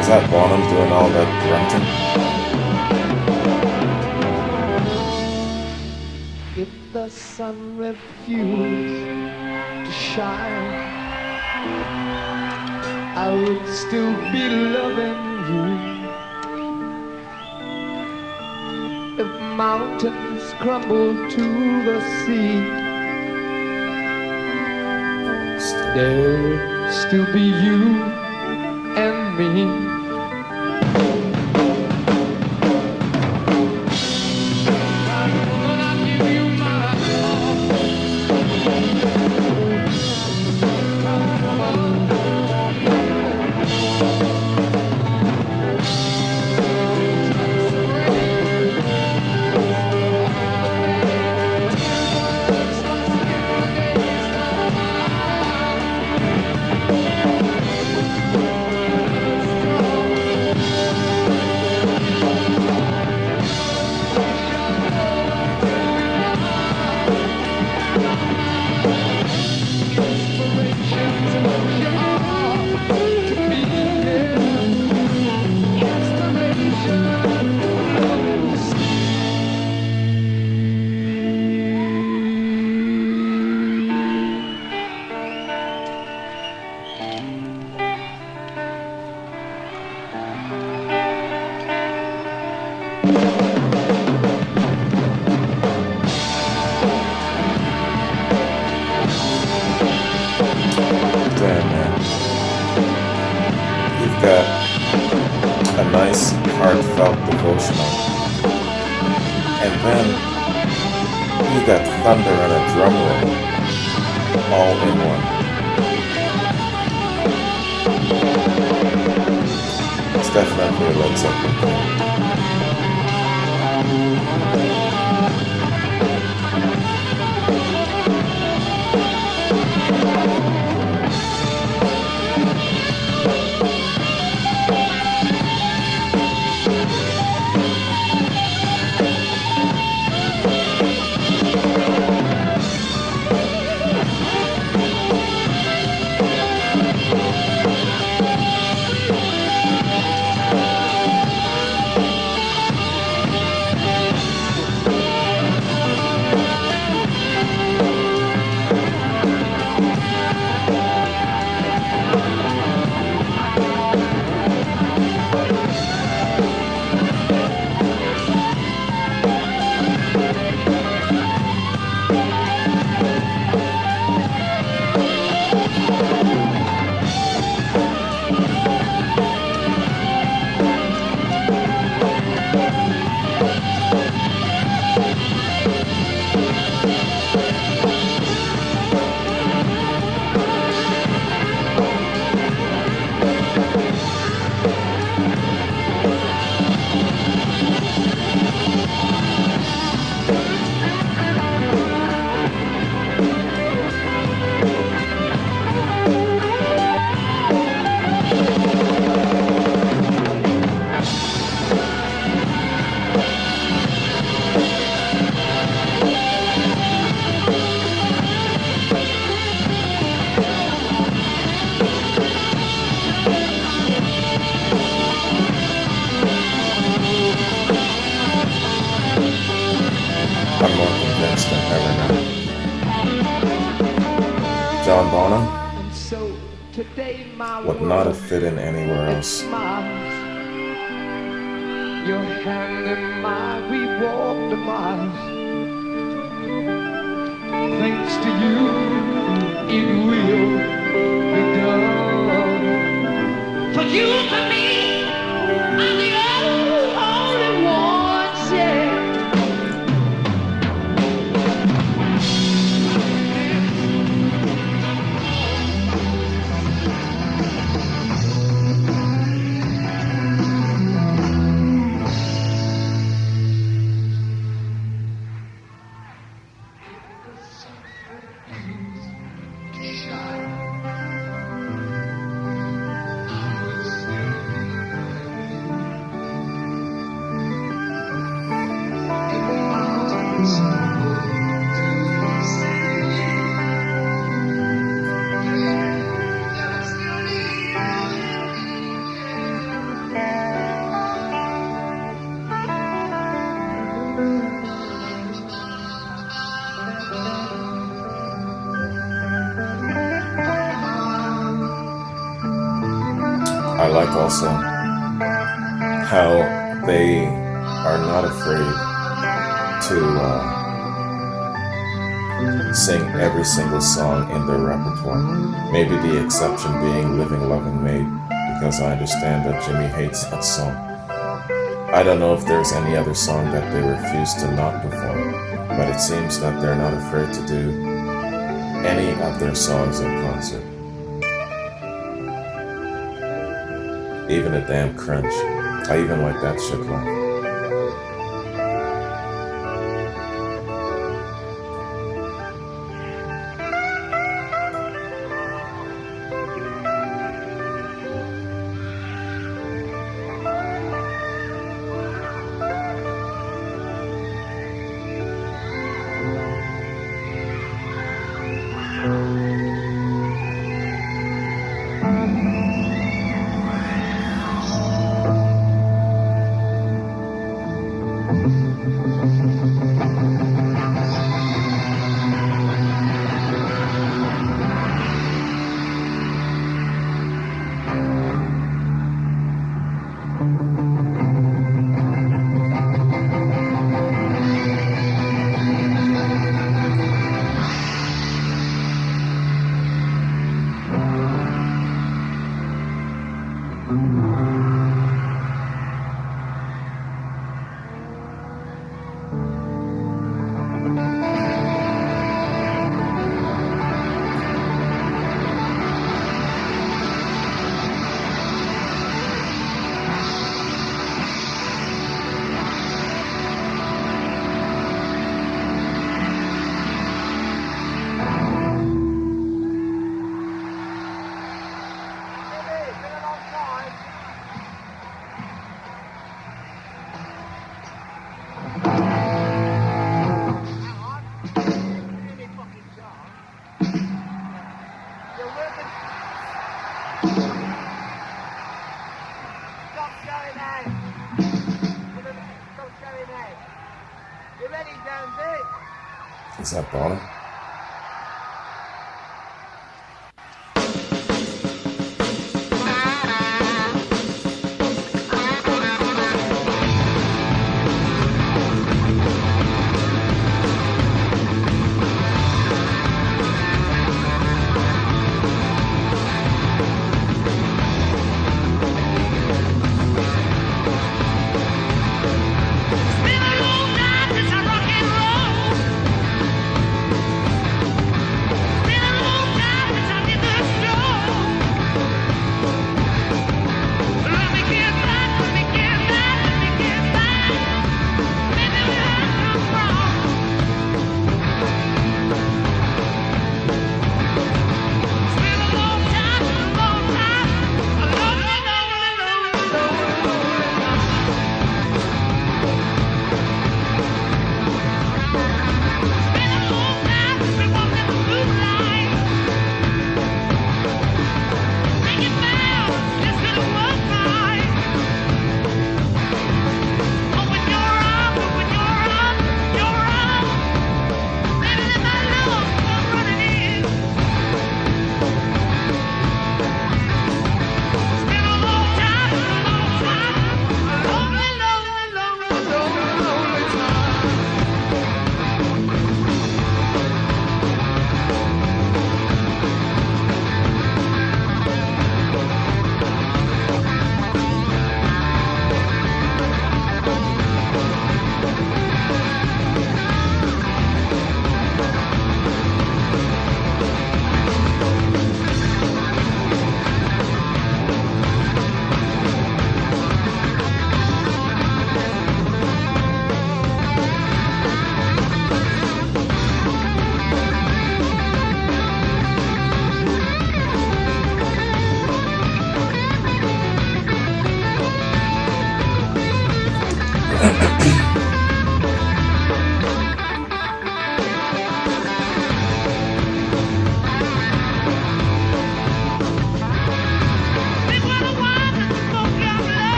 Is that Bonham doing all that grunting? If the sun refused to shine, I would still be loving you. If mountains crumble to the sea, there would still be you and me. A nice, heartfelt devotional. And then you got thunder and a drum roll all in one. It's definitely a Led Zeppelin thing. John Bonham And so today my would not have world fit in anywhere else. smiles. Your hand in mine, we walked the miles. Thanks to you, it will be done. For you and me, I'm the only one, yeah. I like also how they are not afraid to sing every single song in their repertoire. Maybe the exception being Living, Loving Maid, because I understand that Jimmy hates that song. I don't know if there's any other song that they refuse to not perform, but it seems that they're not afraid to do any of their songs in concert. Even a damn crunch. I even like that shit live. Is that Bonham? Been a long night since I rock and roll.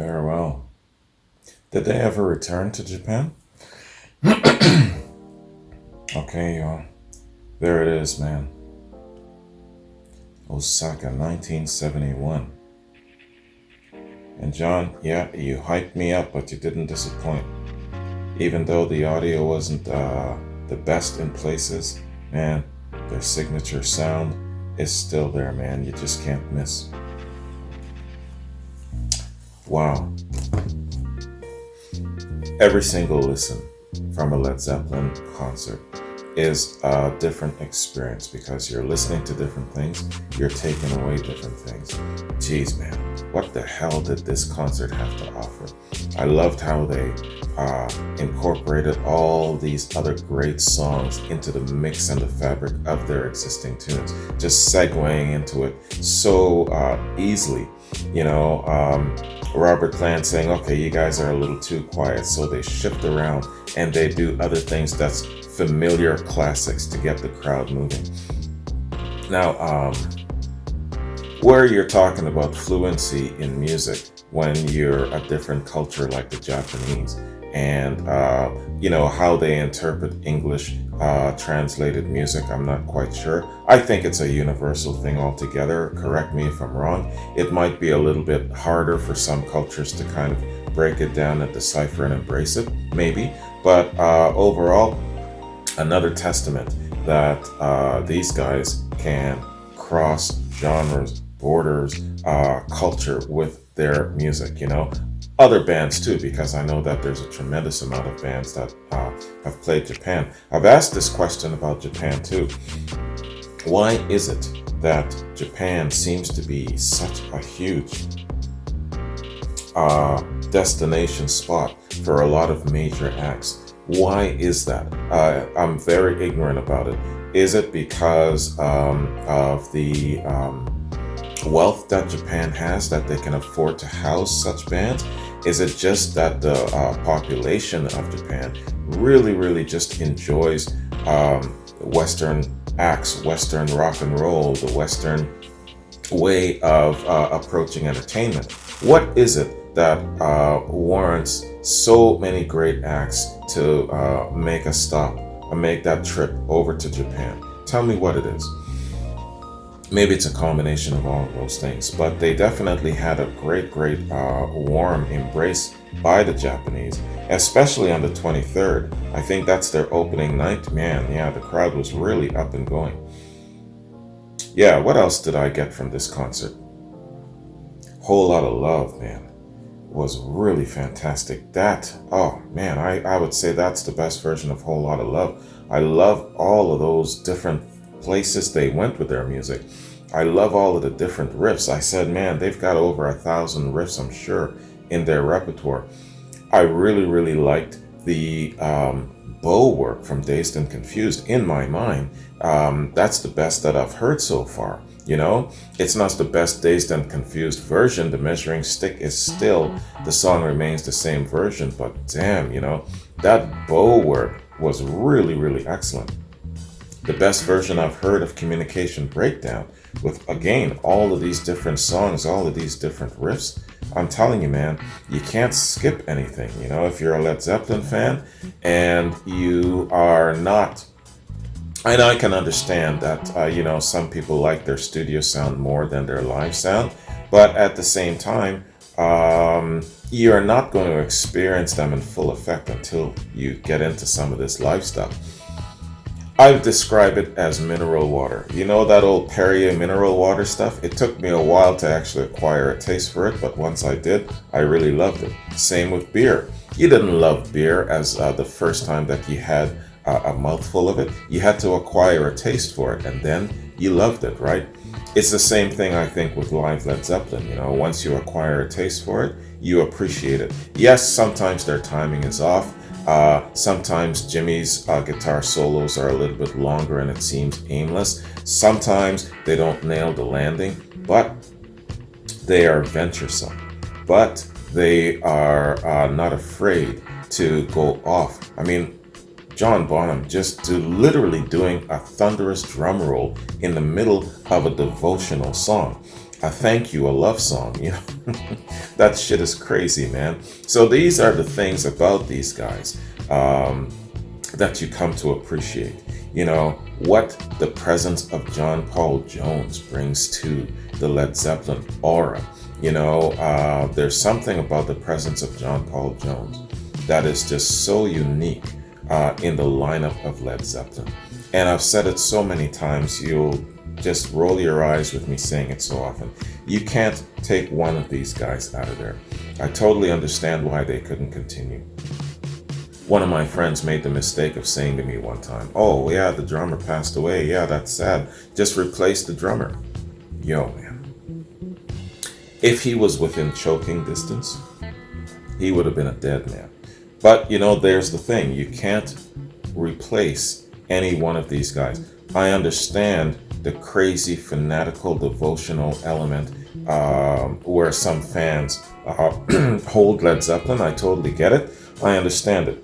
Farewell. Did they ever return to Japan? Okay, y'all. There it is, man. Osaka, 1971. And John, yeah, you hyped me up, but you didn't disappoint. Even though the audio wasn't the best in places, man, their signature sound is still there, man. You just can't miss. Wow. Every single listen from a Led Zeppelin concert is a different experience because you're listening to different things, you're taking away different things. Jeez, man, what the hell did this concert have to offer? I loved how they incorporated all these other great songs into the mix and the fabric of their existing tunes, just segueing into it so easily. You know, Robert Plant saying, okay, you guys are a little too quiet, so they shift around and they do other things that's familiar classics to get the crowd moving. Now, where you're talking about fluency in music when you're a different culture like the Japanese, and you know how they interpret English translated music, I'm not quite sure. I think it's a universal thing altogether. Correct me if I'm wrong. It might be a little bit harder for some cultures to kind of break it down and decipher and embrace it, maybe. But overall, another testament that these guys can cross genres, borders, culture with their music, you know. Other bands too, because I know that there's a tremendous amount of bands that have played Japan. I've asked this question about Japan too. Why is it that Japan seems to be such a huge destination spot for a lot of major acts? Why is that? I'm very ignorant about it. Is it because of the wealth that Japan has, that they can afford to house such bands? Is it just that the population of Japan really just enjoys Western acts, Western rock and roll, the Western way of approaching entertainment? What is it that warrants so many great acts to make a stop and make that trip over to Japan? Tell me what it is. Maybe it's a combination of all of those things, but they definitely had a great warm embrace by the Japanese, especially on the 23rd. I think that's their opening night. Man, yeah, the crowd was really up and going. Yeah, what else did I get from this concert? Whole Lot of Love, man. Was really fantastic. That, oh man, I would say that's the best version of Whole Lot of Love. I love all of those different places they went with their music. I love all of the different riffs. I said, man, they've got over 1,000 riffs, I'm sure, in their repertoire. I really liked the bow work from Dazed and Confused. In my mind, that's the best that I've heard so far. You know, it's not the best Dazed and Confused version. The measuring stick is still, the song remains the same version, but damn, you know, that bow work was really excellent. The best version I've heard of Communication Breakdown, with again all of these different songs, all of these different riffs. I'm telling you, man, you can't skip anything. You know, if you're a Led Zeppelin fan and you are not, and I can understand that, you know, some people like their studio sound more than their live sound, but at the same time, you're not going to experience them in full effect until you get into some of this live stuff. I would describe it as mineral water. You know that old Perrier mineral water stuff? It took me a while to actually acquire a taste for it, but once I did, I really loved it. Same with beer. You didn't love beer as the first time that you had a mouthful of it. You had to acquire a taste for it, and then you loved it, right? It's the same thing, I think, with live Led Zeppelin. You know, once you acquire a taste for it, you appreciate it. Yes, sometimes their timing is off. Sometimes Jimmy's guitar solos are a little bit longer and it seems aimless. Sometimes they don't nail the landing, but they are venturesome. But they are not afraid to go off. I mean, John Bonham just literally doing a thunderous drum roll in the middle of a devotional song. a thank you, a love song, you know. That shit is crazy, man. So these are the things about these guys that you come to appreciate. You know, what the presence of John Paul Jones brings to the Led Zeppelin aura. You know, there's something about the presence of John Paul Jones that is just so unique in the lineup of Led Zeppelin. And I've said it so many times, you'll just roll your eyes with me saying it so often. You can't take one of these guys out of there. I totally understand why they couldn't continue. One of my friends made the mistake of saying to me one time, "Oh yeah, the drummer passed away. Yeah, that's sad. Just replace the drummer." Yo, man. If he was within choking distance, he would have been a dead man. But, you know, there's the thing. You can't replace any one of these guys. I understand the crazy, fanatical, devotional element where some fans hold Led Zeppelin. I totally get it. I understand it.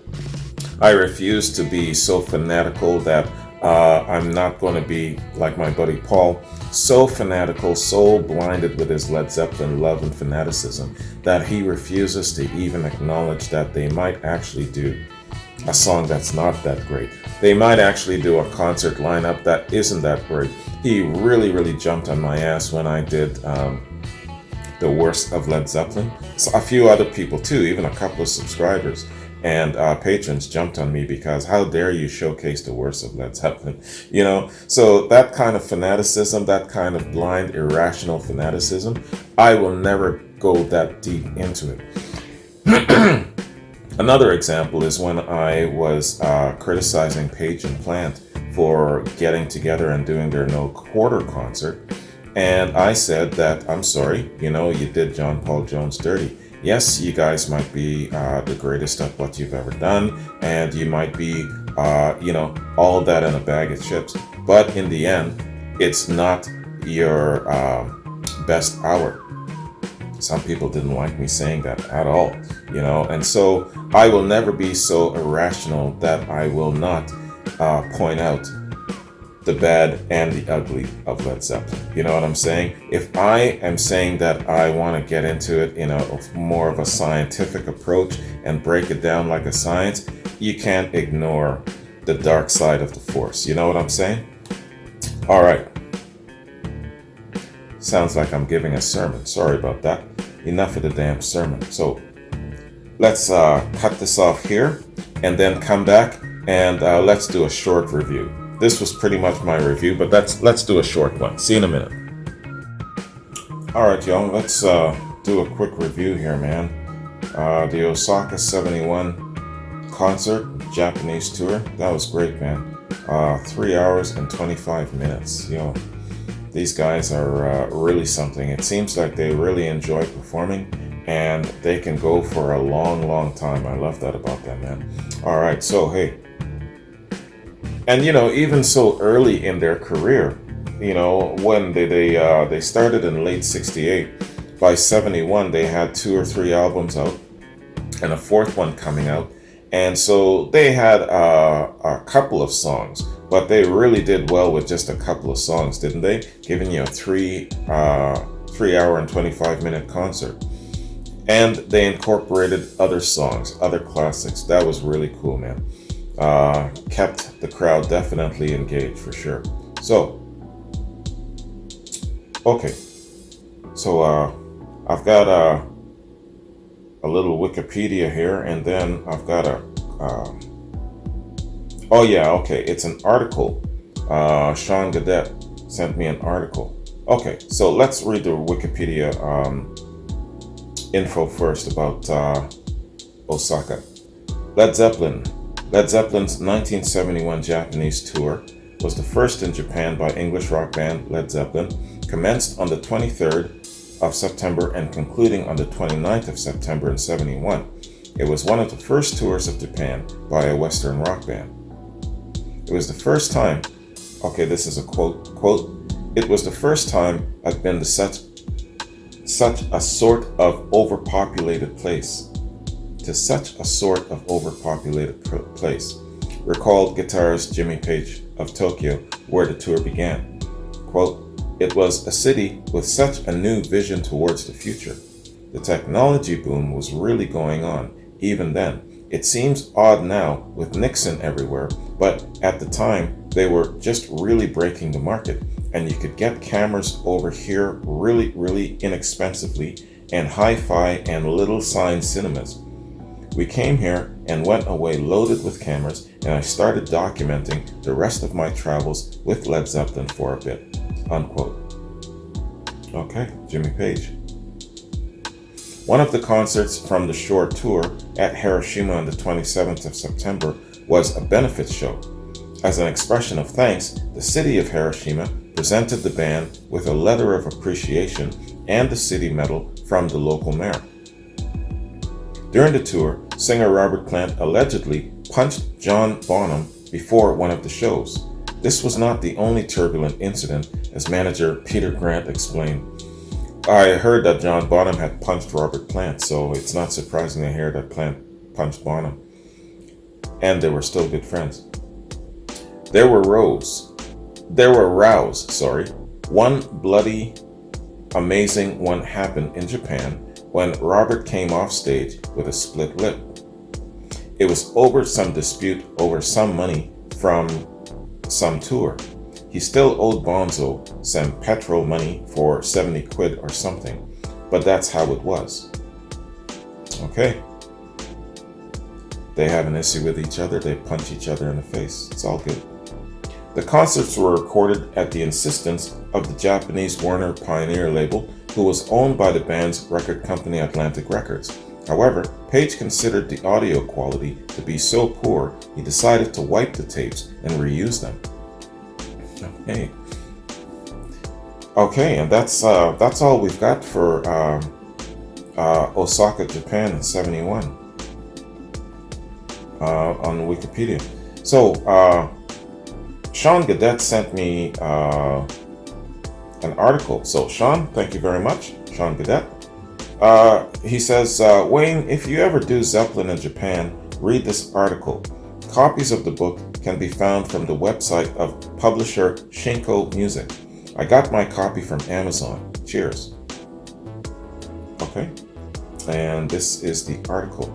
I refuse to be so fanatical that I'm not going to be like my buddy Paul, so fanatical, so blinded with his Led Zeppelin love and fanaticism that he refuses to even acknowledge that they might actually do a song that's not that great. They might actually do a concert lineup that isn't that great. He really jumped on my ass when I did the worst of Led Zeppelin. So a few other people too, even a couple of subscribers and patrons jumped on me because how dare you showcase the worst of Led Zeppelin, you know? So that kind of fanaticism, that kind of blind, irrational fanaticism, I will never go that deep into it. Another example is when I was criticizing Page and Plant for getting together and doing their No Quarter concert. And I said that, I'm sorry, you know, you did John Paul Jones dirty. Yes, you guys might be the greatest at what you've ever done, and you might be, you know, all that in a bag of chips. But in the end, it's not your best hour. Some people didn't like me saying that at all, you know, and so I will never be so irrational that I will not point out the bad and the ugly of Led Zeppelin. You know what I'm saying? If I am saying that I want to get into it in a more of a scientific approach and break it down like a science, you can't ignore the dark side of the force. You know what I'm saying? All right. Sounds like I'm giving a sermon. Sorry about that. Enough of the damn sermon. So let's cut this off here and then come back and let's do a short review. This was pretty much my review, but let's do a short one. See you in a minute. All right, y'all. Let's do a quick review here, man. The Osaka 71 concert, Japanese tour. That was great, man. 3 hours and 25 minutes. Yo, these guys are really something. It seems like they really enjoy performing, and they can go for a long time. I love that about them, man. All right, so hey. And, you know, even so early in their career, you know, when they started in late 68, by 71, they had 2 or 3 albums out and a 4th one coming out. And so they had a couple of songs, but they really did well with just a couple of songs, didn't they? Giving you a 3 hour and 25 minute concert. And they incorporated other songs, other classics. That was really cool, man. Kept the crowd definitely engaged for sure. So, okay. So, I've got a little Wikipedia here, and then I've got oh yeah, okay. It's an article. Sean Gadet sent me an article. Okay, so let's read the Wikipedia info first about Osaka. Led Zeppelin's 1971 Japanese tour was the first in Japan by English rock band Led Zeppelin, commenced on the 23rd of September and concluding on the 29th of September in 71. It was one of the first tours of Japan by a Western rock band. It was the first time, okay, this is a quote, it was the first time I've been to such a sort of overpopulated place. To such a sort of overpopulated place, recalled guitarist Jimmy Page of Tokyo, where the tour began. Quote, It was a city with such a new vision towards the future. The technology boom was really going on, even then. It seems odd now with Nixon everywhere, but at the time they were just really breaking the market, and you could get cameras over here really inexpensively, and hi-fi and little sign cinemas. We came here and went away loaded with cameras, and I started documenting the rest of my travels with Led Zeppelin for a bit. Unquote. Okay, Jimmy Page. One of the concerts from the short tour at Hiroshima on the 27th of September was a benefit show. As an expression of thanks, the city of Hiroshima presented the band with a letter of appreciation and the city medal from the local mayor. During the tour, singer Robert Plant allegedly punched John Bonham before one of the shows. This was not the only turbulent incident, as manager Peter Grant explained. I heard that John Bonham had punched Robert Plant, so it's not surprising to hear that Plant punched Bonham. And they were still good friends. There were rows. One bloody, amazing one happened in Japan when Robert came off stage with a split lip. It was over some dispute over some money from some tour. He still owed Bonzo some petrol money for 70 quid or something, but that's how it was. Okay. They have an issue with each other, they punch each other in the face. It's all good. The concerts were recorded at the insistence of the Japanese Warner Pioneer label, who was owned by the band's record company Atlantic Records. However, Page considered the audio quality to be so poor, he decided to wipe the tapes and reuse them. Okay, and that's all we've got for Osaka, Japan in '71 on Wikipedia. So Sean Gadet sent me an article. So Sean, thank you very much, Sean Gadet. He says, Wayne, if you ever do Zeppelin in Japan, read this article. Copies of the book can be found from the website of publisher Shinko Music. I got my copy from Amazon. Cheers. Okay, and this is the article.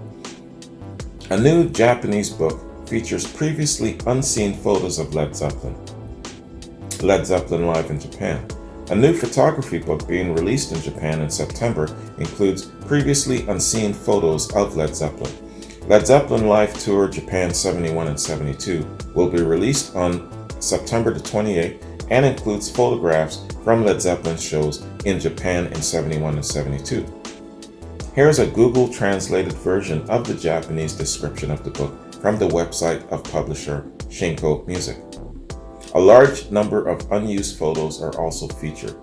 A new Japanese book features previously unseen photos of Led Zeppelin live in Japan. A new photography book being released in Japan in September includes previously unseen photos of Led Zeppelin. Led Zeppelin Live Tour Japan 71 and 72 will be released on September the 28th and includes photographs from Led Zeppelin shows in Japan in 71 and 72. Here's a Google translated version of the Japanese description of the book from the website of publisher Shinko Music. A large number of unused photos are also featured.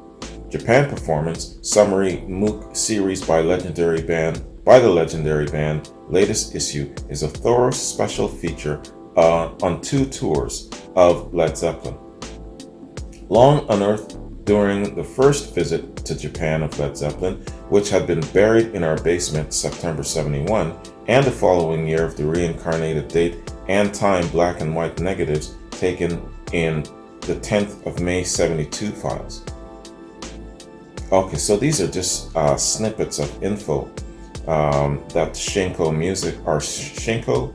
Japan Performance Summary MOOC series by the legendary band, latest issue is a thorough special feature on 2 tours of Led Zeppelin. Long unearthed during the first visit to Japan of Led Zeppelin, which had been buried in our basement September 71, and the following year of the reincarnated date and time black and white negatives taken in the 10th of May 72 files. Okay, so these are just snippets of info that Shinko Music or Shinko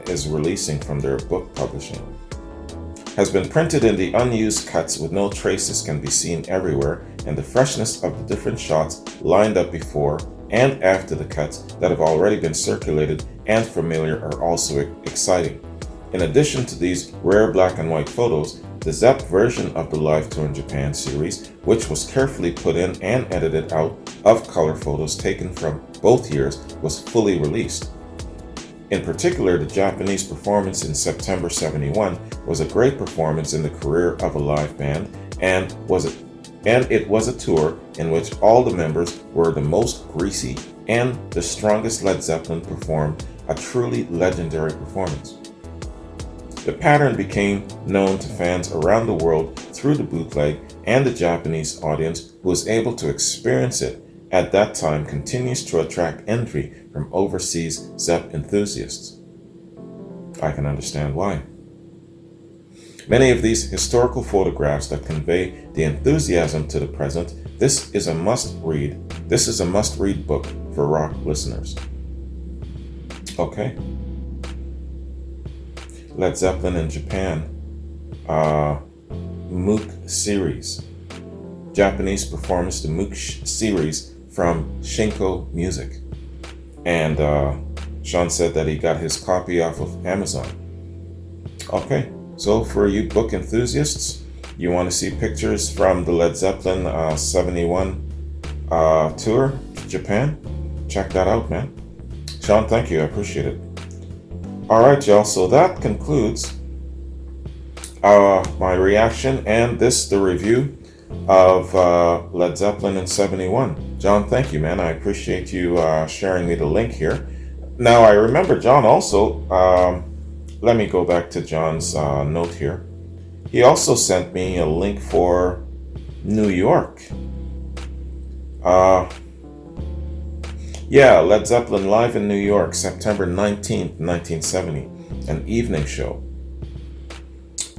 is releasing from their book publishing. Has been printed in the unused cuts with no traces can be seen everywhere, and the freshness of the different shots lined up before and after the cuts that have already been circulated and familiar are also exciting. In addition to these rare black and white photos, the Zepp version of the Live Tour in Japan series, which was carefully put in and edited out of color photos taken from both years, was fully released. In particular, the Japanese performance in September 71 was a great performance in the career of a live band, and it was a tour in which all the members were the most greasy and the strongest. Led Zeppelin performed a truly legendary performance. The pattern became known to fans around the world through the bootleg, and the Japanese audience who was able to experience it at that time continues to attract envy from overseas Zepp enthusiasts. I can understand why. Many of these historical photographs that convey the enthusiasm to the present. This is a must-read. This is a must-read book for rock listeners. Okay. Led Zeppelin in Japan. MOOC series. Japanese performance, the MOOC series from Shinko Music. And Sean said that he got his copy off of Amazon. Okay, so for you book enthusiasts, you want to see pictures from the Led Zeppelin 71 tour to Japan? Check that out, man. Sean, thank you. I appreciate it. All right, y'all. So that concludes my reaction and the review of Led Zeppelin in 71. John, thank you, man. I appreciate you sharing me the link here. Now, I remember John also, let me go back to John's note here. He also sent me a link for New York. Yeah, Led Zeppelin live in New York, September 19th, 1970, an evening show.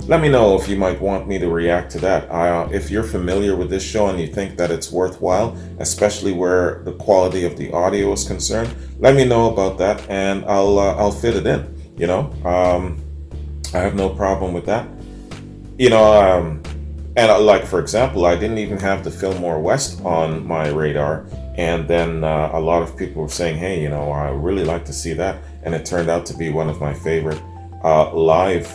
Let me know if you might want me to react to that. If you're familiar with this show and you think that it's worthwhile, especially where the quality of the audio is concerned, let me know about that and I'll fit it in. You know, I have no problem with that. You know, and like for example, I didn't even have the Fillmore West on my radar, and then a lot of people were saying, "Hey, you know, I really like to see that," and it turned out to be one of my favorite live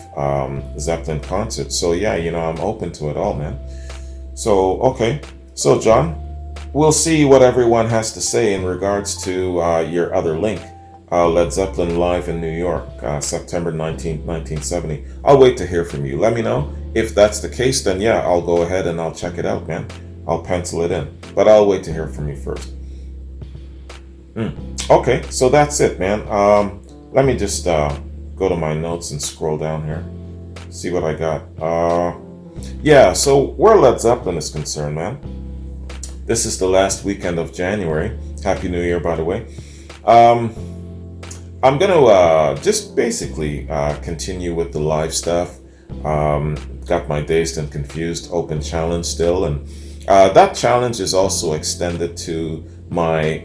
Zeppelin concerts. So yeah, you know, I'm open to it all, man. So okay, so John, we'll see what everyone has to say in regards to your other link, Led Zeppelin live in New York, September 19th, 1970. I'll wait to hear from you. Let me know if that's the case. Then yeah, I'll go ahead and I'll check it out, man. I'll pencil it in, but I'll wait to hear from you first. Okay, so that's it, man. Let me just go to my notes and scroll down here, see what I got. Yeah, so where Led Zeppelin is concerned, man, this is the last weekend of January. Happy New Year, by the way. I'm gonna just basically continue with the live stuff. Got my Dazed and Confused open challenge still, and that challenge is also extended to my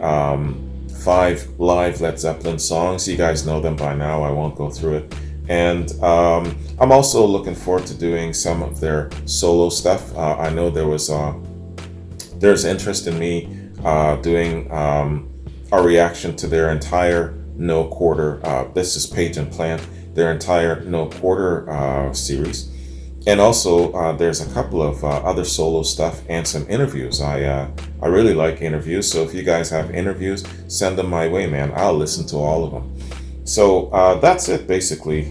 5 live Led Zeppelin songs. You guys know them by now. I won't go through it. And I'm also looking forward to doing some of their solo stuff. I know there's interest in me doing a reaction to their entire No Quarter. This is Page and Plant, their entire No Quarter series. And also, there's a couple of other solo stuff and some interviews. I really like interviews, so if you guys have interviews, send them my way, man. I'll listen to all of them. So that's it, basically,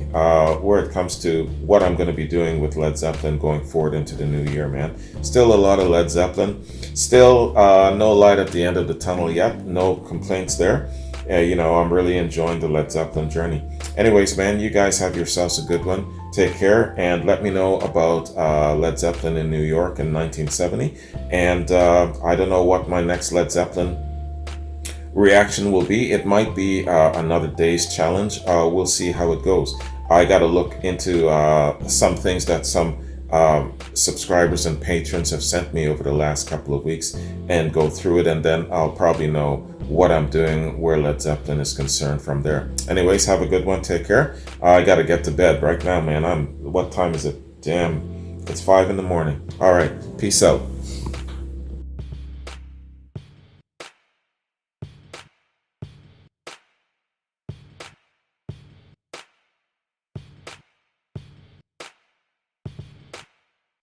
where it comes to what I'm going to be doing with Led Zeppelin going forward into the new year, man. Still a lot of Led Zeppelin. Still no light at the end of the tunnel yet. No complaints there. You know, I'm really enjoying the Led Zeppelin journey. Anyways, man, you guys have yourselves a good one. Take care, and let me know about Led Zeppelin in New York in 1970. And I don't know what my next Led Zeppelin reaction will be. It might be another day's challenge. We'll see how it goes. I got to look into some things that some subscribers and patrons have sent me over the last couple of weeks and go through it, and then I'll probably know what I'm doing where Led Zeppelin is concerned from there. Anyways, have a good one. Take care. I gotta get to bed right now, man. What time is it? Damn, it's 5 in the morning. All right, peace out.